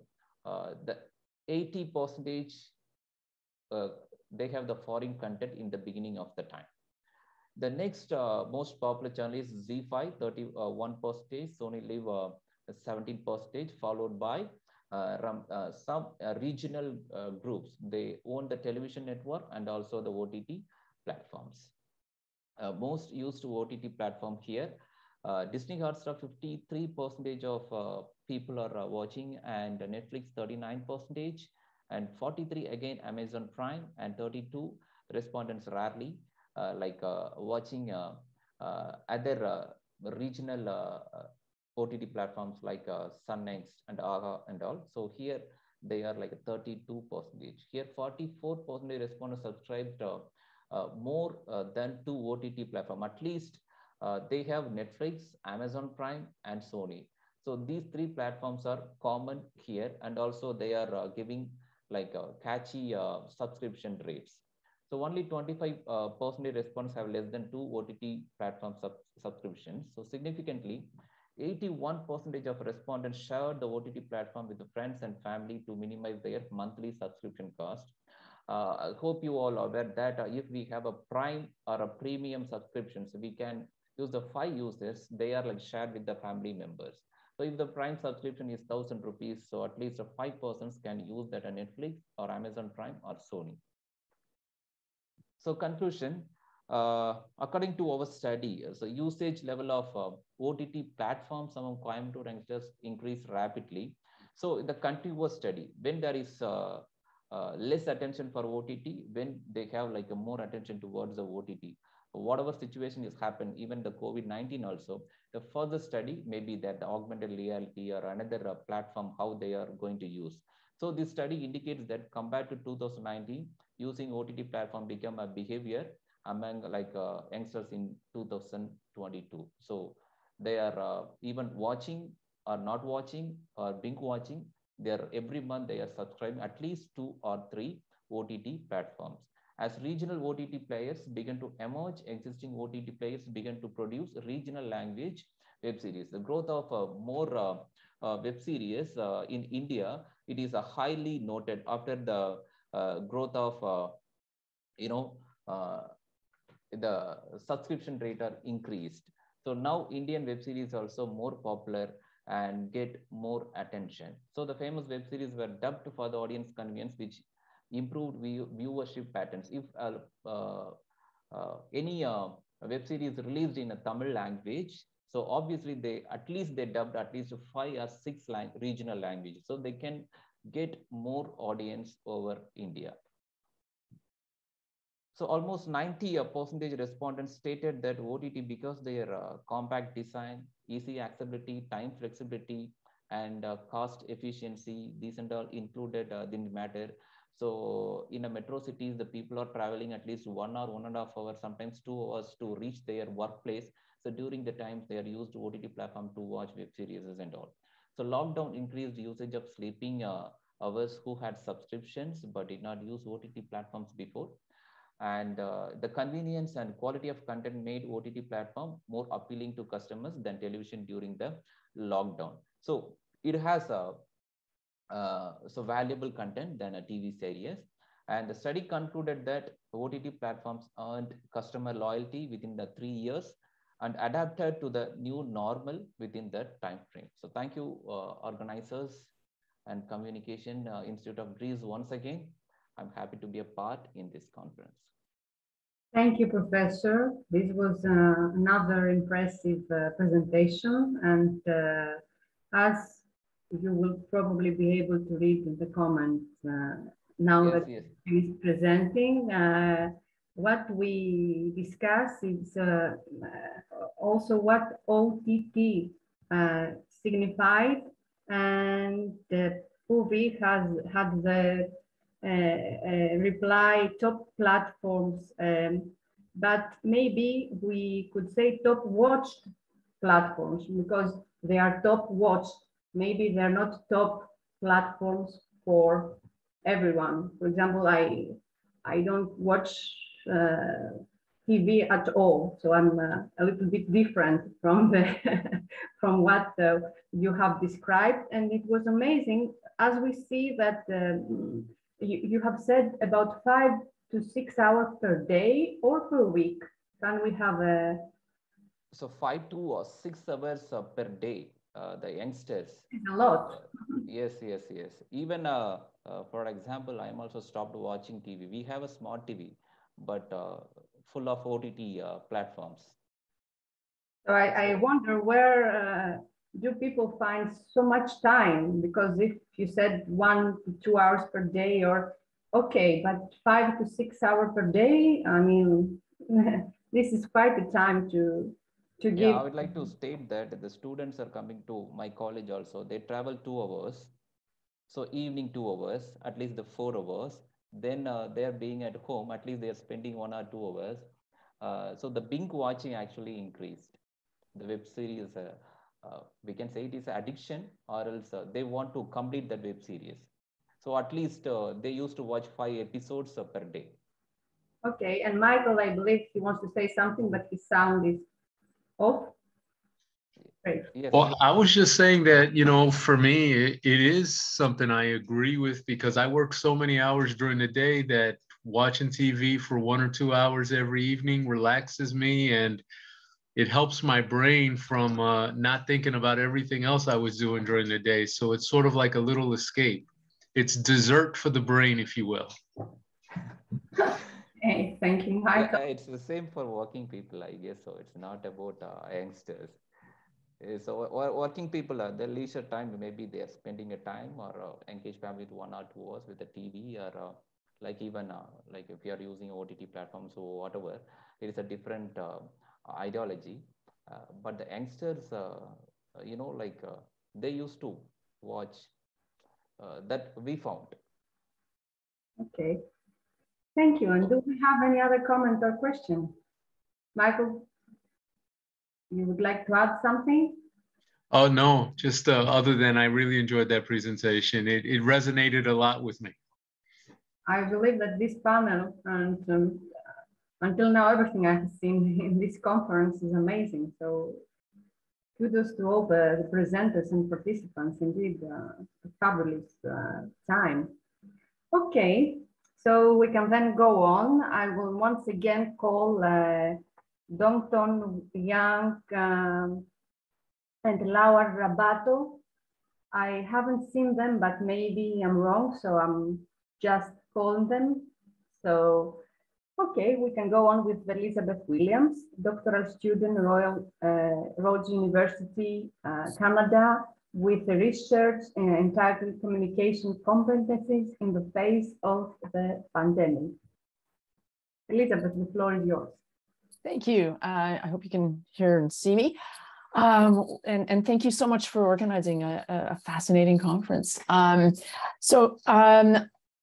Speaker 12: 80%, they have the foreign content in the beginning of the time. The next most popular channel is Z5, 31%, Sony Live 17%, followed by some regional groups. They own the television network and also the OTT platforms. Most used OTT platform here, Disney Hotstar 53% of people are watching, and Netflix 39%, and 43 again Amazon Prime, and 32 respondents rarely watching other regional OTT platforms like Sunnext and AGA and all. So here they are like 32%. Here 44% respondents subscribed more than 2 OTT platforms. At least they have Netflix, Amazon Prime, and Sony. So these 3 platforms are common here, and also they are giving like catchy subscription rates. So only 25% respondents have less than 2 OTT platform subscriptions. So significantly, 81% of respondents shared the OTT platform with the friends and family to minimize their monthly subscription cost. I hope you all are aware that if we have a Prime or a premium subscription, so we can use the 5 users, they are like shared with the family members. So if the Prime subscription is 1,000 rupees, so at least 5 persons can use that on Netflix or Amazon Prime or Sony. So conclusion, according to our study, so usage level of OTT platforms among Coimbatore youngsters increased rapidly. So the continuous study, when there is less attention for OTT, when they have like a more attention towards the OTT, whatever situation is happened, even the COVID-19 also, the further study may be that the augmented reality or another platform, how they are going to use. So this study indicates that compared to 2019, using OTT platform become a behavior among like youngsters in 2022. So they are even watching or not watching or binge watching. They are every month they are subscribing at least 2 or 3 OTT platforms. As regional OTT players begin to emerge, existing OTT players begin to produce regional language web series. The growth of more web series in India, it is a highly noted after the growth of the subscription rate are increased. So now Indian web series also more popular and get more attention. So the famous web series were dubbed for the audience convenience, which improved viewership patterns. If any web series released in a Tamil language, so obviously they dubbed at least 5 or 6 regional languages, so they can get more audience over India. So almost 90% respondents stated that OTT, because their compact design, easy accessibility, time flexibility, and cost efficiency, these and all included didn't matter. So in a metro cities, the people are traveling at least 1 or 1.5 hours, sometimes 2 hours to reach their workplace. So during the times they are used OTT platform to watch web series and all. So lockdown increased usage of sleeping hours who had subscriptions but did not use OTT platforms before. And the convenience and quality of content made OTT platform more appealing to customers than television during the lockdown. So it has so valuable content than a TV series. And the study concluded that OTT platforms earned customer loyalty within the 3 years and adapted to the new normal within that time frame. So thank you, organizers and Communication Institute of Greece once again. I'm happy to be a part in this conference.
Speaker 1: Thank you, Professor. This was another impressive presentation, and as you will probably be able to read in the comments now that he's presenting, what we discuss is also what OTT signified, and Puvi has had the reply top platforms, but maybe we could say top watched platforms, because they are top watched. Maybe they're not top platforms for everyone. For example, I don't watch TV at all, so I'm a little bit different from the from what you have described, and it was amazing as we see that you have said about 5 to 6 hours per day or per week. Can we have a...
Speaker 12: So 5 to 6 hours per day, the youngsters.
Speaker 1: It's a lot.
Speaker 12: Yes. Even for example, I'm also stopped watching TV. We have a smart TV, but full of OTT platforms.
Speaker 1: So I wonder where do people find so much time? Because if you said 1 to 2 hours per day, or okay, but 5 to 6 hours per day, I mean, this is quite a time to give.
Speaker 12: Yeah, I would like to state that the students are coming to my college also. They travel 2 hours. So evening 2 hours, at least the 4 hours. Then they are being at home, at least they are spending 1 or 2 hours. So the binge watching actually increased. The web series, we can say it is addiction, or else they want to complete that web series. So at least they used to watch 5 episodes per day.
Speaker 1: Okay, and Michael, I believe he wants to say something, but his sound is off. Great.
Speaker 12: Yes.
Speaker 13: Well, I was just saying that, you know, for me, it is something I agree with, because I work so many hours during the day that watching TV for 1 or 2 hours every evening relaxes me, and it helps my brain from not thinking about everything else I was doing during the day. So it's sort of like a little escape. It's dessert for the brain, if you will.
Speaker 1: Hey, thank you, Michael.
Speaker 12: Yeah, it's the same for working people, I guess. So it's not about youngsters. So working people, their leisure time, maybe they are spending a time or engage family with 1 or 2 hours with the TV, or like even like if you are using OTT platforms or whatever, it is a different ideology. But the youngsters, you know, like they used to watch that we found.
Speaker 1: Okay. Thank you. And do we have any other comment or question? Michael, you would like to add something?
Speaker 13: Oh, no, just other than I really enjoyed that presentation. It resonated a lot with me.
Speaker 1: I believe that this panel and until now, everything I've seen in this conference is amazing. So kudos to all the presenters and participants. Indeed, a fabulous time. Okay, so we can then go on. I will once again call Dongton Yang and Laura Rabato. I haven't seen them, but maybe I'm wrong, so I'm just calling them. So, okay, we can go on with Elizabeth Williams, doctoral student, Royal Rhodes University, Canada, with the research entitled Communication Competencies in the Face of the Pandemic. Elizabeth, the floor is yours.
Speaker 14: Thank you. I hope you can hear and see me. And thank you so much for organizing a fascinating conference.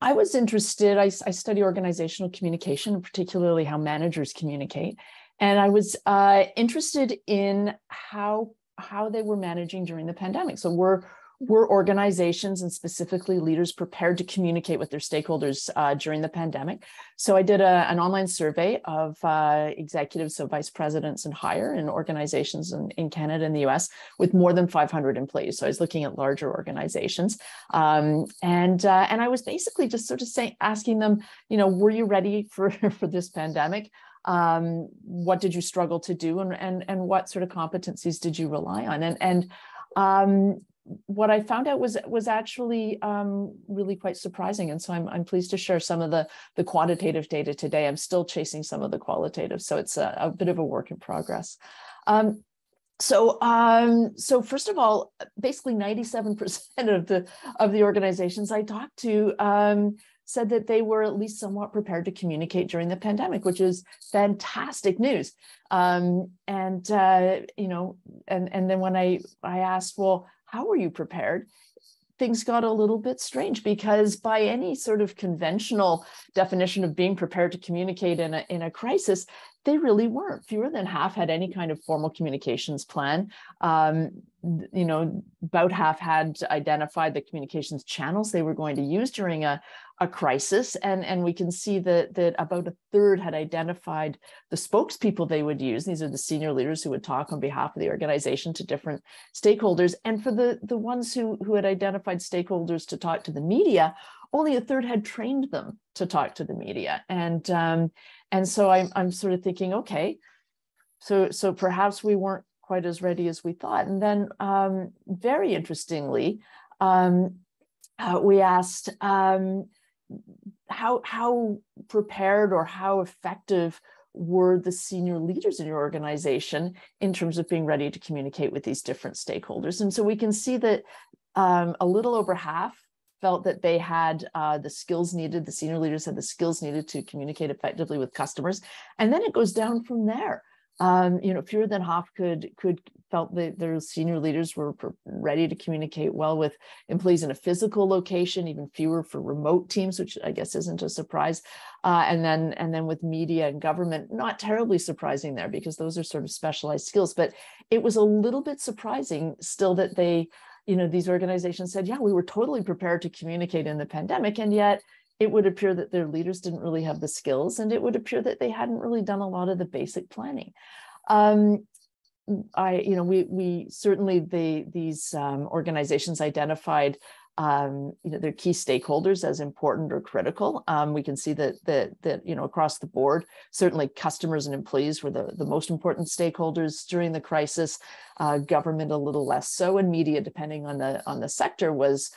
Speaker 14: I was interested, I study organizational communication, particularly how managers communicate. And I was interested in how they were managing during the pandemic. So were organizations and specifically leaders prepared to communicate with their stakeholders during the pandemic? So I did an online survey of executives, so vice presidents and higher in organizations in Canada and the US with more than 500 employees. So I was looking at larger organizations. And I was basically just sort of asking them, were you ready for this pandemic? What did you struggle to do? And what sort of competencies did you rely on? What I found out was actually really quite surprising. And so I'm pleased to share some of the quantitative data today. I'm still chasing some of the qualitative, so it's a bit of a work in progress. So first of all, basically 97% of the organizations I talked to said that they were at least somewhat prepared to communicate during the pandemic, which is fantastic news. And then when I asked, well, how were you prepared? Things got a little bit strange, because by any sort of conventional definition of being prepared to communicate in a crisis, they really weren't. Fewer than half had any kind of formal communications plan. About half had identified the communications channels they were going to use during a crisis. And we can see that about a third had identified the spokespeople they would use. These are the senior leaders who would talk on behalf of the organization to different stakeholders. And for the ones who had identified stakeholders to talk to the media, only a third had trained them to talk to the media. And so I'm sort of thinking, okay, so perhaps we weren't quite as ready as we thought. And then very interestingly, we asked how prepared or how effective were the senior leaders in your organization in terms of being ready to communicate with these different stakeholders. And so we can see that a little over half felt that they had the skills needed, the senior leaders had the skills needed to communicate effectively with customers. And then it goes down from there. Fewer than half felt that their senior leaders were ready to communicate well with employees in a physical location, even fewer for remote teams, which I guess isn't a surprise. And then with media and government, not terribly surprising there, because those are sort of specialized skills. But it was a little bit surprising still that these organizations said, yeah, we were totally prepared to communicate in the pandemic, and yet it would appear that their leaders didn't really have the skills, and it would appear that they hadn't really done a lot of the basic planning. We certainly these organizations identified their key stakeholders as important or critical. We can see that across the board, certainly customers and employees were the most important stakeholders during the crisis. Government a little less so, and media, depending on the sector, was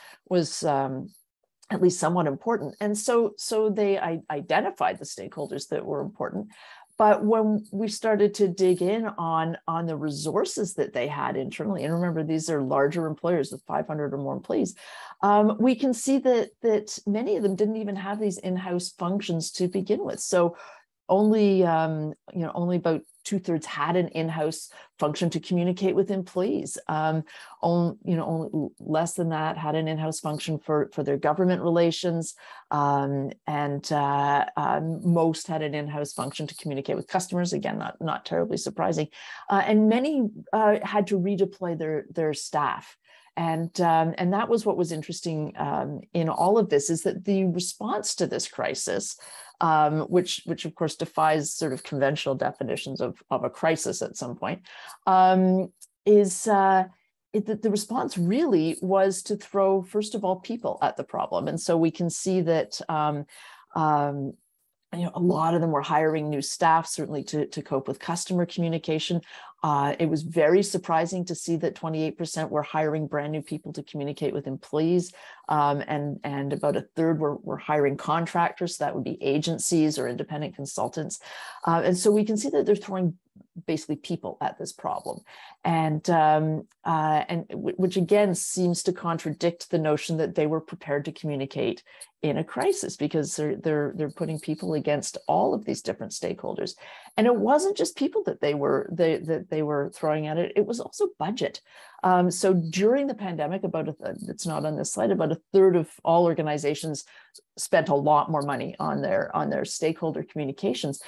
Speaker 14: at least somewhat important. And so they identified the stakeholders that were important. But when we started to dig in on the resources that they had internally, and remember, these are larger employers with 500 or more employees, we can see that many of them didn't even have these in-house functions to begin with. So only about 2/3 had an in-house function to communicate with employees. Only less than that had an in-house function for their government relations, and most had an in-house function to communicate with customers. Again, not terribly surprising, and many had to redeploy their staff. And that was what was interesting in all of this, is that the response to this crisis, which of course defies sort of conventional definitions of a crisis at some point, is that the response really was to throw, first of all, people at the problem. And so we can see that a lot of them were hiring new staff, certainly to cope with customer communication. It was very surprising to see that 28% were hiring brand new people to communicate with employees, and about 1/3 were hiring contractors. So that would be agencies or independent consultants. And so we can see that they're throwing basically people at this problem, and which again seems to contradict the notion that they were prepared to communicate in a crisis, because they're putting people against all of these different stakeholders. And it wasn't just people that they were throwing at it; it was also budget. So during the pandemic, it's not on this slide, about 1/3 of all organizations spent a lot more money on their stakeholder communications.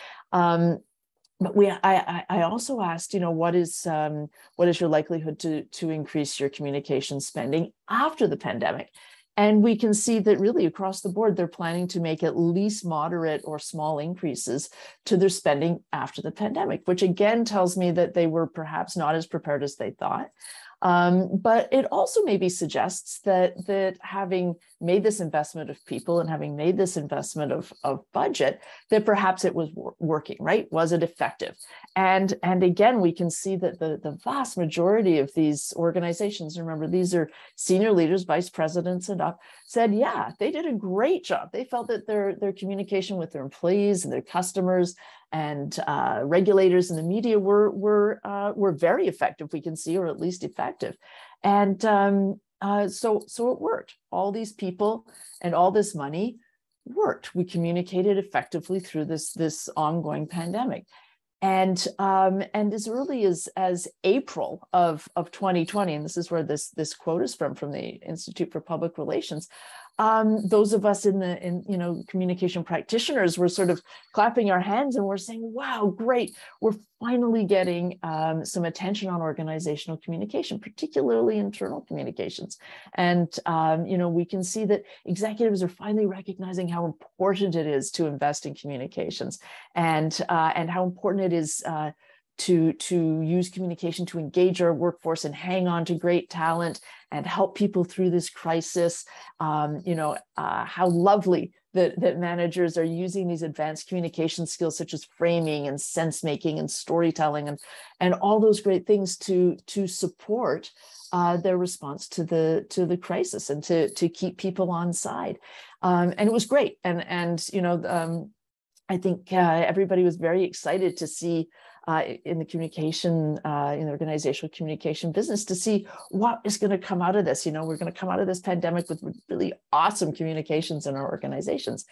Speaker 14: But I also asked, what is your likelihood to increase your communication spending after the pandemic? And we can see that really across the board, they're planning to make at least moderate or small increases to their spending after the pandemic, which again tells me that they were perhaps not as prepared as they thought. But it also maybe suggests that having made this investment of people and having made this investment of budget, that perhaps it was working, right? Was it effective? And again, we can see that the vast majority of these organizations, remember, these are senior leaders, vice presidents and up, said, yeah, they did a great job. They felt that their communication with their employees and their customers and regulators and the media were very effective, we can see, or at least effective. And so it worked. All these people and all this money worked. We communicated effectively through this ongoing pandemic. And as early as April of 2020, and this is where this quote is from the Institute for Public Relations, those of us in communication practitioners were sort of clapping our hands and we're saying, wow, great, we're finally getting some attention on organizational communication, particularly internal communications. And we can see that executives are finally recognizing how important it is to invest in communications, and how important it is to use communication to engage our workforce and hang on to great talent and help people through this crisis. How lovely that managers are using these advanced communication skills such as framing and sense making and storytelling and all those great things to support their response to the crisis and to keep people on side. And it was great. I think everybody was very excited to see in the communication, in the organizational communication business, to see what is going to come out of this. We're going to come out of this pandemic with really awesome communications in our organizations.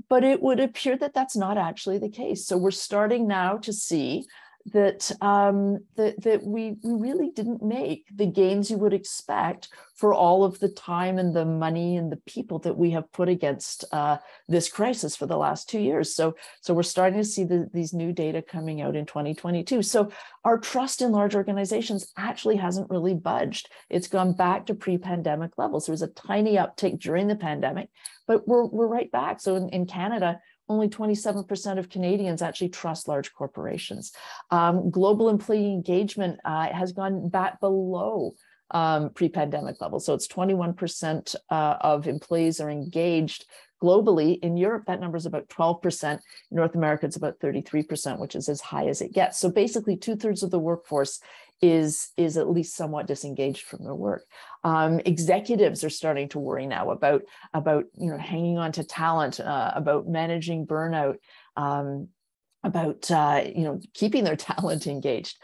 Speaker 14: But it would appear that that's not actually the case. So we're starting now to see that that we really didn't make the gains you would expect for all of the time and the money and the people that we have put against this crisis for the last 2 years. So we're starting to see these new data coming out in 2022. So our trust in large organizations actually hasn't really budged. It's gone back to pre-pandemic levels. There was a tiny uptick during the pandemic, but we're right back. So in Canada, only 27% of Canadians actually trust large corporations. Global employee engagement has gone back below pre-pandemic levels. So it's 21% of employees are engaged globally. In Europe, that number is about 12%. In North America, it's about 33%, which is as high as it gets. So basically 2/3 of the workforce is at least somewhat disengaged from their work. Executives are starting to worry now about hanging on to talent, about managing burnout, about keeping their talent engaged.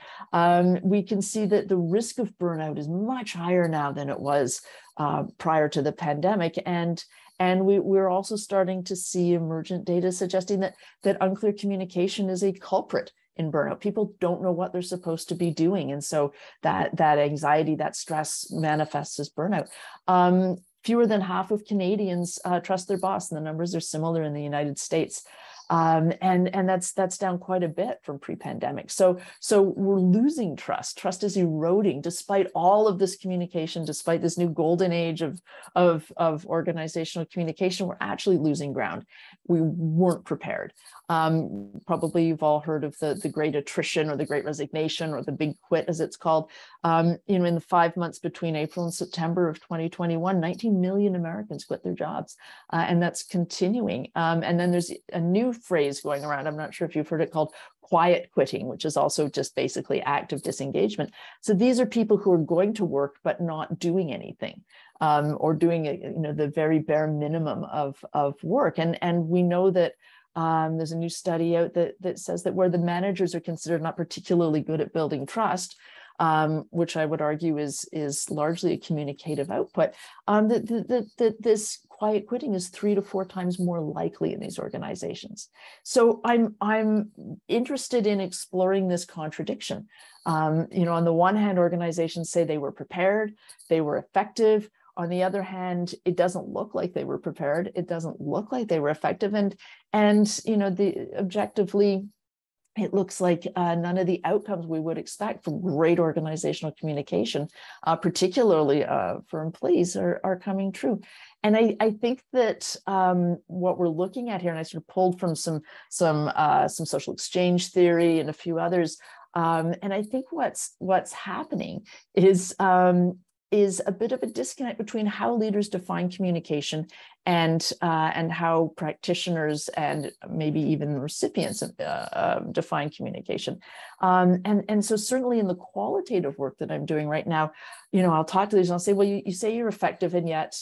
Speaker 14: We can see that the risk of burnout is much higher now than it was prior to the pandemic, and we're also starting to see emergent data suggesting that unclear communication is a culprit in burnout. People don't know what they're supposed to be doing. And so that anxiety, that stress manifests as burnout. Fewer than half of Canadians trust their boss, and the numbers are similar in the United States. And that's down quite a bit from pre-pandemic. So we're losing trust. Trust is eroding despite all of this communication, despite this new golden age of organizational communication. We're actually losing ground. We weren't prepared. Probably you've all heard of the great attrition or the great resignation or the big quit, as it's called. In the 5 months between April and September of 2021, 19 million Americans quit their jobs, and that's continuing. And then there's a new phrase going around. I'm not sure if you've heard it, called quiet quitting, which is also just basically active disengagement. So these are people who are going to work but not doing anything, or doing the very bare minimum of work. And we know that there's a new study out that says that where the managers are considered not particularly good at building trust, which I would argue is largely a communicative output, that this quiet quitting is 3 to 4 times more likely in these organizations. So I'm interested in exploring this contradiction. On the one hand, organizations say they were prepared, they were effective. On the other hand, it doesn't look like they were prepared. It doesn't look like they were effective. And objectively, it looks like none of the outcomes we would expect from great organizational communication, particularly for employees, are coming true. And I think that what we're looking at here, and I sort of pulled from some social exchange theory and a few others, and I think what's happening is a bit of a disconnect between how leaders define communication and how practitioners and maybe even recipients define communication. And so certainly in the qualitative work that I'm doing right now, I'll talk to these and I'll say, well, you say you're effective, and yet,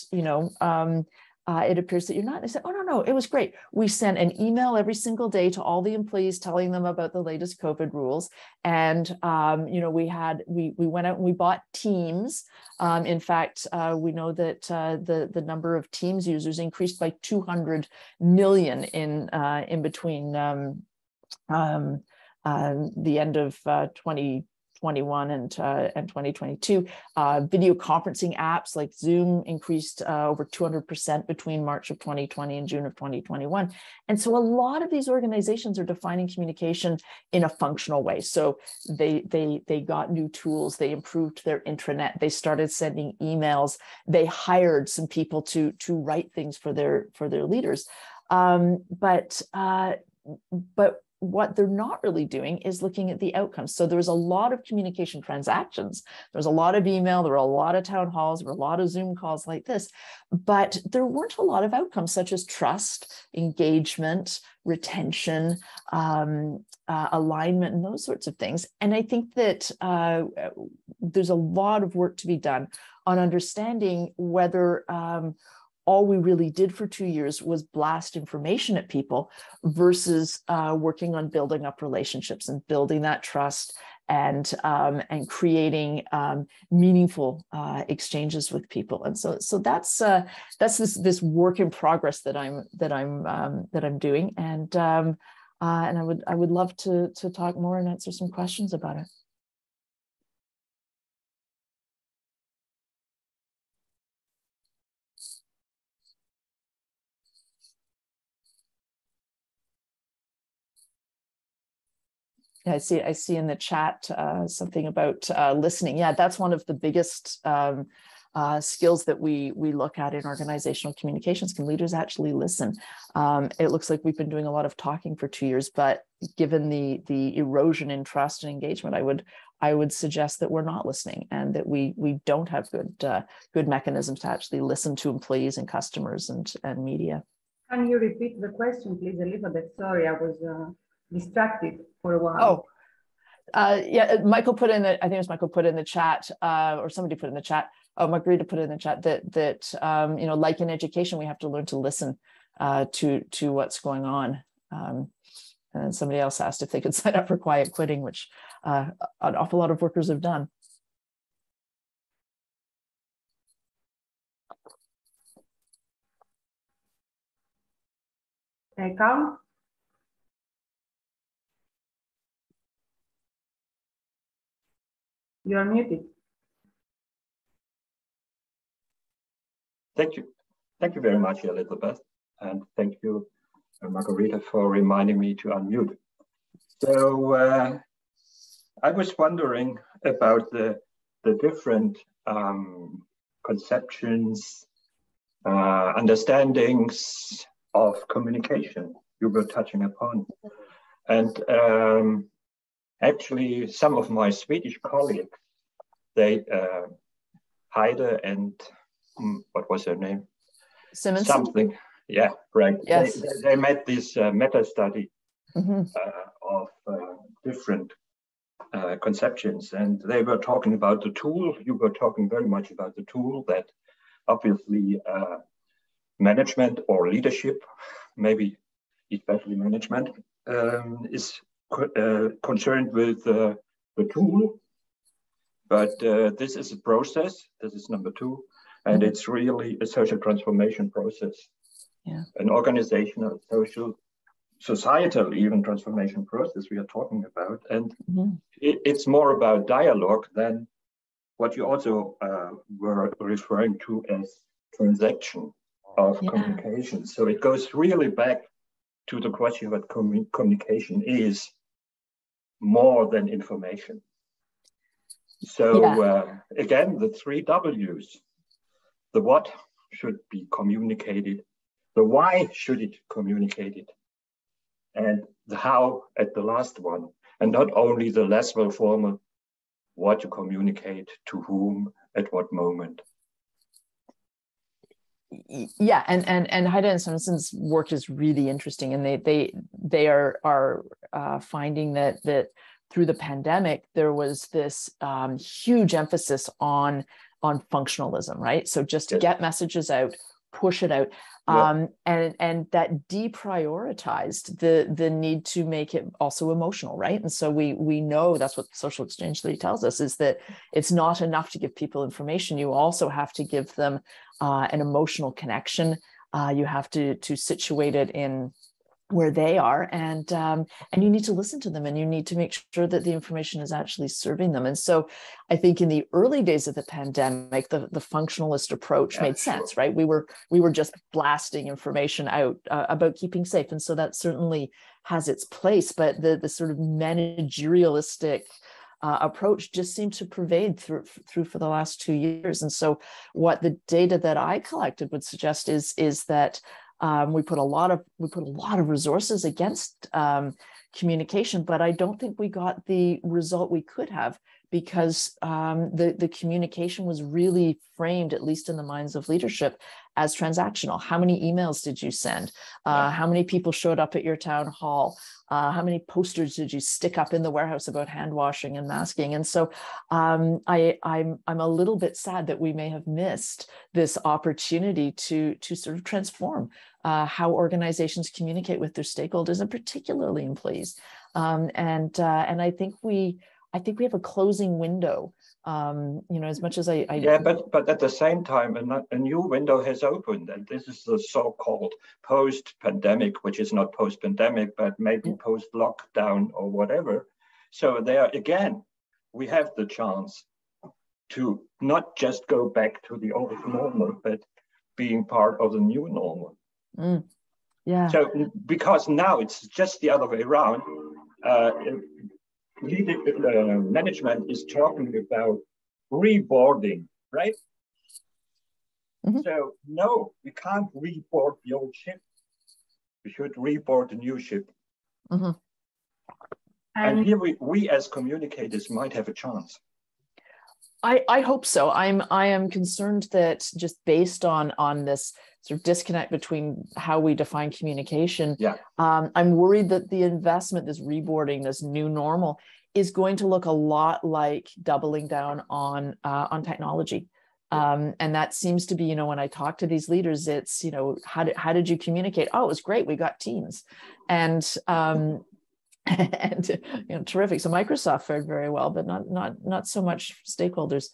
Speaker 14: it appears that you're not. They said, oh, no, it was great. We sent an email every single day to all the employees telling them about the latest COVID rules. And, we went out and we bought Teams. In fact, we know that the number of Teams users increased by 200 million in between the end of 2021 and 2022. Video conferencing apps like Zoom increased over 200% between March of 2020 and June of 2021. And so a lot of these organizations are defining communication in a functional way. So they got new tools, they improved their intranet, they started sending emails, they hired some people to write things for their leaders. But what they're not really doing is looking at the outcomes. So there was a lot of communication transactions. There was a lot of email, there were a lot of town halls, there were a lot of Zoom calls like this, but there weren't a lot of outcomes such as trust, engagement, retention, alignment, and those sorts of things. And I think that there's a lot of work to be done on understanding whether all we really did for 2 years was blast information at people versus working on building up relationships and building that trust and creating meaningful exchanges with people. And so that's this work in progress that I'm doing. And I would love to talk more and answer some questions about it. I see in the chat something about listening. Yeah, that's one of the biggest skills that we look at in organizational communications. Can leaders actually listen? It looks like we've been doing a lot of talking for 2 years, but given the erosion in trust and engagement, I would suggest that we're not listening and that we don't have good mechanisms to actually listen to employees and customers and media.
Speaker 1: Can you repeat the question, please, Elizabeth? Sorry, I was distracted for a while.
Speaker 14: Yeah, Michael put in I think it was Michael put in the chat, or somebody put in the chat. Oh, Margarita put in the chat that like in education, we have to learn to listen to what's going on. And somebody else asked if they could sign up for quiet quitting, which an awful lot of workers have done.
Speaker 1: Carl? You are muted.
Speaker 3: Thank you. Thank you very much, Elizabeth. And thank you, Margarita, for reminding me to unmute. So I was wondering about the different conceptions, understandings of communication you were touching upon. And actually, some of my Swedish colleagues, they, Heide and what was her name?
Speaker 14: Simonson?
Speaker 3: Something, yeah, right.
Speaker 14: Yes.
Speaker 3: They made this meta-study of different conceptions, and they were talking about the tool. You were talking very much about the tool that obviously management or leadership, maybe especially management, is concerned with the tool. But this is a process. This is number two. And it's really a social transformation process, an organizational, social, societal, even transformation process we are talking about. And it's more about dialogue than what you also were referring to as transaction of communication. So it goes really back to the question that communication is more than information. So again, the 3 W's. The what should be communicated, the why should it communicated, and the how at the last one, and not only the less well formal, what to communicate to whom at what moment.
Speaker 14: Yeah, and Heide and Simonson's work is really interesting, and they are finding that through the pandemic there was this huge emphasis on functionalism, right? So just to get messages out, push it out, and that deprioritized the need to make it also emotional, right? And so we know that's what social exchange theory tells us, is that it's not enough to give people information. You also have to give them an emotional connection. You have to situate it in where they are, and you need to listen to them, and you need to make sure that the information is actually serving them. And so I think in the early days of the pandemic, the functionalist approach made sense, right? We were just blasting information out about keeping safe, and so that certainly has its place, but the sort of managerialistic approach just seemed to pervade through for the last 2 years. And so what the data that I collected would suggest is that we put a lot of resources against communication, but I don't think we got the result we could have, because the communication was really framed, at least in the minds of leadership, as transactional. How many emails did you send? How many people showed up at your town hall? How many posters did you stick up in the warehouse about hand washing and masking? And so I'm a little bit sad that we may have missed this opportunity to sort of transform how organizations communicate with their stakeholders, and particularly employees. And I think we have a closing window. As much as
Speaker 3: but at the same time, a new window has opened, and this is the so-called post-pandemic, which is not post-pandemic, but maybe post-lockdown or whatever. So there again, we have the chance to not just go back to the old normal, but being part of the new normal. So because now it's just the other way around. Management is talking about reboarding, right? So no, we can't reboard the old ship. We should reboard the new ship. And here we as communicators might have a chance.
Speaker 14: I hope so. I am concerned that just based on this sort of disconnect between how we define communication, I'm worried that the investment, this reboarding, this new normal, is going to look a lot like doubling down on technology. And that seems to be, when I talk to these leaders, it's, how did you communicate? Oh, it was great. We got Teams. And terrific. So Microsoft fared very well, but not so much stakeholders.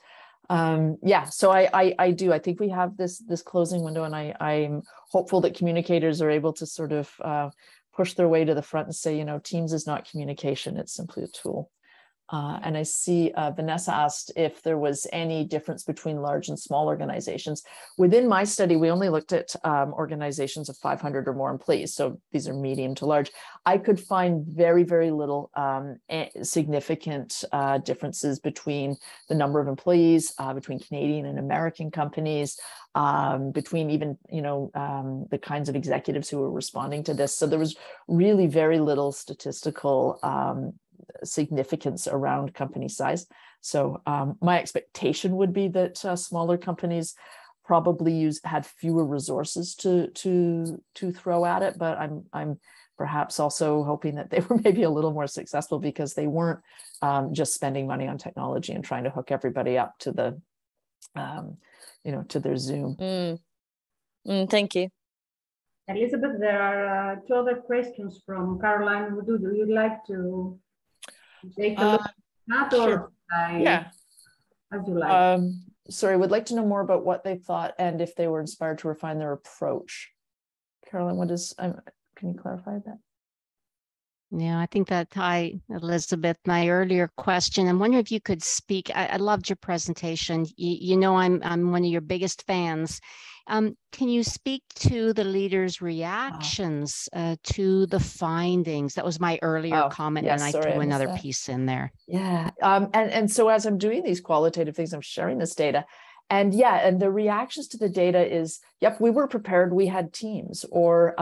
Speaker 14: So I think we have this closing window, and I'm hopeful that communicators are able to sort of push their way to the front and say, Teams is not communication, it's simply a tool. And I see Vanessa asked if there was any difference between large and small organizations. Within my study, we only looked at organizations of 500 or more employees. So these are medium to large. I could find very, very little significant differences between the number of employees, between Canadian and American companies, between even, the kinds of executives who were responding to this. So there was really very little statistical significance around company size. So my expectation would be that smaller companies probably had fewer resources to throw at it, but I'm perhaps also hoping that they were maybe a little more successful because they weren't just spending money on technology and trying to hook everybody up to the to their Zoom.
Speaker 10: Thank you.
Speaker 1: Elizabeth, there are two other questions from Caroline. Would you like to take a look at that, or
Speaker 14: yeah,
Speaker 1: as you like?
Speaker 14: Sorry, would like to know more about what they thought and if they were inspired to refine their approach. Caroline, what is? Can you clarify that?
Speaker 6: Yeah, I think that Elizabeth, my earlier question, I'm wondering if you could speak. I loved your presentation. You know, I'm one of your biggest fans. Can you speak to the leaders' reactions to the findings? That was my earlier comment, and I threw another piece in there.
Speaker 14: Yeah, and so as I'm doing these qualitative things, I'm sharing this data. And yeah, and the reactions to the data is, yep, we were prepared, we had teams, or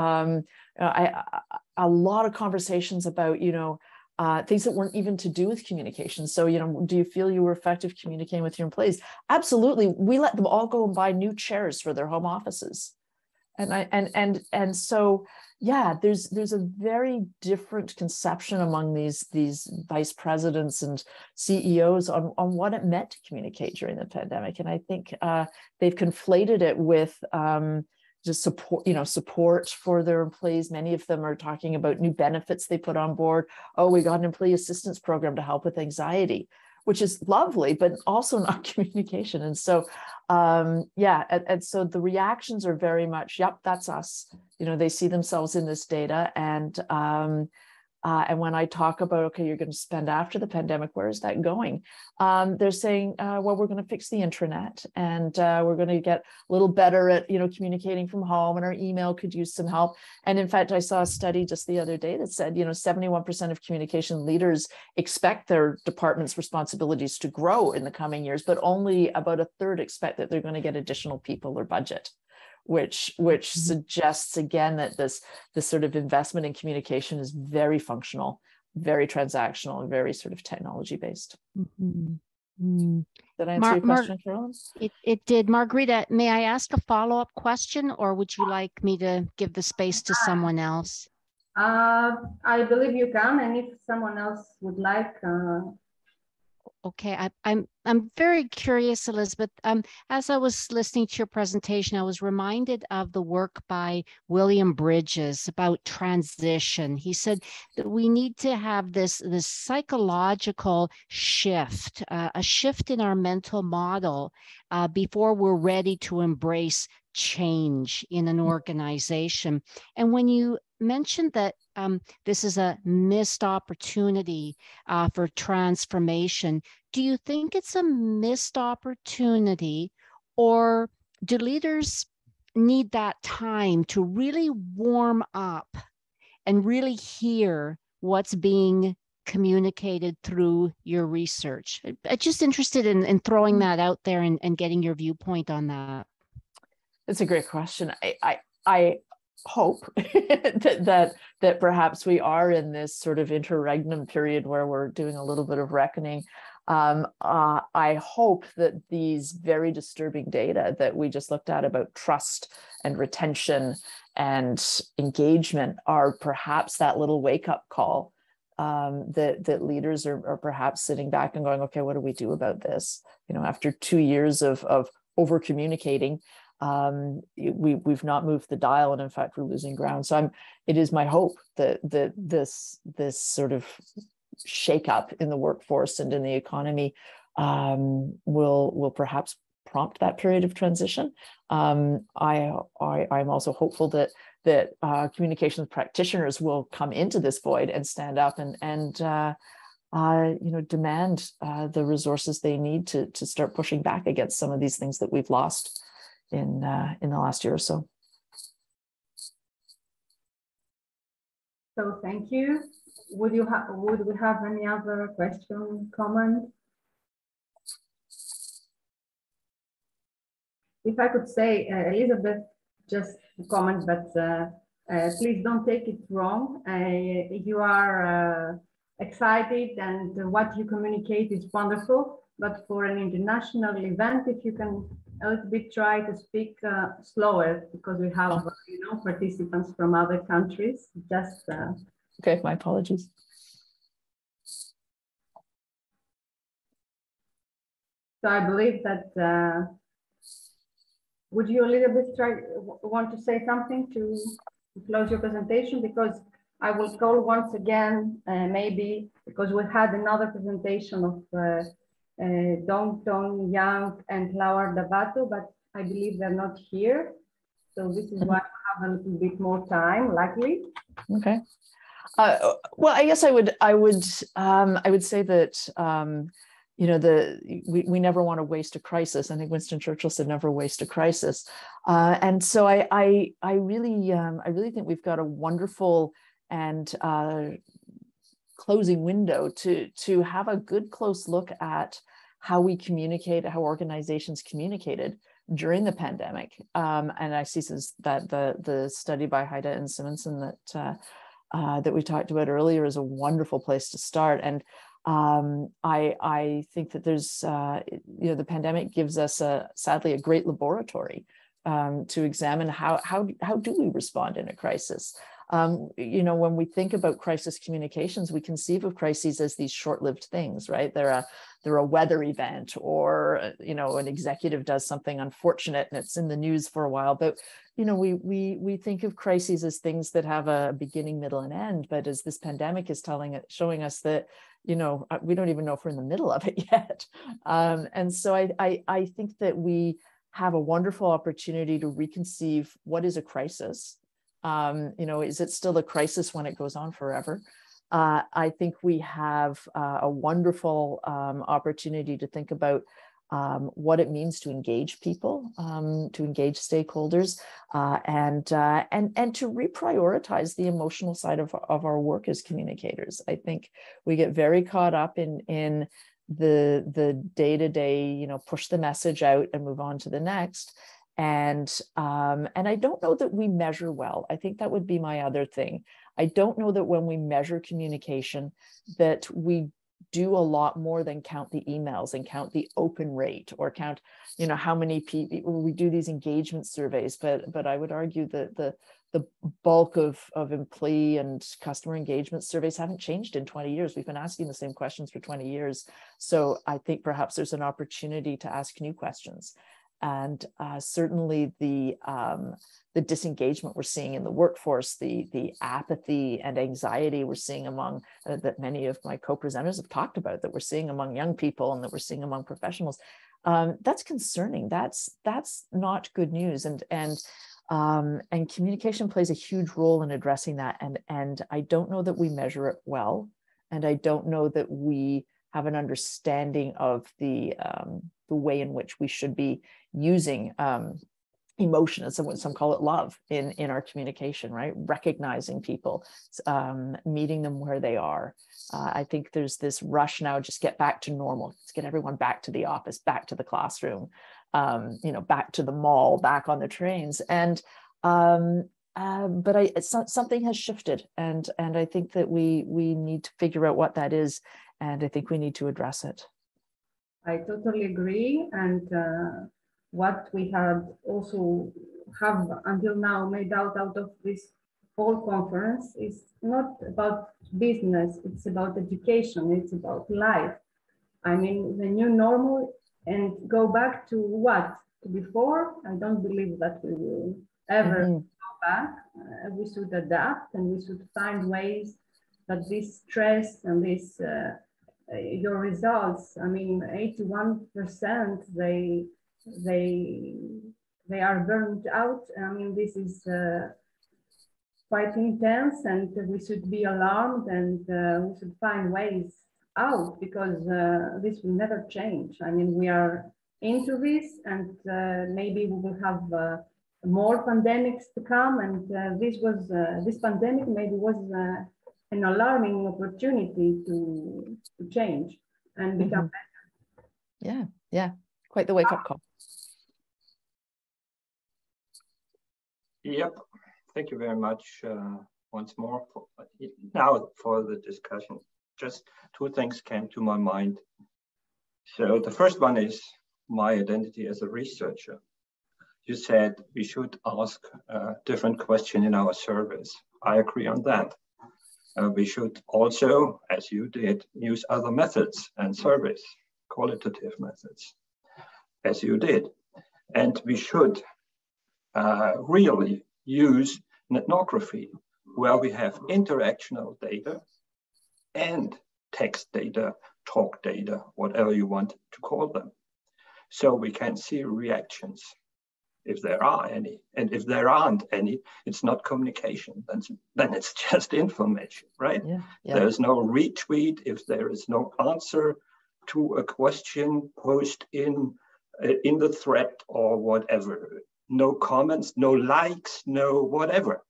Speaker 14: a lot of conversations about, things that weren't even to do with communication. So, do you feel you were effective communicating with your employees? Absolutely. We let them all go and buy new chairs for their home offices. And so, yeah, there's a very different conception among these vice presidents and CEOs on what it meant to communicate during the pandemic. And I think they've conflated it with just support for their employees. Many of them are talking about new benefits they put on board. Oh, we got an employee assistance program to help with anxiety, which is lovely, but also not communication. And so, and so the reactions are very much, yep, that's us. They see themselves in this data. And when I talk about, okay, you're going to spend after the pandemic, where is that going? They're saying, well, we're going to fix the intranet, and we're going to get a little better at, communicating from home, and our email could use some help. And in fact, I saw a study just the other day that said, 71% of communication leaders expect their department's responsibilities to grow in the coming years, but only about a third expect that they're going to get additional people or budget. Which suggests again that this sort of investment in communication is very functional, very transactional, and very sort of technology based. Did I answer your question, Carolyn?
Speaker 6: It did. Margarita, may I ask a follow-up question, or would you like me to give the space to someone else?
Speaker 1: I believe you can, and if someone else would like.
Speaker 6: Okay, I'm very curious, Elizabeth. As I was listening to your presentation, I was reminded of the work by William Bridges about transition. He said that we need to have this psychological shift, a shift in our mental model before we're ready to embrace change in an organization. And when you mentioned that this is a missed opportunity for transformation, do you think it's a missed opportunity, or do leaders need that time to really warm up and really hear what's being communicated through your research? I'm just interested in throwing that out there and getting your viewpoint on that.
Speaker 14: That's a great question. I hope that perhaps we are in this sort of interregnum period where we're doing a little bit of reckoning. I hope that these very disturbing data that we just looked at about trust and retention and engagement are perhaps that little wake-up call that leaders are perhaps sitting back and going, okay, what do we do about this? After 2 years of over communicating, we've not moved the dial, and in fact we're losing ground. So it is my hope that this sort of shake up in the workforce and in the economy will perhaps prompt that period of transition. I'm also hopeful that communications practitioners will come into this void and stand up and demand the resources they need to start pushing back against some of these things that we've lost in the last year or so.
Speaker 1: So thank you. Would we have any other question, comment? If I could say, Elizabeth, just a comment, but please don't take it wrong. You are excited and what you communicate is wonderful, but for an international event, if you can a little bit try to speak slower, because we have participants from other countries. Just
Speaker 14: okay, my apologies.
Speaker 1: So I believe that would you, Elizabeth, want to say something to close your presentation? Because I will call once again, maybe, because we had another presentation of Dong Yang and Laura D'Abato, but I believe they're not here. So this is why I have a little bit more time, likely.
Speaker 14: Okay. Well, I guess I would say that we never want to waste a crisis. I think Winston Churchill said, "Never waste a crisis," and so I really think we've got a wonderful and closing window to have a good close look at how we communicate, how organizations communicated during the pandemic. And I see that the study by Haida and Simonson that we talked about earlier is a wonderful place to start. And I think that there's, the pandemic gives us sadly a great laboratory to examine how do we respond in a crisis. When we think about crisis communications, we conceive of crises as these short-lived things, right? They're a weather event, or an executive does something unfortunate and it's in the news for a while. But we think of crises as things that have a beginning, middle, and end. But as this pandemic is showing us that we don't even know if we're in the middle of it yet. And so I think that we have a wonderful opportunity to reconceive what is a crisis. Is it still a crisis when it goes on forever? I think we have a wonderful opportunity to think about what it means to engage people, to engage stakeholders, and to reprioritize the emotional side of our work as communicators. I think we get very caught up in the day-to-day, push the message out and move on to the next. And I don't know that we measure well. I think that would be my other thing. I don't know that when we measure communication that we do a lot more than count the emails and count the open rate, or count, how many people. We do these engagement surveys, but I would argue that the bulk of employee and customer engagement surveys haven't changed in 20 years. We've been asking the same questions for 20 years. So I think perhaps there's an opportunity to ask new questions. And certainly the disengagement we're seeing in the workforce, the apathy and anxiety we're seeing among, that many of my co-presenters have talked about, that we're seeing among young people and that we're seeing among professionals, that's concerning. That's not good news. And communication plays a huge role in addressing that. And I don't know that we measure it well. And I don't know that we have an understanding of the way in which we should be using emotion, and some call it love, in our communication, right? Recognizing people, meeting them where they are. I think there's this rush now, just get back to normal. Let's get everyone back to the office, back to the classroom, back to the mall, back on the trains. And but something has shifted, and I think that we need to figure out what that is, and I think we need to address it.
Speaker 1: I totally agree. And what we have also until now made out of this whole conference is not about business, it's about education, it's about life. I mean, the new normal, and go back to what? To before? I don't believe that we will ever go back. We should adapt, and we should find ways that this stress and this your results, I mean, 81%, they are burned out. I mean, this is quite intense, and we should be alarmed, and we should find ways out because this will never change. I mean, we are into this, and maybe we will have more pandemics to come, and this pandemic maybe was an alarming opportunity to change and become better.
Speaker 14: Yeah, quite the wake-up call.
Speaker 3: Yep, thank you very much once more for the discussion. Just two things came to my mind. So the first one is my identity as a researcher. You said we should ask a different question in our surveys. I agree on that. We should also, as you did, use other methods and surveys, qualitative methods, as you did. And we should really use ethnography, where we have interactional data and text data, talk data, whatever you want to call them. So we can see reactions, if there are any. And if there aren't any, it's not communication, then it's just information, right?
Speaker 14: Yeah.
Speaker 3: There's no retweet if there is no answer to a question posted in the thread or whatever. No comments, no likes, no whatever.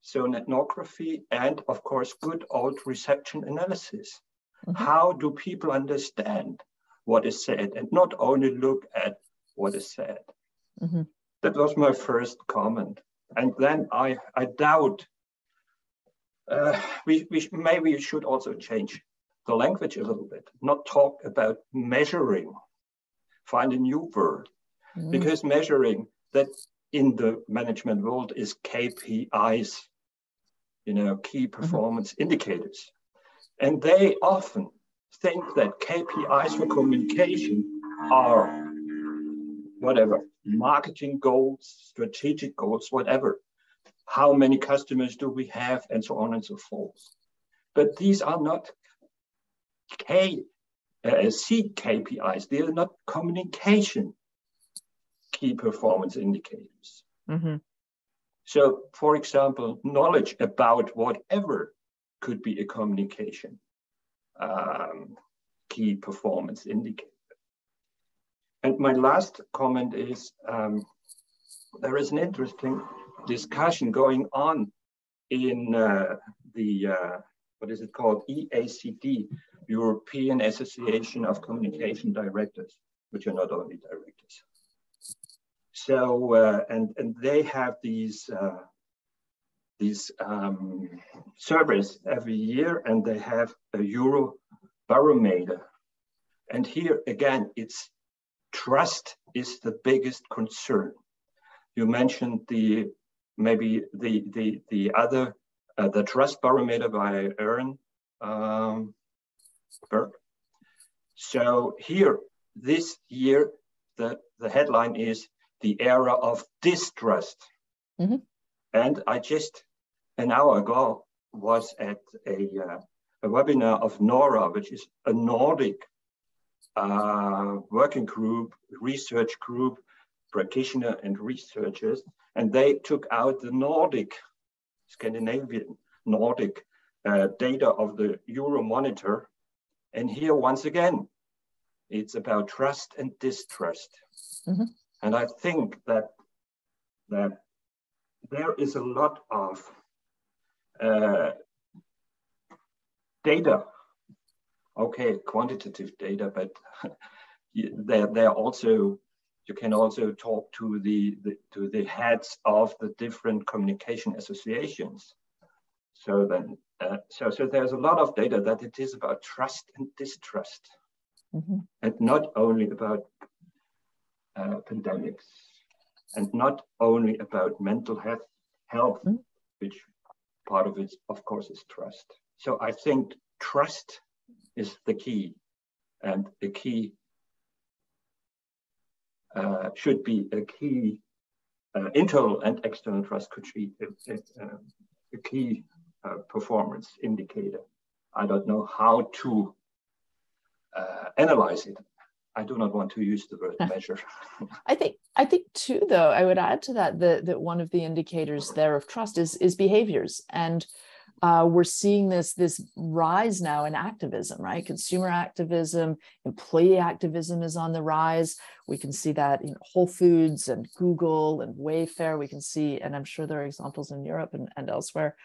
Speaker 3: So ethnography and, of course, good old reception analysis. Mm-hmm. How do people understand what is said and not only look at what is said? Mm-hmm. That was my first comment. And then I doubt, we maybe should also change the language a little bit, not talk about measuring, find a new word, because measuring, that in the management world is KPIs, key performance indicators. And they often think that KPIs for communication are whatever, marketing goals, strategic goals, whatever. How many customers do we have, and so on and so forth. But these are not seed KPIs. They are not communication key performance indicators. Mm-hmm. So, for example, knowledge about whatever could be a communication key performance indicator. And my last comment is there is an interesting discussion going on in what is it called? EACD, European Association of Communication Directors, which are not only directors. So, and they have these surveys every year, and they have a Eurobarometer. And here again, it's trust is the biggest concern. You mentioned the trust barometer by Aaron Berg. So here, this year, the headline is the era of distrust. Mm-hmm. And I just an hour ago was at a webinar of NORA, which is a Nordic working group, research group, practitioner and researchers, and they took out the Nordic, Scandinavian Nordic data of the Euromonitor. And here, once again, it's about trust and distrust. Mm-hmm. And I think that there is a lot of data, okay, quantitative data, but they're also, you can also talk to the heads of the different communication associations. So then, so there's a lot of data that it is about trust and distrust, mm-hmm. and not only about pandemics, and not only about mental health, mm-hmm. which part of it, of course, is trust. So I think trust is the key, and the key should be a key, internal and external trust could be a key performance indicator. I don't know how to analyze it. I do not want to use the word measure.
Speaker 14: I think too, though, I would add to that that one of the indicators there of trust is behaviors. And we're seeing this rise now in activism, right? Consumer activism, employee activism is on the rise. We can see that in Whole Foods and Google and Wayfair. We can see, and I'm sure there are examples in Europe and elsewhere.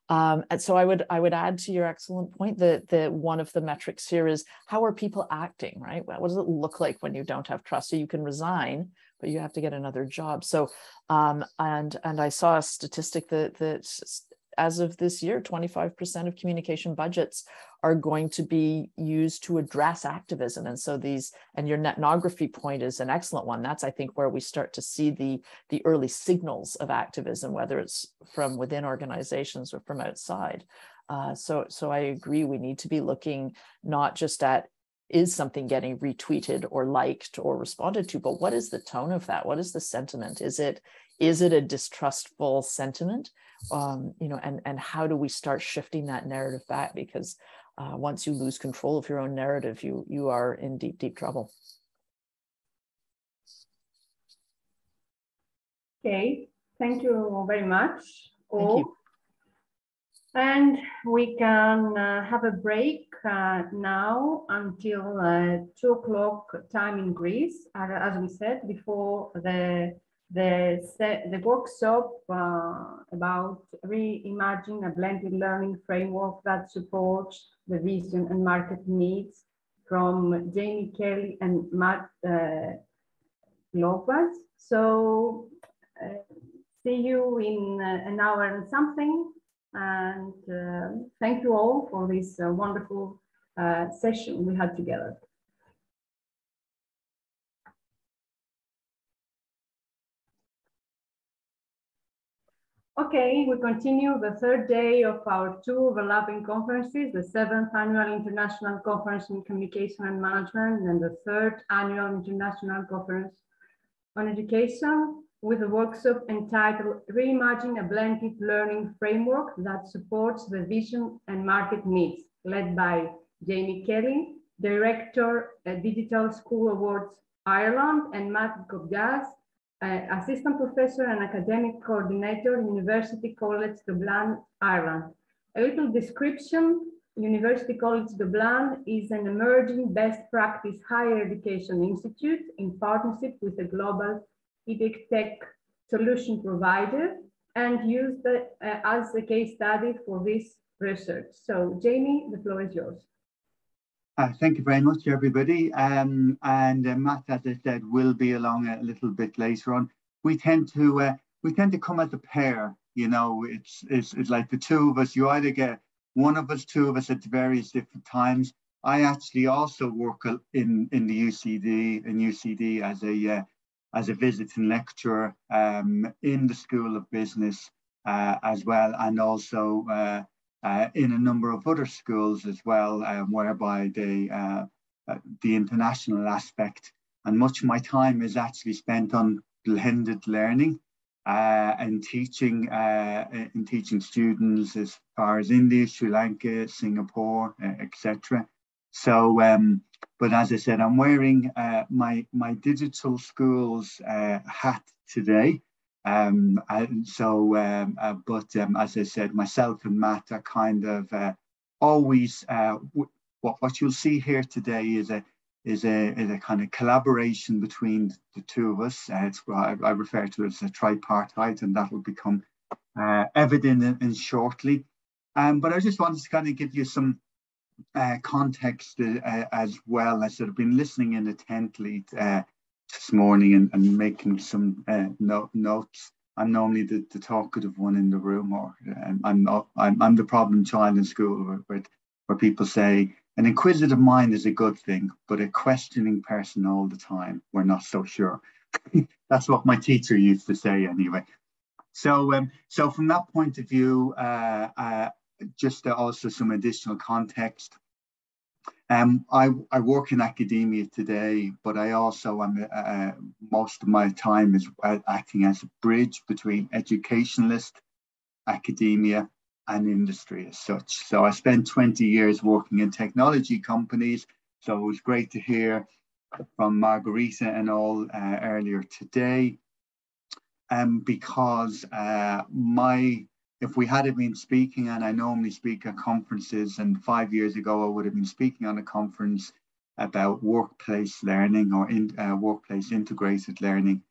Speaker 14: And so I would add to your excellent point that one of the metrics here is, how are people acting, right? What does it look like when you don't have trust? So you can resign, but you have to get another job. So and I saw a statistic that as of this year, 25% of communication budgets are going to be used to address activism. And so and your ethnography point is an excellent one. That's, I think, where we start to see the early signals of activism, whether it's from within organizations or from outside. So I agree, we need to be looking not just at, is something getting retweeted or liked or responded to, but what is the tone of that? What is the sentiment? Is it a distrustful sentiment? And how do we start shifting that narrative back? Because once you lose control of your own narrative, you are in deep, deep trouble.
Speaker 1: Okay, thank you very much.
Speaker 14: Thank you.
Speaker 1: And we can have a break now until 2 o'clock time in Greece, as we said before, the workshop about reimagine a blended learning framework that supports the vision and market needs from Jamie Kelly and Matt Lopez. So see you in an hour and something. And thank you all for this wonderful session we had together. Okay, we continue the third day of our 2 overlapping conferences, the 7th Annual International Conference on Communication and Management and the 3rd Annual International Conference on Education, with a workshop entitled Reimagine a Blended Learning Framework that Supports the Vision and Market Needs, led by Jamie Kelly, Director at Digital School Awards Ireland, and Matt Gobgas, Assistant Professor and Academic Coordinator, University College Dublin, Ireland. A little description: University College Dublin is an emerging best practice higher education institute in partnership with a global EdTech solution provider, and used as a case study for this research. So Jamie, the floor is yours.
Speaker 15: Thank you very much, everybody. And Matt, as I said, will be along a little bit later on. We tend to come as a pair. You know, it's like the two of us. You either get one of us, two of us at various different times. I actually also work in the UCD as a visiting lecturer in the School of Business as well, and also in a number of other schools as well, whereby the international aspect and much of my time is actually spent on blended learning and teaching students as far as India, Sri Lanka, Singapore, etc. So, but as I said, I'm wearing my digital schools hat today. As I said, myself and Matt are kind of always what you'll see here today is a kind of collaboration between the two of us. It's what I refer to as a tripartite, and that will become evident in shortly. But I just wanted to kind of give you some context as well. I sort of been listening in intently this morning and making some notes. I'm normally the talkative one in the room, or I'm the problem child in school, where people say an inquisitive mind is a good thing, but a questioning person all the time, we're not so sure. That's what my teacher used to say anyway. So from that point of view, just also some additional context. I work in academia today, but I also am most of my time is acting as a bridge between educationalist, academia, and industry as such. So I spent 20 years working in technology companies. So it was great to hear from Margarita and all earlier today, because my if we had been speaking, and I normally speak at conferences, and 5 years ago I would have been speaking on a conference about workplace learning or workplace integrated learning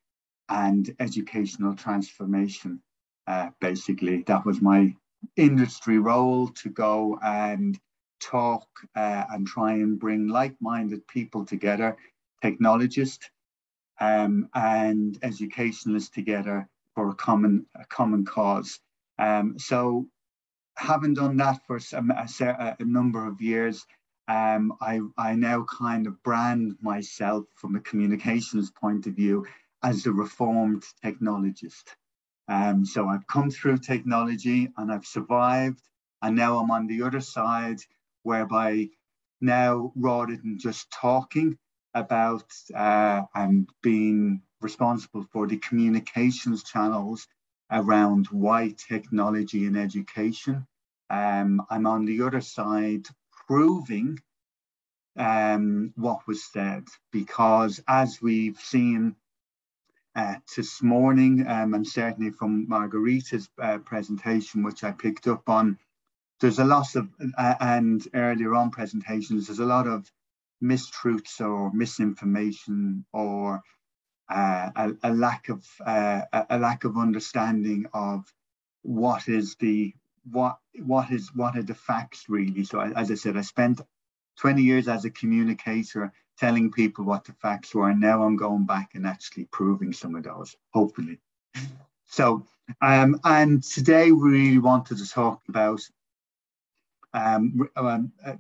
Speaker 15: and educational transformation. Basically, that was my industry role, to go and talk and try and bring like-minded people together, technologists and educationalists together for a common cause. So having done that for a number of years, I now kind of brand myself from a communications point of view as a reformed technologist. So I've come through technology and I've survived, and now I'm on the other side, whereby now, rather than just talking about and being responsible for the communications channels around why technology in education, I'm on the other side proving what was said, because as we've seen this morning, and certainly from Margarita's presentation, which I picked up on, there's a lot of, and earlier on presentations, there's a lot of mistruths or misinformation, or a lack of understanding of what are the facts really. So as I said, I spent 20 years as a communicator telling people what the facts were, and now I'm going back and actually proving some of those, hopefully. So, and today we really wanted to talk about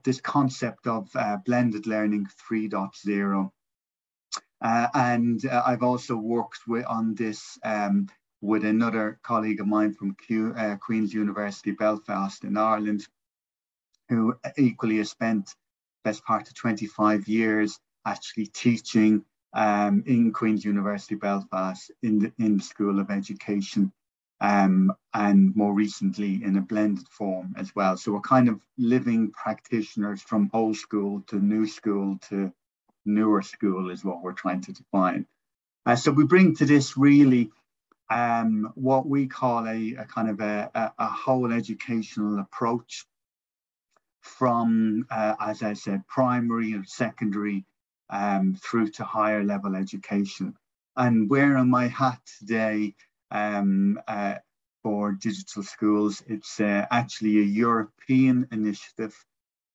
Speaker 15: this concept of blended learning 3.0. And I've also worked on this with another colleague of mine from Queen's University Belfast in Ireland, who equally has spent best part of 25 years actually teaching in Queen's University Belfast in the School of Education, and more recently in a blended form as well. So we're kind of living practitioners from old school to new school to newer school is what we're trying to define. So we bring to this really what we call a kind of a whole educational approach from, as I said, primary and secondary through to higher level education. And wearing my hat today for digital schools, it's actually a European initiative,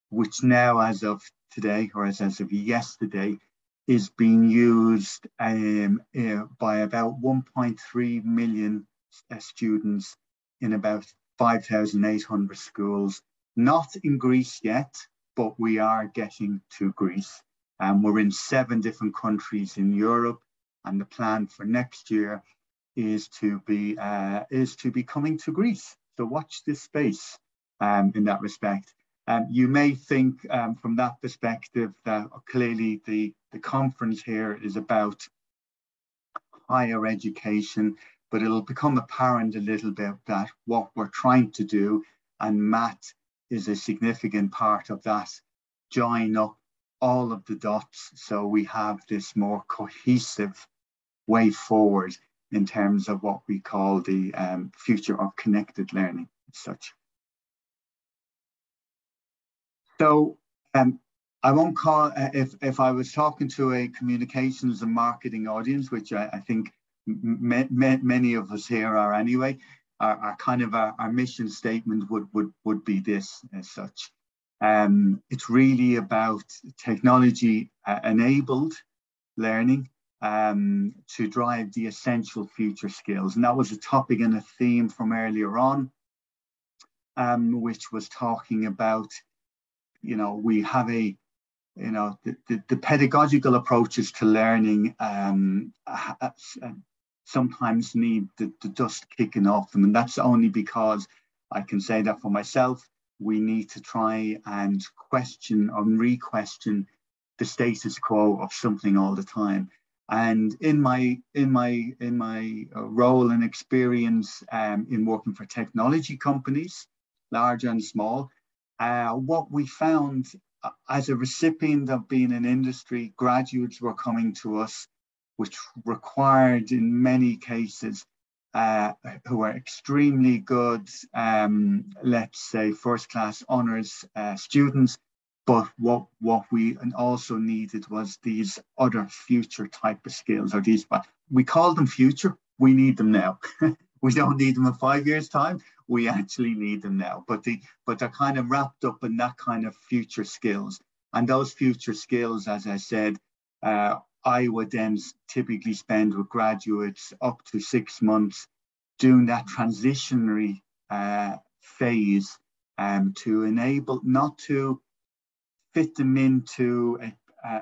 Speaker 15: which now, as of today, or as of yesterday, is being used by about 1.3 million students in about 5,800 schools. Not in Greece yet, but we are getting to Greece. We're in 7 different countries in Europe, and the plan for next year is to be coming to Greece. So watch this space in that respect. You may think from that perspective that clearly the conference here is about higher education, but it'll become apparent a little bit that what we're trying to do, and Matt is a significant part of that, join up all of the dots so we have this more cohesive way forward in terms of what we call the future of connected learning as such. So I won't call, if I was talking to a communications and marketing audience, which I think many of us here are anyway, our kind of our mission statement would be this as such. It's really about technology enabled learning to drive the essential future skills. And that was a topic and a theme from earlier on, which was talking about, we have the pedagogical approaches to learning sometimes need the dust kicking off them. And that's only because I can say that for myself, we need to try and question or re-question the status quo of something all the time. And in my role and experience in working for technology companies, large and small, what we found as a recipient of being in industry, graduates were coming to us, which required in many cases who are extremely good, let's say, first-class honours students. But what we also needed was these other future type of skills, or these, we call them future, we need them now. We don't need them in 5 years' time, we actually need them now. But they're kind of wrapped up in that kind of future skills. And those future skills, as I said, I would then typically spend with graduates up to 6 months doing that transitionary phase to enable, not to fit them into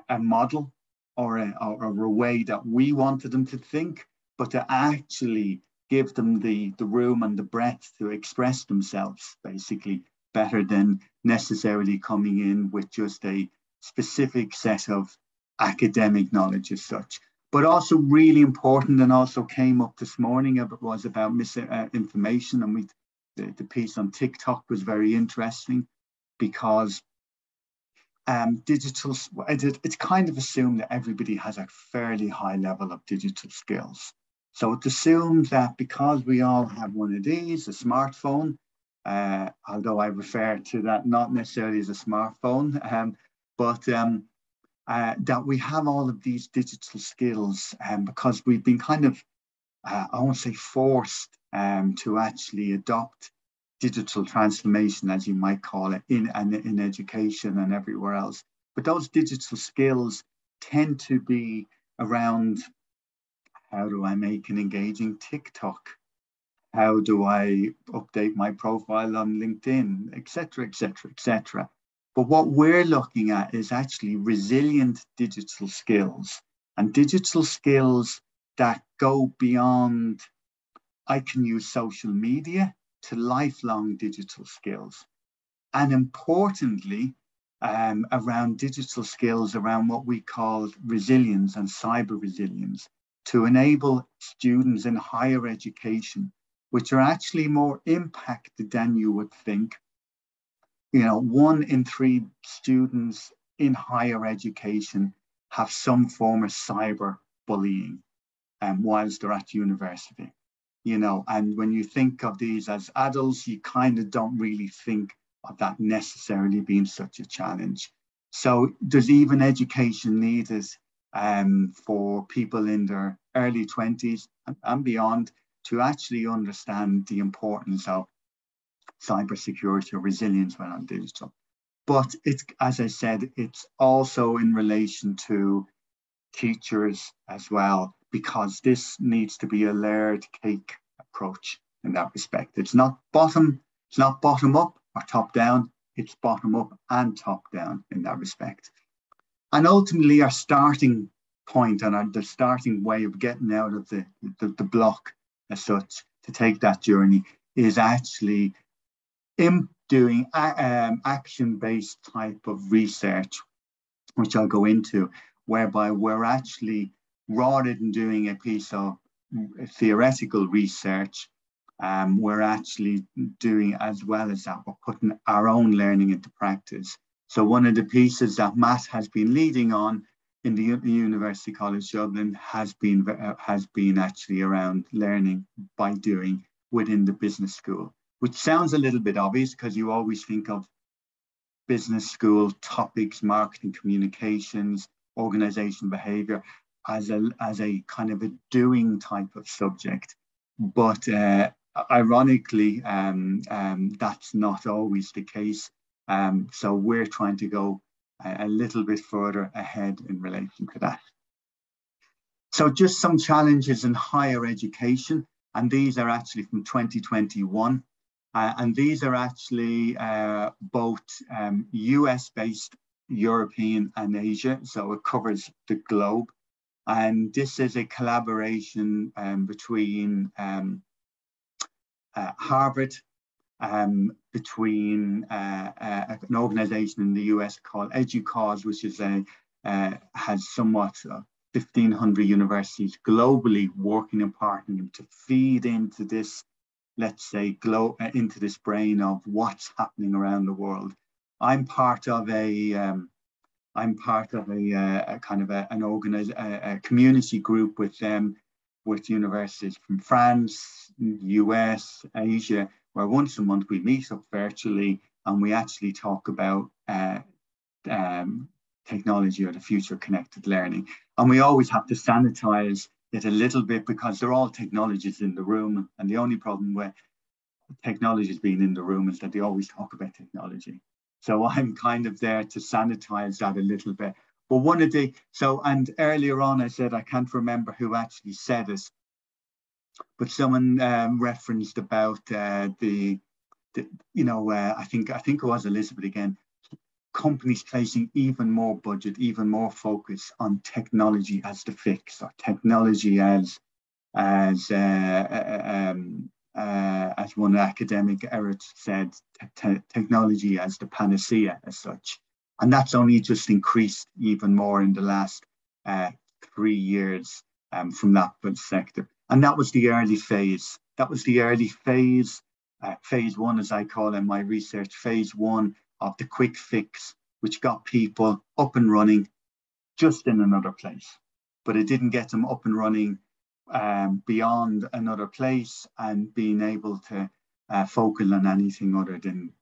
Speaker 15: a model or a way that we wanted them to think, but to actually give them the room and the breadth to express themselves, basically, better than necessarily coming in with just a specific set of academic knowledge as such. But also really important, and also came up this morning, was about misinformation. And the piece on TikTok was very interesting, because it's kind of assumed that everybody has a fairly high level of digital skills. So it assumes that because we all have one of these, a smartphone, although I refer to that not necessarily as a smartphone, but that we have all of these digital skills, because we've been kind of, I won't say forced to actually adopt digital transformation, as you might call it, in education and everywhere else. But those digital skills tend to be around, how do I make an engaging TikTok? How do I update my profile on LinkedIn, etc., etc., etc. But what we're looking at is actually resilient digital skills, and digital skills that go beyond, I can use social media, to lifelong digital skills. And importantly, around digital skills, around what we call resilience and cyber resilience, to enable students in higher education, which are actually more impacted than you would think. You know, 1 in 3 students in higher education have some form of cyber bullying whilst they're at university. You know, and when you think of these as adults, you kind of don't really think of that necessarily being such a challenge. So there's even education needed for people in their early 20s and beyond to actually understand the importance of cybersecurity or resilience when on digital. But it's, as I said, it's also in relation to teachers as well, because this needs to be a layered cake approach in that respect. It's not bottom up or top down, it's bottom up and top down in that respect. And ultimately our starting point and the starting way of getting out of the block as such to take that journey is actually in doing action-based type of research, which I'll go into, whereby we're actually, rather than doing a piece of theoretical research, we're actually doing, as well as that, we're putting our own learning into practice. So one of the pieces that Matt has been leading on in the University College Dublin has been actually around learning by doing within the business school, which sounds a little bit obvious because you always think of business school topics, marketing, communications, organizational behavior as a kind of a doing type of subject. But ironically, that's not always the case. So we're trying to go a little bit further ahead in relation to that. So just some challenges in higher education, and these are actually from 2021. And these are actually both US-based, European and Asia, so it covers the globe. And this is a collaboration between Harvard, between an organization in the US called EduCause, which is has somewhat 1,500 universities globally working and partnering to feed into this, let's say, into this brain of what's happening around the world. I'm part of a kind of a community group with them with universities from France, US, Asia, where once a month we meet up virtually and we actually talk about technology or the future of connected learning. And we always have to sanitize it a little bit because they're all technologists in the room. And the only problem with technologists being in the room is that they always talk about technology. So I'm kind of there to sanitize that a little bit. But one of the, and earlier on I said, I can't remember who actually said it, but someone referenced about I think it was Elizabeth again, companies placing even more budget, even more focus on technology as the fix, or technology as one academic, Eric said, technology as the panacea as such. And that's only just increased even more in the last 3 years from that sector. And that was the early phase. That was the early phase, phase one, as I call it in my research, phase one of the quick fix, which got people up and running just in another place. But it didn't get them up and running beyond another place and being able to focus on anything other than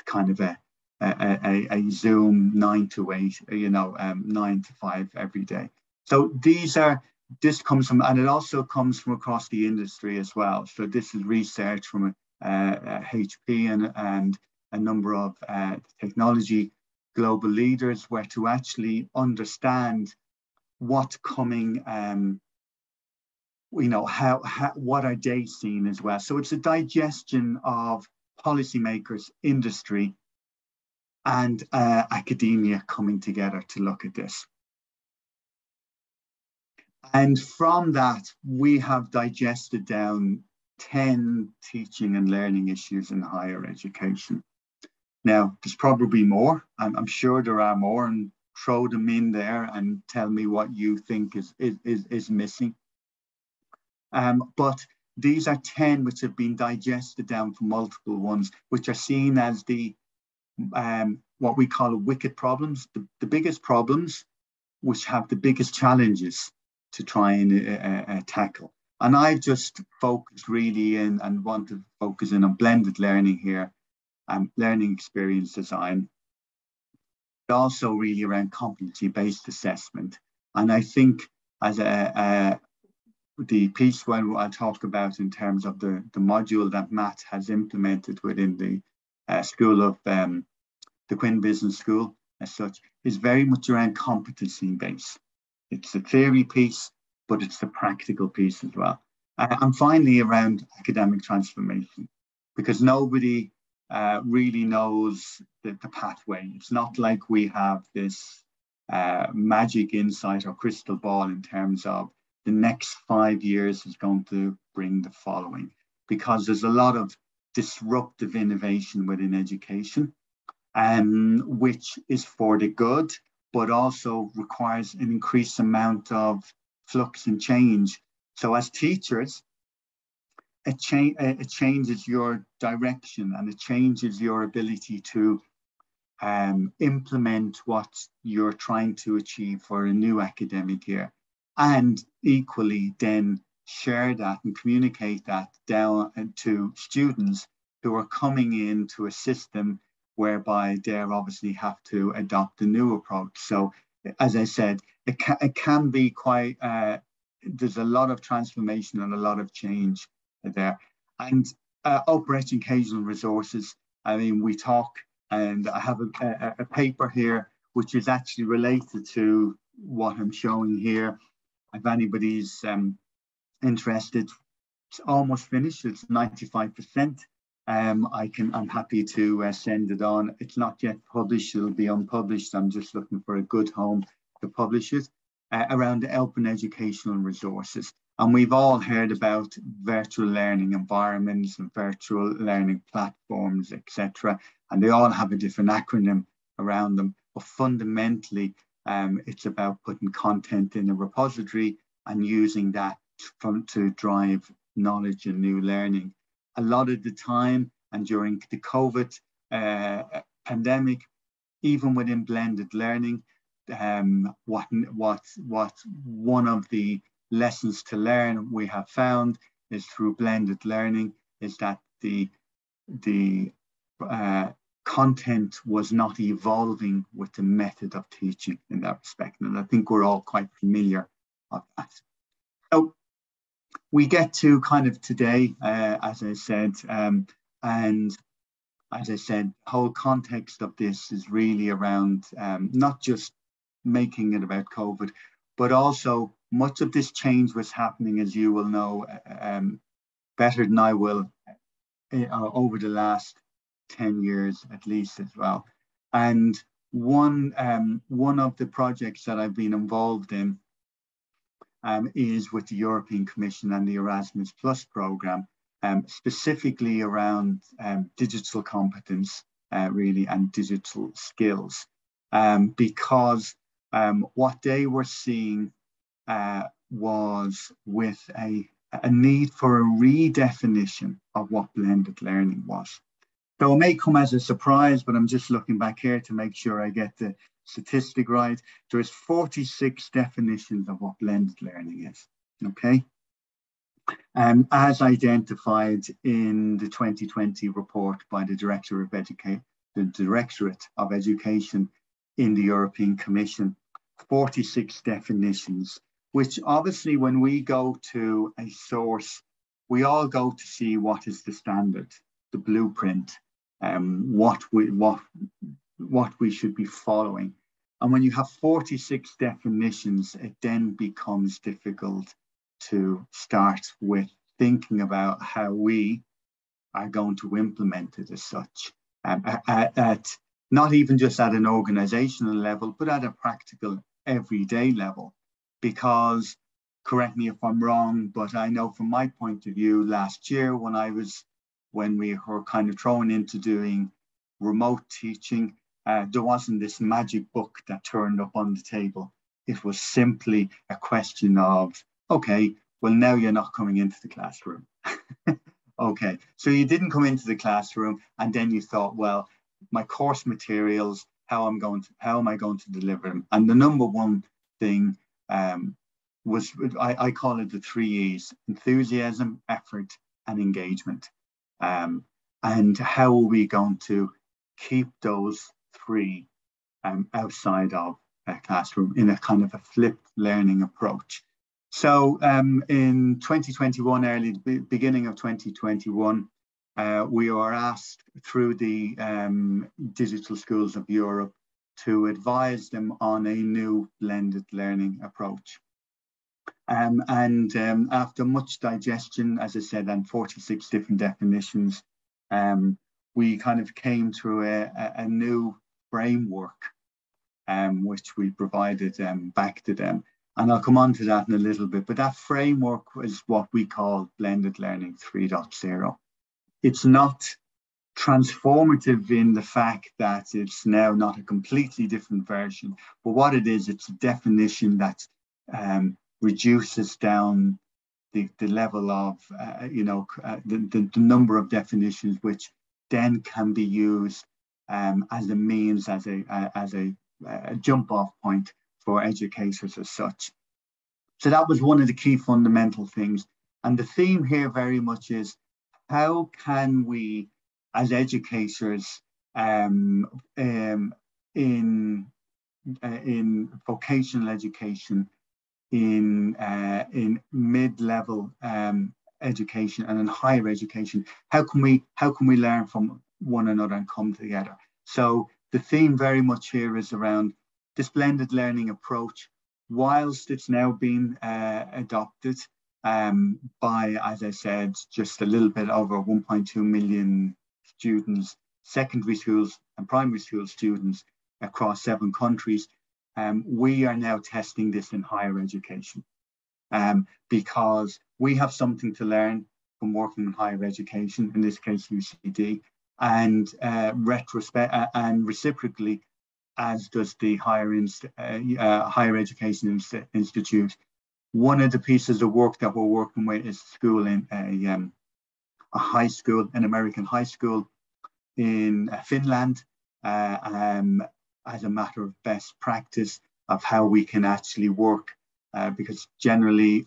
Speaker 15: kind of a Zoom 9 to 8, 9 to 5 every day. So this comes from, and it also comes from across the industry as well. So this is research from HP and a number of technology global leaders, where to actually understand what's coming, what are they seeing as well. So it's a digestion of policymakers, industry, and academia coming together to look at this. And from that, we have digested down 10 teaching and learning issues in higher education. Now, there's probably more. I'm sure there are more, and throw them in there and tell me what you think is missing. But these are 10 which have been digested down from multiple ones, which are seen as the what we call wicked problems, the biggest problems, which have the biggest challenges to try and tackle. And I've just focused really in and want to focus in on blended learning here, learning experience design, but also really around competency-based assessment. And I think as the piece when I'll talk about in terms of the module that Matt has implemented within the School of the Quinn Business School as such, is very much around competency-based. It's the theory piece, but it's the practical piece as well. And finally, around academic transformation, because nobody really knows the pathway. It's not like we have this magic insight or crystal ball in terms of the next 5 years is going to bring the following, because there's a lot of disruptive innovation within education, which is for the good, but also requires an increased amount of flux and change. So as teachers, it changes your direction, and it changes your ability to implement what you're trying to achieve for a new academic year, and equally then share that and communicate that down to students who are coming into a system whereby they obviously have to adopt a new approach. So as I said, it can be quite, there's a lot of transformation and a lot of change there. And upper educational resources, I mean, we talk, and I have a paper here which is actually related to what I'm showing here. If anybody's interested, it's almost finished, it's 95%. I'm happy to send it on. It's not yet published, it'll be unpublished. I'm just looking for a good home to publish it, around the open educational resources. And we've all heard about virtual learning environments and virtual learning platforms, etc. And they all have a different acronym around them. But fundamentally, it's about putting content in a repository and using that to drive knowledge and new learning. A lot of the time, and during the COVID pandemic, even within blended learning, what one of the lessons to learn we have found is through blended learning is that the content was not evolving with the method of teaching in that respect. And I think we're all quite familiar of that. So we get to kind of today, as I said, and as I said, the whole context of this is really around not just making it about COVID, but also much of this change was happening, as you will know better than I will, over the last 10 years at least as well. And one of the projects that I've been involved in is with the European Commission and the Erasmus Plus program, specifically around digital competence really and digital skills, because what they were seeing was with a need for a redefinition of what blended learning was. So it may come as a surprise, but I'm just looking back here to make sure I get the statistic right. There's 46 definitions of what blended learning is, okay? As identified in the 2020 report by the Directorate of Education in the European Commission, 46 definitions, which obviously when we go to a source, we all go to see what is the standard, the blueprint, what we should be following. And when you have 46 definitions, it then becomes difficult to start with thinking about how we are going to implement it as such, at not even just at an organizational level, but at a practical everyday level. Because, correct me if I'm wrong, but I know from my point of view last year when we were kind of thrown into doing remote teaching, there wasn't this magic book that turned up on the table. It was simply a question of, okay, well, now you're not coming into the classroom. Okay, so you didn't come into the classroom and then you thought, well, my course materials, how am I going to deliver them? And the number one thing was, I call it the 3 E's: enthusiasm, effort, and engagement. And how are we going to keep those three outside of a classroom in a kind of a flipped learning approach? So in 2021, beginning of 2021, we were asked through the Digital Schools of Europe to advise them on a new blended learning approach. After much digestion, as I said, and 46 different definitions, we kind of came to a new framework, which we provided back to them. And I'll come on to that in a little bit, but that framework is what we call Blended Learning 3.0. It's not transformative in the fact that it's now not a completely different version, but what it is, it's a definition that reduces down the level of, the number of definitions, which then can be used as a means, as a jump off point for educators as such. So that was one of the key fundamental things. And the theme here very much is, how can we, as educators in vocational education, in mid-level education and in higher education, how can we learn from one another and come together? So the theme very much here is around this blended learning approach, whilst it's now been adopted by, as I said, just a little bit over 1.2 million students, secondary schools and primary school students across 7 countries. We are now testing this in higher education because we have something to learn from working in higher education, in this case UCD, and reciprocally, as does the Higher Education Institute. One of the pieces of work that we're working with is school in a high school, an American high school in Finland, as a matter of best practice of how we can actually work because generally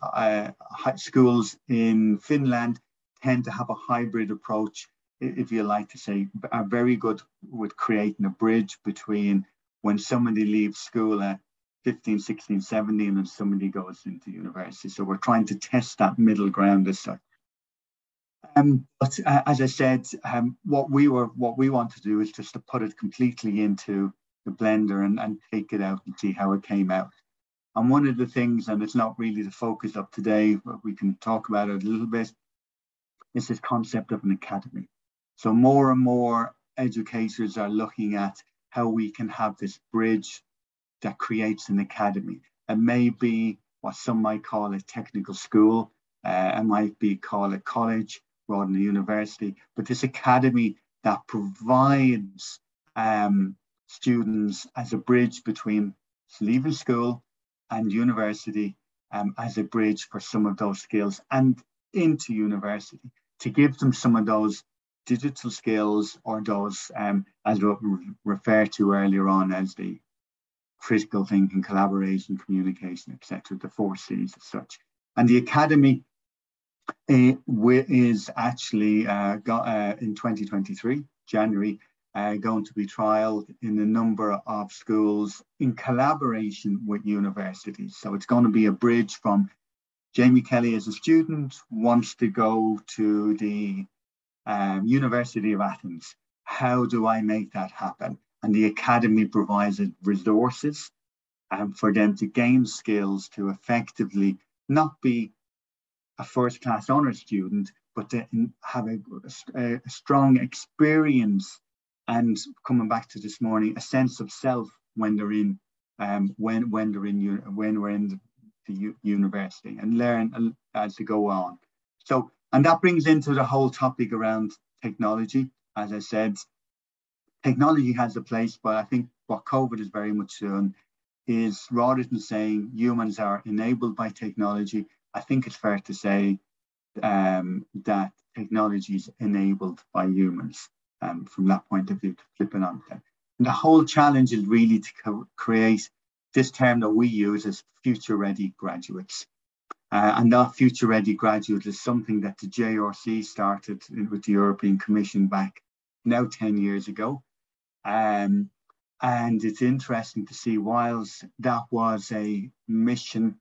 Speaker 15: schools in Finland tend to have a hybrid approach, if you like to say, are very good with creating a bridge between when somebody leaves school at 15, 16, 17 and somebody goes into university. So we're trying to test that middle ground as such. But as I said, what we want to do is just to put it completely into the blender and take it out and see how it came out. And one of the things, and it's not really the focus of today, but we can talk about it a little bit, is this concept of an academy. So more and more educators are looking at how we can have this bridge that creates an academy. It may be what some might call a technical school, it might be called a college rather than a university, but this academy that provides students as a bridge between leaving school and university, as a bridge for some of those skills and into university, to give them some of those digital skills, or those, as we referred to earlier on, as the critical thinking, collaboration, communication, etc., the 4 C's as such. And the academy is actually in 2023, January, going to be trialed in a number of schools in collaboration with universities. So it's going to be a bridge from Jamie Kelly as a student wants to go to the University of Athens. How do I make that happen? And the academy provides resources for them to gain skills to effectively not be a first-class honours student, but to have a strong experience, and coming back to this morning, a sense of self when they're in when we're in the university, and learn as they go on. So, and that brings into the whole topic around technology. As I said, technology has a place, but I think what COVID has very much done is, rather than saying humans are enabled by technology, I think it's fair to say that technology is enabled by humans, from that point of view, to flip it on. And the whole challenge is really to create this term that we use as future-ready graduates. And that future-ready graduate is something that the JRC started with the European Commission back now 10 years ago. And it's interesting to see, whilst that was a mission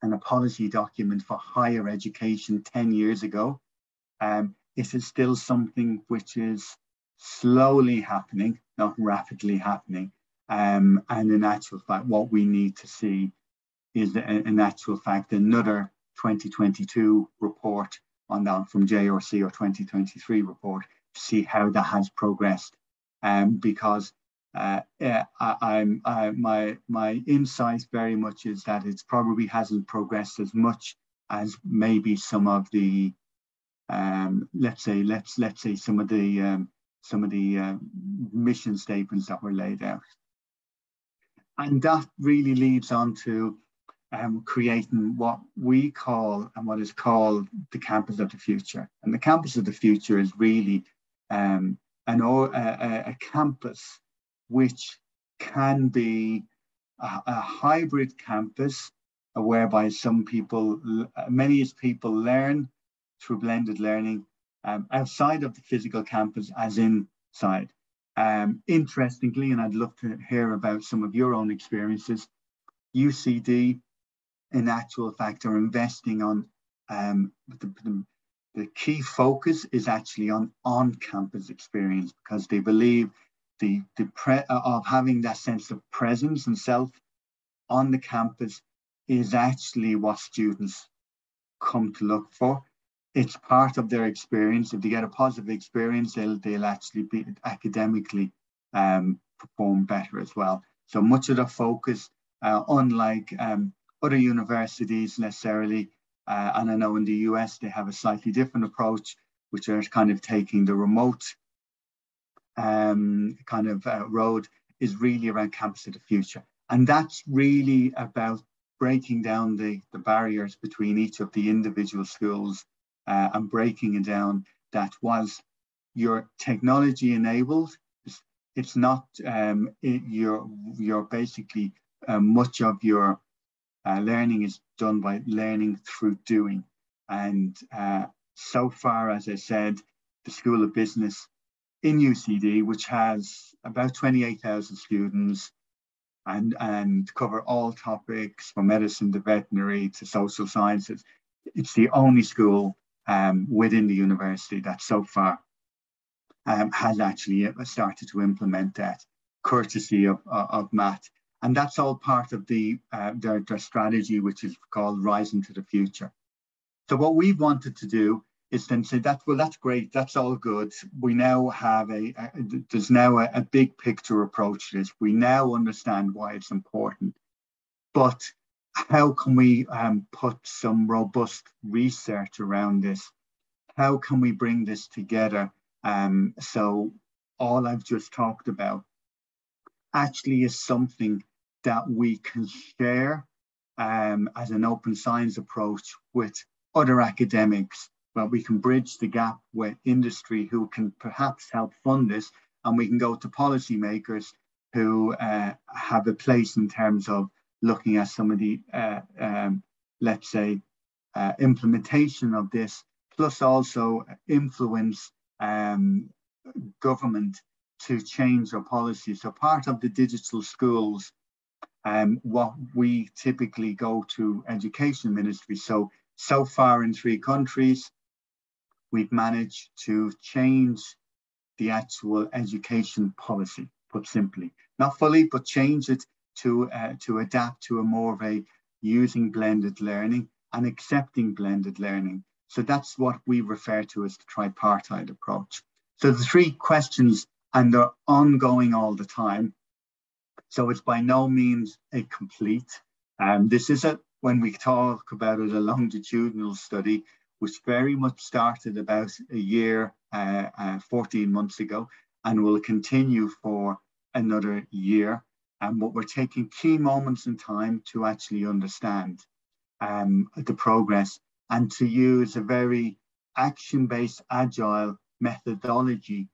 Speaker 15: and a policy document for higher education 10 years ago, it is still something which is slowly happening, not rapidly happening. And in actual fact, what we need to see is, in actual fact, another 2022 report on that from JRC, or 2023 report, to see how that has progressed. Because my insight very much is that it probably hasn't progressed as much as maybe some of the let's say some of the mission statements that were laid out. And that really leads on to creating what we call, and what is called, the campus of the future. And the campus of the future is really a campus which can be a hybrid campus, whereby many people learn through blended learning outside of the physical campus as inside. Interestingly, and I'd love to hear about some of your own experiences, UCD in actual fact are investing on the key focus is actually on campus experience, because they believe of having that sense of presence and self on the campus is actually what students come to look for. It's part of their experience. If they get a positive experience, they'll actually be academically perform better as well. So much of the focus, unlike other universities necessarily, and I know in the US they have a slightly different approach, which are kind of taking the remote road, is really around campus of the future. And that's really about breaking down the barriers between each of the individual schools, and breaking it down that whilst you're technology enabled, it's not, you're basically much of your learning is done by learning through doing. And so far, as I said, the School of Business in UCD, which has about 28,000 students and cover all topics from medicine to veterinary to social sciences, it's the only school within the university that so far has actually started to implement that, courtesy of Matt. And that's all part of their strategy, which is called Rising to the Future. So what we wanted to do is then say that, well, that's great, that's all good. We now have there's now a big picture approach to this. We now understand why it's important. But how can we put some robust research around this? How can we bring this together? So all I've just talked about actually is something that we can share as an open science approach with other academics, where we can bridge the gap with industry who can perhaps help fund this, and we can go to policymakers who have a place in terms of looking at some of the, let's say, implementation of this, plus also influence government to change their policy. So part of the digital schools, what we typically go to education ministry. So far in 3 countries, we've managed to change the actual education policy, put simply. Not fully, but change it to adapt to a more of a using blended learning and accepting blended learning. So that's what we refer to as the tripartite approach. So the 3 questions, and they're ongoing all the time. So it's by no means a complete. This is when we talk about it, a longitudinal study, which very much started about a year, 14 months ago, and will continue for another year. But we're taking key moments in time to actually understand the progress and to use a very action-based, agile methodology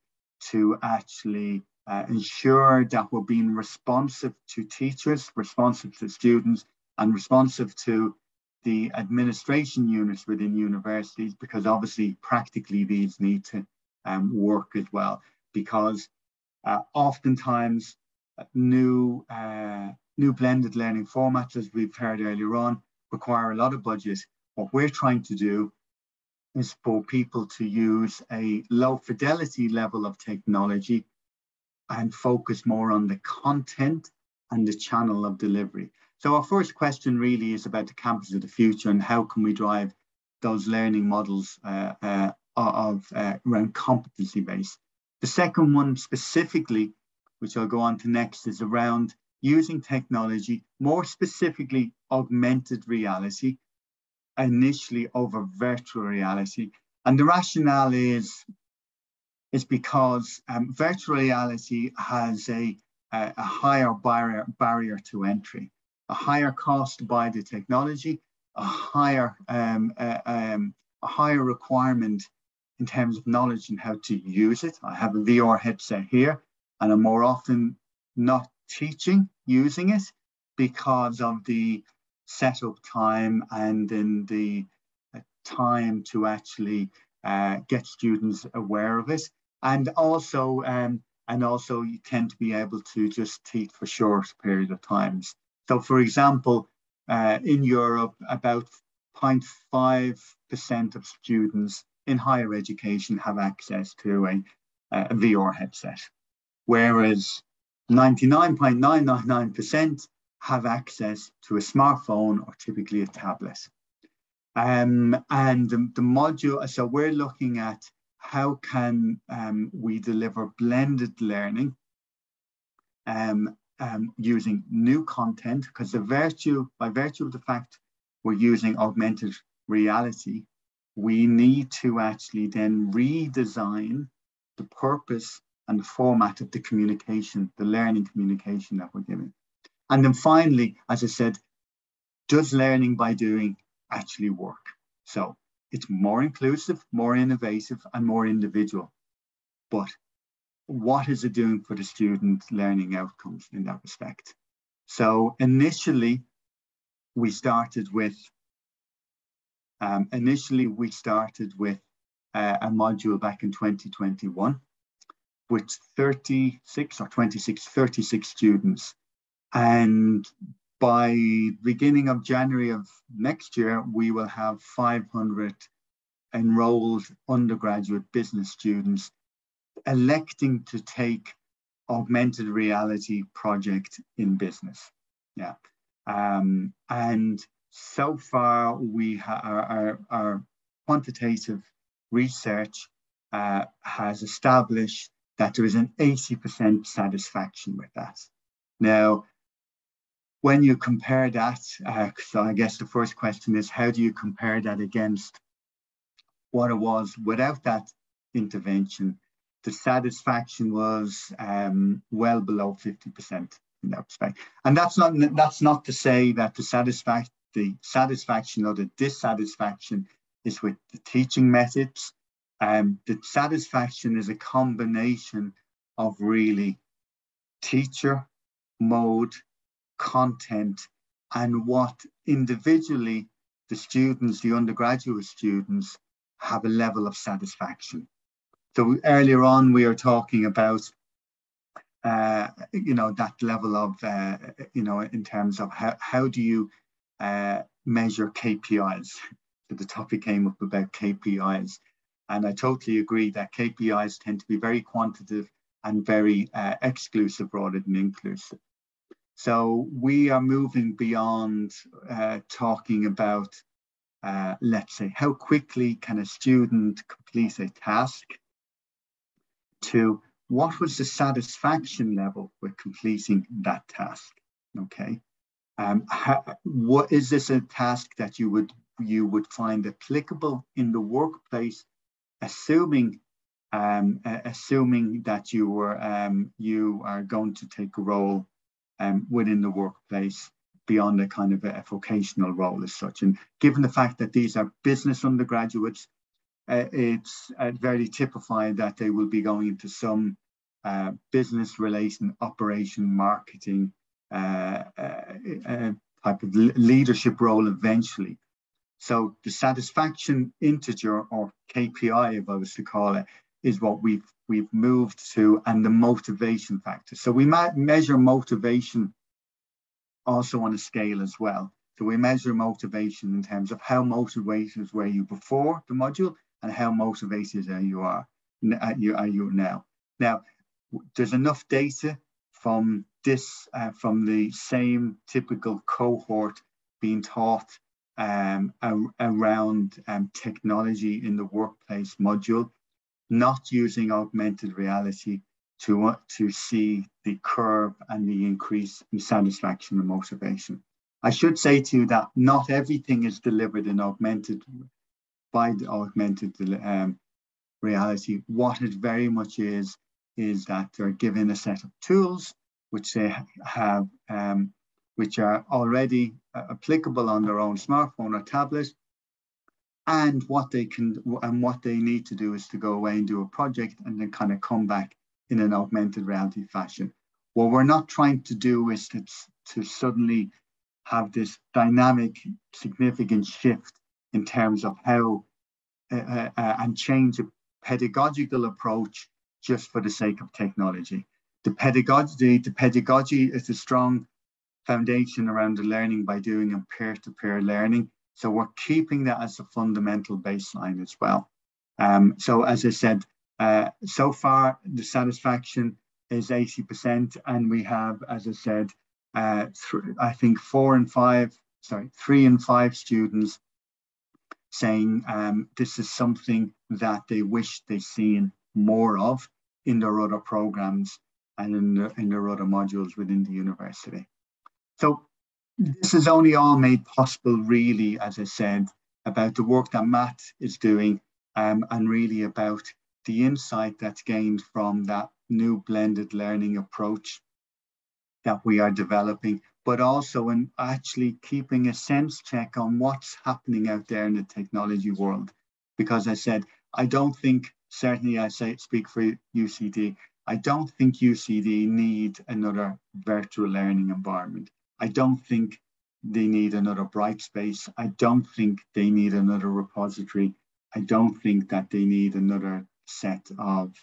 Speaker 15: to actually ensure that we're being responsive to teachers, responsive to students, and responsive to the administration units within universities, because obviously practically these need to work as well, because oftentimes new blended learning formats, as we've heard earlier on, require a lot of budget. What we're trying to do is for people to use a low fidelity level of technology and focus more on the content and the channel of delivery. So our first question really is about the campus of the future and how can we drive those learning models around competency based. The second one specifically, which I'll go on to next, is around using technology, more specifically augmented reality, initially over virtual reality. And the rationale is because virtual reality has a higher barrier to entry, a higher cost to buy the technology, a higher requirement in terms of knowledge and how to use it. I have a VR headset here, and I'm more often not teaching using it because of the setup time and then the time to actually get students aware of it. And also you tend to be able to just teach for short period of times. So for example, in Europe, about 0.5% of students in higher education have access to a VR headset, whereas 99.999% have access to a smartphone or typically a tablet. And the module, so we're looking at how can we deliver blended learning using new content, because by virtue of the fact we're using augmented reality, we need to actually then redesign the purpose and the format of the communication, the learning communication that we're giving. And then finally, as I said, does learning by doing actually work? So it's more inclusive, more innovative, and more individual. But what is it doing for the student learning outcomes in that respect? So initially, we started with, initially we started with a module back in 2021 with 36 students. And by beginning of January of next year, we will have 500 enrolled undergraduate business students electing to take augmented reality project in business. Yeah. And so far, our quantitative research has established that there is an 80% satisfaction with that. Now, when you compare that, so I guess the first question is, how do you compare that against what it was without that intervention? The satisfaction was well below 50% in that respect. And that's not to say that the satisfaction or the dissatisfaction is with the teaching methods. The satisfaction is a combination of really teacher, mode, content, and what individually the students, the undergraduate students, have a level of satisfaction. So earlier on, we are talking about, that level of, in terms of how do you measure KPIs. So the topic came up about KPIs. And I totally agree that KPIs tend to be very quantitative and very exclusive rather than inclusive. So we are moving beyond talking about, let's say, how quickly can a student complete a task, to what was the satisfaction level with completing that task, okay? What is this a task that you would find applicable in the workplace, assuming that you are going to take a role within the workplace beyond a kind of a vocational role as such. And given the fact that these are business undergraduates, it's very typified that they will be going into some business relation, operation, marketing type of leadership role eventually. So the satisfaction integer, or KPI, if I was to call it, is what we've moved to, and the motivation factor. So we might measure motivation also on a scale as well. So we measure motivation in terms of how motivated were you before the module and how motivated are you now. Now, there's enough data from this, from the same typical cohort being taught around technology in the workplace module, not using augmented reality to see the curve and the increase in satisfaction and motivation. I should say to you that not everything is delivered in by the augmented reality. What it very much is that they're given a set of tools which they have, which are already applicable on their own smartphone or tablet. And what they need to do is to go away and do a project and then kind of come back in an augmented reality fashion. What we're not trying to do is to suddenly have this dynamic, significant shift in terms of how and change a pedagogical approach just for the sake of technology. The pedagogy is a strong foundation around the learning by doing a peer-to-peer learning. So we're keeping that as a fundamental baseline as well. So as I said, so far the satisfaction is 80%, and we have, as I said, I think 3 and 5 students saying this is something that they wish they'd seen more of in their other programs and in their other modules within the university. So this is only all made possible really, as I said, about the work that Matt is doing and really about the insight that's gained from that new blended learning approach that we are developing, but also in actually keeping a sense check on what's happening out there in the technology world. Because I said, I don't think, certainly I speak for UCD, I don't think UCD need another virtual learning environment. I don't think they need another Brightspace. I don't think they need another repository. I don't think that they need another set of,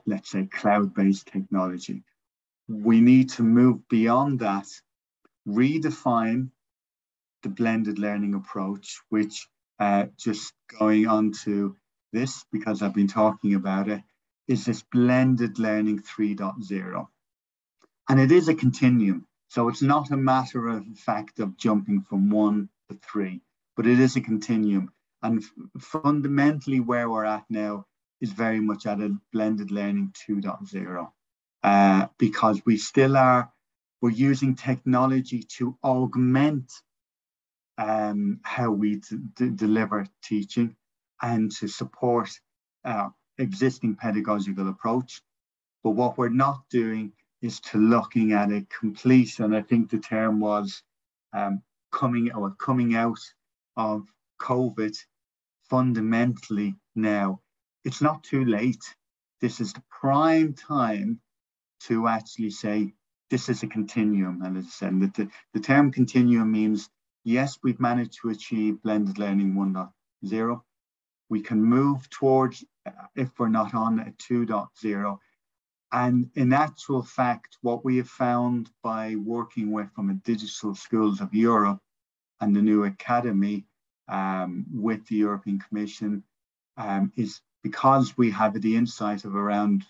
Speaker 15: let's say, cloud-based technology. We need to move beyond that, redefine the blended learning approach, which just going on to this, because I've been talking about it, is this blended learning 3.0. And it is a continuum. So it's not a matter of fact of jumping from 1 to 3, but it is a continuum. And fundamentally where we're at now is very much at a blended learning 2.0, because we're using technology to augment how we deliver teaching and to support our existing pedagogical approach. But what we're not doing is to looking at a complete, and I think the term was coming out of COVID fundamentally now. It's not too late. This is the prime time to actually say, this is a continuum. And as I said, the term continuum means, yes, we've managed to achieve blended learning 1.0. We can move towards, if we're not on, a 2.0. And in actual fact, what we have found by working with from a Digital Schools of Europe and the new academy with the European Commission is because we have the insight of around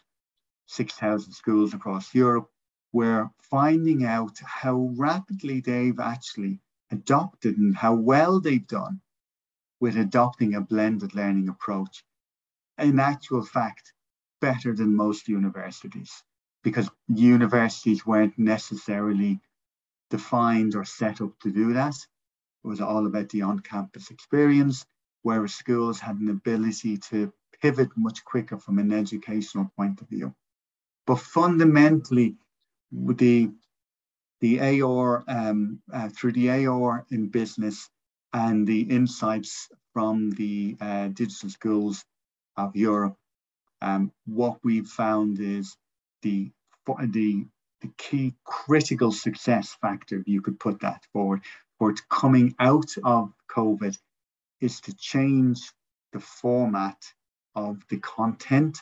Speaker 15: 6,000 schools across Europe, we're finding out how rapidly they've actually adopted and how well they've done with adopting a blended learning approach. In actual fact, better than most universities, because universities weren't necessarily defined or set up to do that. It was all about the on-campus experience, whereas schools had an ability to pivot much quicker from an educational point of view. But fundamentally, with the AR, through the AR in business and the insights from the Digital Schools of Europe, what we've found is the key critical success factor, if you could put that forward, for it coming out of COVID, is to change the format of the content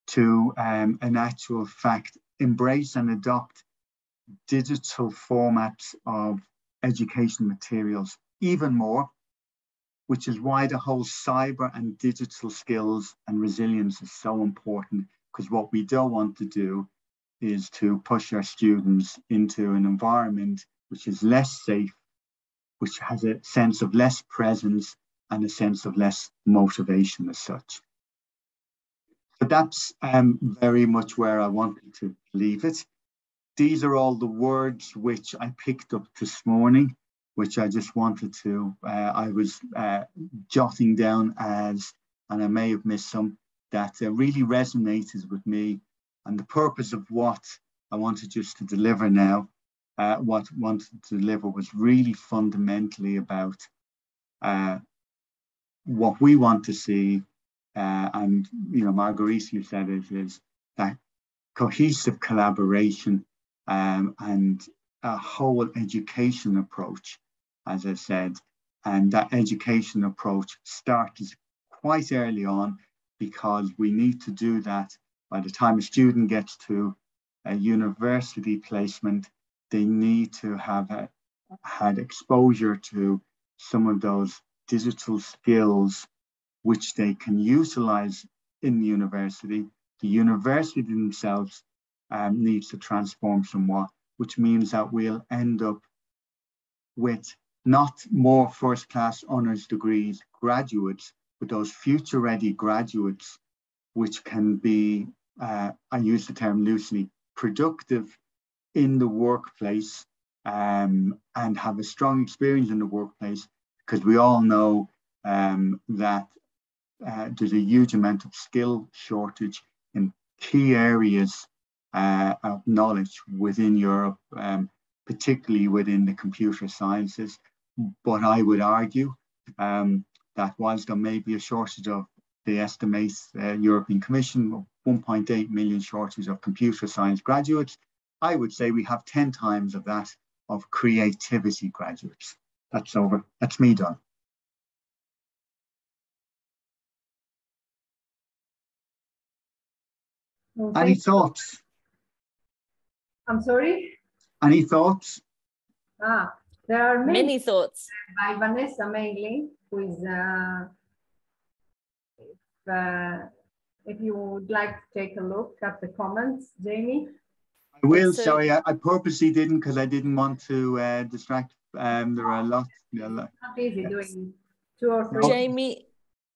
Speaker 15: to an actual fact, embrace and adopt digital formats of education materials even more, which is why the whole cyber and digital skills and resilience is so important, because what we don't want to do is to push our students into an environment which is less safe, which has a sense of less presence and a sense of less motivation as such. But that's very much where I wanted to leave it. These are all the words which I picked up this morning, which I just wanted to, I was jotting down as, and I may have missed some, that really resonated with me. And the purpose of what I wanted just to deliver now, what I wanted to deliver was really fundamentally about what we want to see. And, you know, Marguerite, you said it, is that cohesive collaboration and a whole education approach, as I said. And that education approach starts quite early on, because we need to do that by the time a student gets to a university placement. They need to have had exposure to some of those digital skills which they can utilize in the university. The university themselves needs to transform somewhat, which means that we'll end up with not more first-class honours degrees graduates, but those future-ready graduates which can be, I use the term loosely, productive in the workplace and have a strong experience in the workplace, because we all know that there's a huge amount of skill shortage in key areas of knowledge within Europe, particularly within the computer sciences. But I would argue that whilst there may be a shortage of, they estimate, European Commission, 1.8 million shortage of computer science graduates, I would say we have 10 times of that of creativity graduates. That's over. That's me done.
Speaker 1: Well,
Speaker 15: Any thoughts?
Speaker 1: I'm sorry?
Speaker 15: Any thoughts?
Speaker 1: There are
Speaker 10: many thoughts.
Speaker 1: By Vanessa mainly, who is, if you would like to take a look at the comments, Jamie.
Speaker 15: I will, sorry, I purposely didn't because I didn't want to distract. There are a lot.
Speaker 1: Not easy doing 2 or 3.
Speaker 10: Jamie,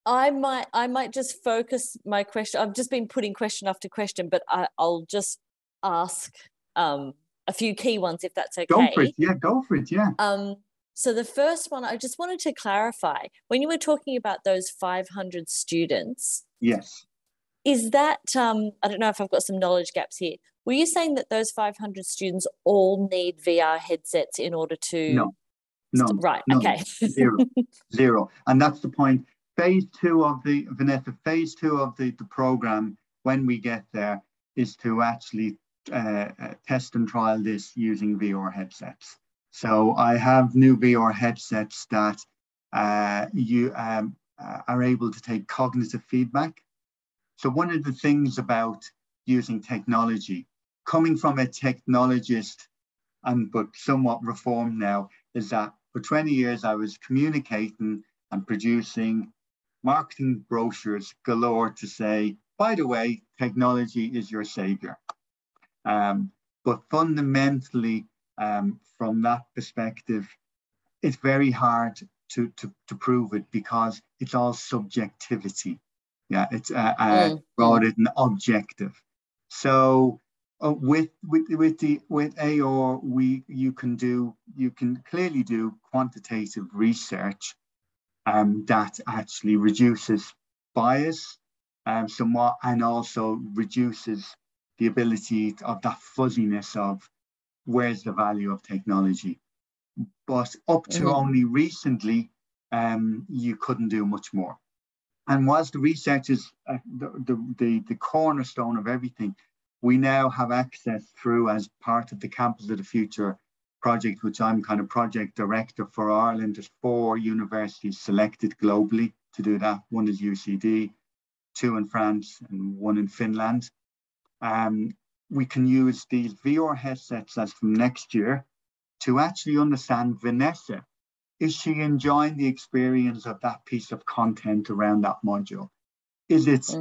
Speaker 10: I might just focus my question. I've just been putting question after question, but I'll just ask a few key ones if that's okay.
Speaker 15: Go for it, yeah, go for it, yeah.
Speaker 10: So the first one, I just wanted to clarify, when you were talking about those 500 students.
Speaker 15: Yes.
Speaker 10: Is that, I don't know if I've got some knowledge gaps here. Were you saying that those 500 students all need VR headsets in order to?
Speaker 15: No, none.
Speaker 10: Right,
Speaker 15: none.
Speaker 10: okay.
Speaker 15: Zero. And that's the point. Phase 2 of the, Vanessa, phase 2 of the program, when we get there, is to actually test and trial this using VR headsets. So I have new VR headsets that you are able to take cognitive feedback. So one of the things about using technology, coming from a technologist, but somewhat reformed now, is that for 20 years I was communicating and producing marketing brochures galore to say, by the way, technology is your savior. But fundamentally, from that perspective, it's very hard to prove it because it's all subjectivity. Yeah, it's rather than objective. So with AR, you can clearly do quantitative research that actually reduces bias somewhat, and also reduces the ability of that fuzziness of where's the value of technology. But up to only recently, you couldn't do much more. And whilst the research is the cornerstone of everything, we now have access through, as part of the Campus of the Future project, which I'm kind of project director for Ireland. There's 4 universities selected globally to do that. One is UCD, 2 in France, and 1 in Finland. We can use these VR headsets as from next year to actually understand Vanessa. Is she enjoying the experience of that piece of content around that module? Is it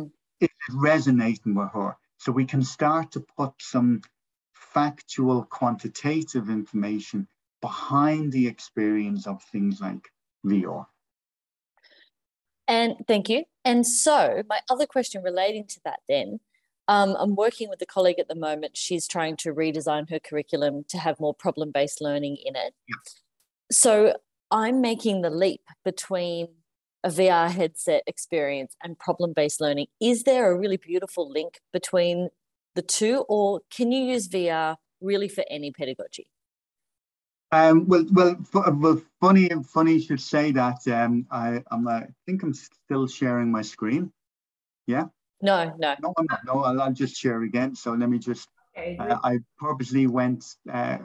Speaker 15: resonating with her? So we can start to put some factual, quantitative information behind the experience of things like VR.
Speaker 10: And thank you. And so my other question relating to that then, I'm working with a colleague at the moment. She's trying to redesign her curriculum to have more problem-based learning in it.
Speaker 15: Yep.
Speaker 10: So I'm making the leap between a VR headset experience and problem-based learning. Is there a really beautiful link between the two, or can you use VR really for any pedagogy?
Speaker 15: Funny you should say that. I think I'm still sharing my screen. Yeah.
Speaker 10: No, I'm
Speaker 15: not. No, I'll just share again. So let me just. I purposely went. I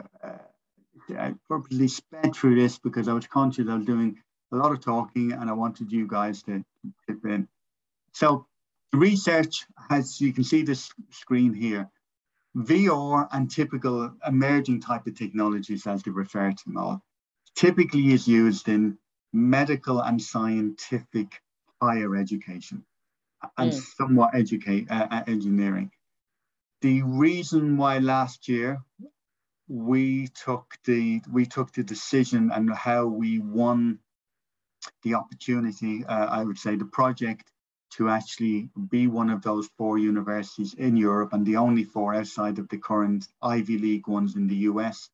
Speaker 15: purposely sped through this because I was conscious I was doing a lot of talking and I wanted you guys to chip in. So the research, as you can see this screen here, VR and typical emerging type of technologies, as they refer to them all, typically is used in medical and scientific higher education and somewhat engineering. The reason why last year we took the decision and how we won the opportunity, I would say the project, to actually be one of those 4 universities in Europe and the only 4 outside of the current Ivy League ones in the US,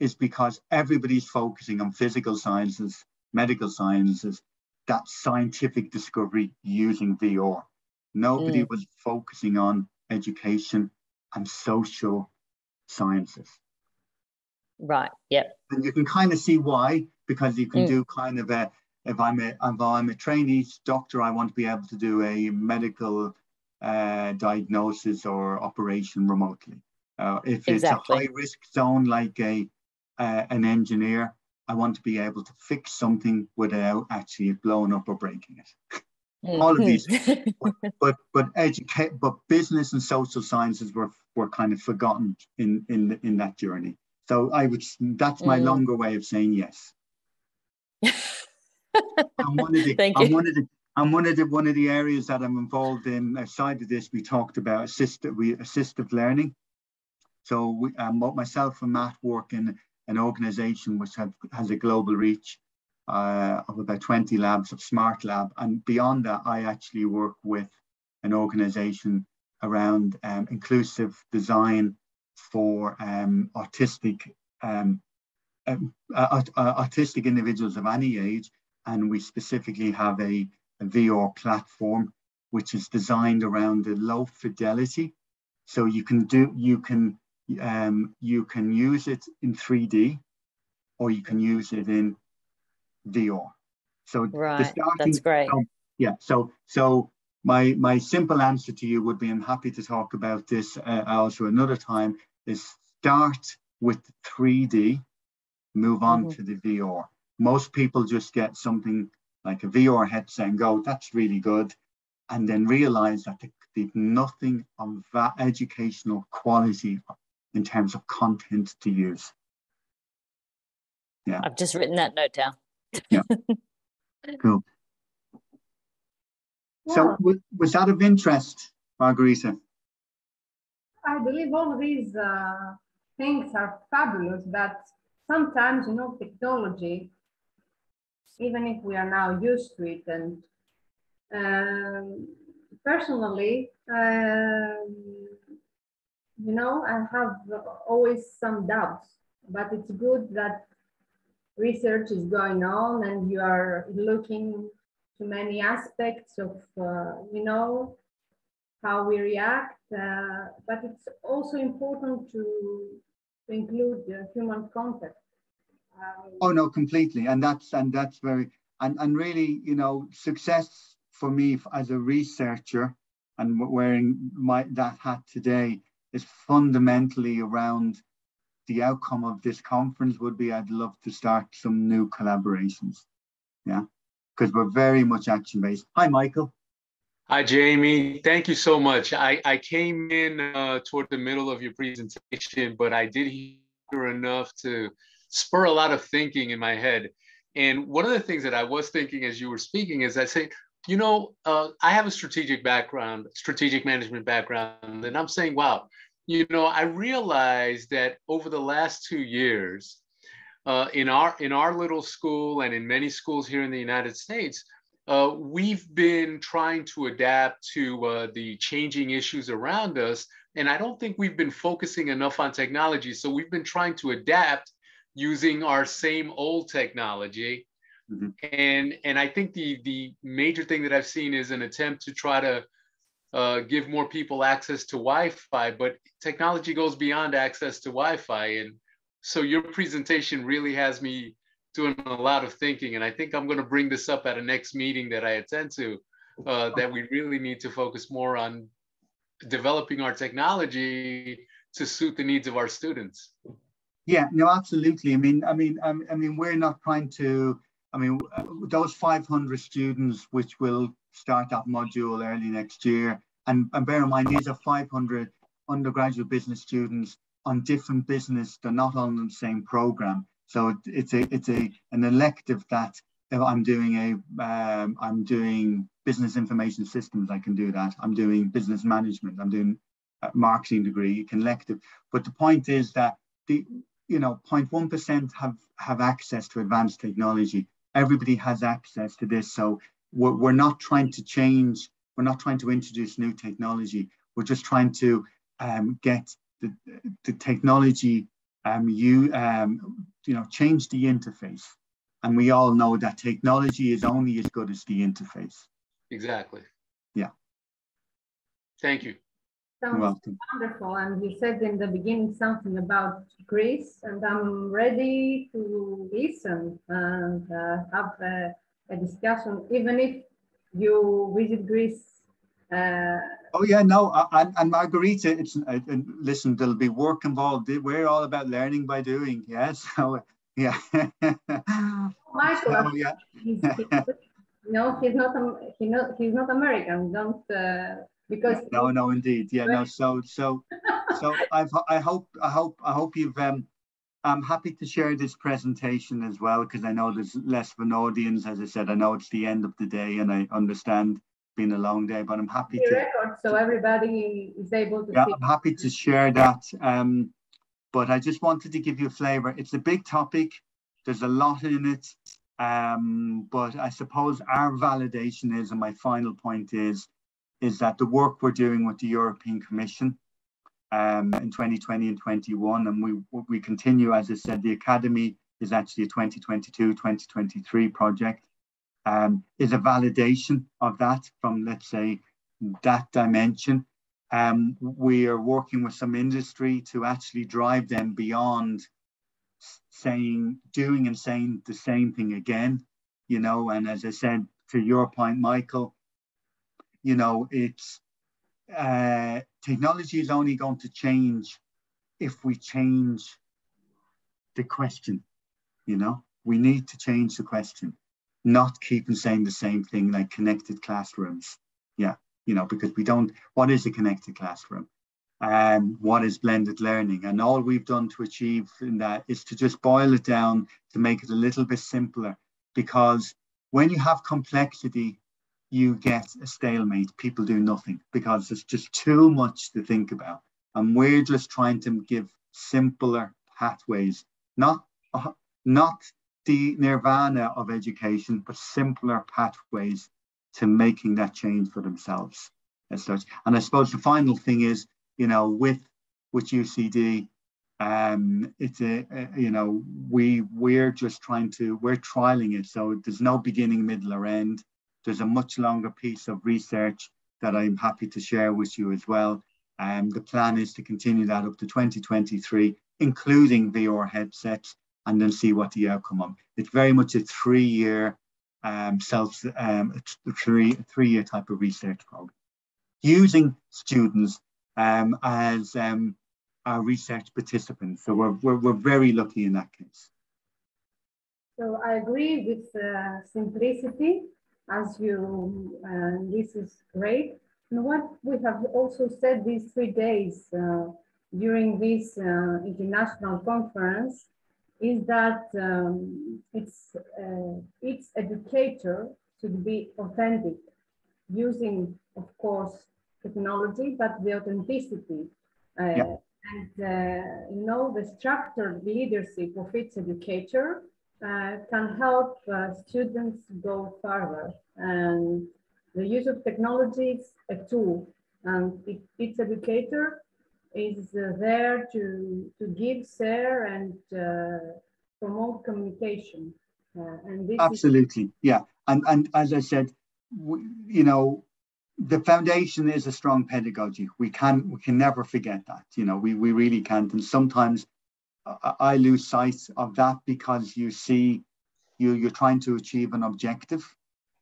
Speaker 15: is because everybody's focusing on physical sciences, medical sciences, that scientific discovery using VR. Nobody was focusing on education and social sciences.
Speaker 10: Right. Yep.
Speaker 15: And you can kind of see why, because you can do kind of a, if I'm a trainee doctor, I want to be able to do a medical diagnosis or operation remotely. If it's a high risk zone like a an engineer. I want to be able to fix something without actually blowing up or breaking it. All of these, but business and social sciences were kind of forgotten in that journey. So that's my longer way of saying yes.
Speaker 10: Thank you.
Speaker 15: One of the areas that I'm involved in outside of this, we talked about assistive learning. So myself and Matt work in an organization which has a global reach of about 20 labs of Smart Lab. And beyond that, I actually work with an organization around inclusive design for autistic individuals of any age. And we specifically have a VR platform which is designed around the low fidelity. So you can use it in 3D, or you can use it in VR. So
Speaker 10: right, that's great.
Speaker 15: So my simple answer to you would be, I'm happy to talk about this also another time, is start with 3D, move on to the VR. Most people just get something like a VR headset and go, that's really good, and then realize that there's nothing of that educational quality in terms of content to use. Yeah,
Speaker 10: I've just written that note down.
Speaker 15: Yeah, cool. So was that of interest, Margarita?
Speaker 1: I believe all these things are fabulous, but sometimes, you know, technology, even if we are now used to it, and personally, you know, I have always some doubts, but it's good that research is going on and you are looking to many aspects of, you know, how we react, but it's also important to include human contact.
Speaker 15: Oh no, completely, and that's very, and really, you know, success for me as a researcher and wearing that hat today is fundamentally around the outcome of this conference would be, I'd love to start some new collaborations. Yeah, because we're very much action-based. Hi, Michael.
Speaker 13: Hi, Jamie. Thank you so much. I came in toward the middle of your presentation, but I did hear enough to spur a lot of thinking in my head. And one of the things that I was thinking as you were speaking is I say, you know, I have a strategic background, strategic management background, and I'm saying, wow, you know, I realized that over the last 2 years, in our little school and in many schools here in the United States, we've been trying to adapt to the changing issues around us. And I don't think we've been focusing enough on technology. So we've been trying to adapt using our same old technology. And I think the major thing that I've seen is an attempt to try to give more people access to Wi-Fi, but technology goes beyond access to Wi-Fi. And so your presentation really has me doing a lot of thinking. And I think I'm going to bring this up at a next meeting that I attend to, that we really need to focus more on developing our technology to suit the needs of our students.
Speaker 15: Yeah, no, absolutely. I mean, we're not trying to, those 500 students, which will start that module early next year, and bear in mind, these are 500 undergraduate business students on different business. They're not on the same program. So it's an elective that if I'm doing business information systems, I can do that. I'm doing business management. I'm doing a marketing degree, elective. But the point is that 0.1% have access to advanced technology. Everybody has access to this. So we're not trying to change. We're not trying to introduce new technology. We're just trying to get the technology change the interface. And we all know that technology is only as good as the interface.
Speaker 13: Exactly.
Speaker 15: Yeah.
Speaker 13: Thank you.
Speaker 1: Sounds wonderful. And you said in the beginning something about Greece, and I'm ready to listen and have a discussion, even if you visit Greece
Speaker 15: Oh yeah, no, and Margarita, it's listen, there'll be work involved. We're all about learning by doing. Yes, so yeah.
Speaker 1: Michael,
Speaker 15: so, yeah.
Speaker 1: No, he's not American. Don't because
Speaker 15: no, indeed, yeah, no. So I hope you've. I'm happy to share this presentation as well because I know there's less of an audience. As I said, I know it's the end of the day, and I understand it's been a long day, but I'm happy to
Speaker 1: record so everybody is able to.
Speaker 15: Yeah,
Speaker 1: see.
Speaker 15: I'm happy to share that. But I just wanted to give you a flavor. It's a big topic. There's a lot in it. But I suppose our validation is, and my final point is that the work we're doing with the European Commission in 2020 and 21, and we continue, as I said, the Academy is actually a 2022-2023 project, is a validation of that from, let's say, that dimension. We are working with some industry to actually drive them beyond doing and saying the same thing again, you know, and as I said, to your point, Michael, you know, it's technology is only going to change if we change the question, you know. We need to change the question, not keep on saying the same thing like connected classrooms. Yeah, you know, because we don't, what is a connected classroom? What is blended learning? And all we've done to achieve in that is to just boil it down to make it a little bit simpler, because when you have complexity, you get a stalemate. People do nothing because there's just too much to think about. And we're just trying to give simpler pathways, not the nirvana of education, but simpler pathways to making that change for themselves as such. And I suppose the final thing is, you know, with UCD, it's you know, we're just we're trialing it. So there's no beginning, middle or end. There's a much longer piece of research that I'm happy to share with you as well. The plan is to continue that up to 2023, including VR headsets, and then see what the outcome of. It's very much a three-year three-year type of research program, using students as our research participants. So we're very lucky in that case.
Speaker 1: So I agree with simplicity, as you, this is great. And what we have also said these 3 days during this international conference is that each educator should be authentic, using, of course, technology, but the authenticity.
Speaker 15: Yeah.
Speaker 1: And you know, the structured leadership of each educator can help students go further. And the use of technology is a tool, and each educator is there to give, share, and promote communication. And this
Speaker 15: absolutely, yeah. And as I said, you know, the foundation is a strong pedagogy. We can never forget that. You know, we really can't. And sometimes I lose sight of that because you see, you're trying to achieve an objective,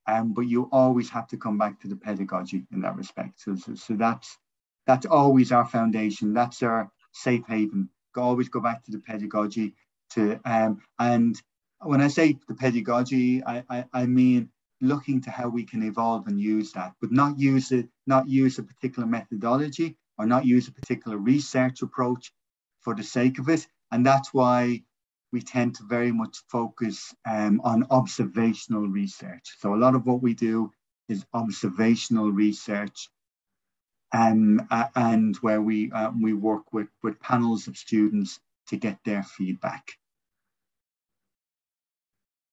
Speaker 15: but you always have to come back to the pedagogy in that respect. So that's always our foundation. That's our safe haven. Always go back to the pedagogy. And when I say the pedagogy, I mean looking to how we can evolve and use that, but not use a particular methodology or not use a particular research approach for the sake of it. And that's why we tend to very much focus on observational research. So a lot of what we do is observational research, and where we work with panels of students to get their feedback.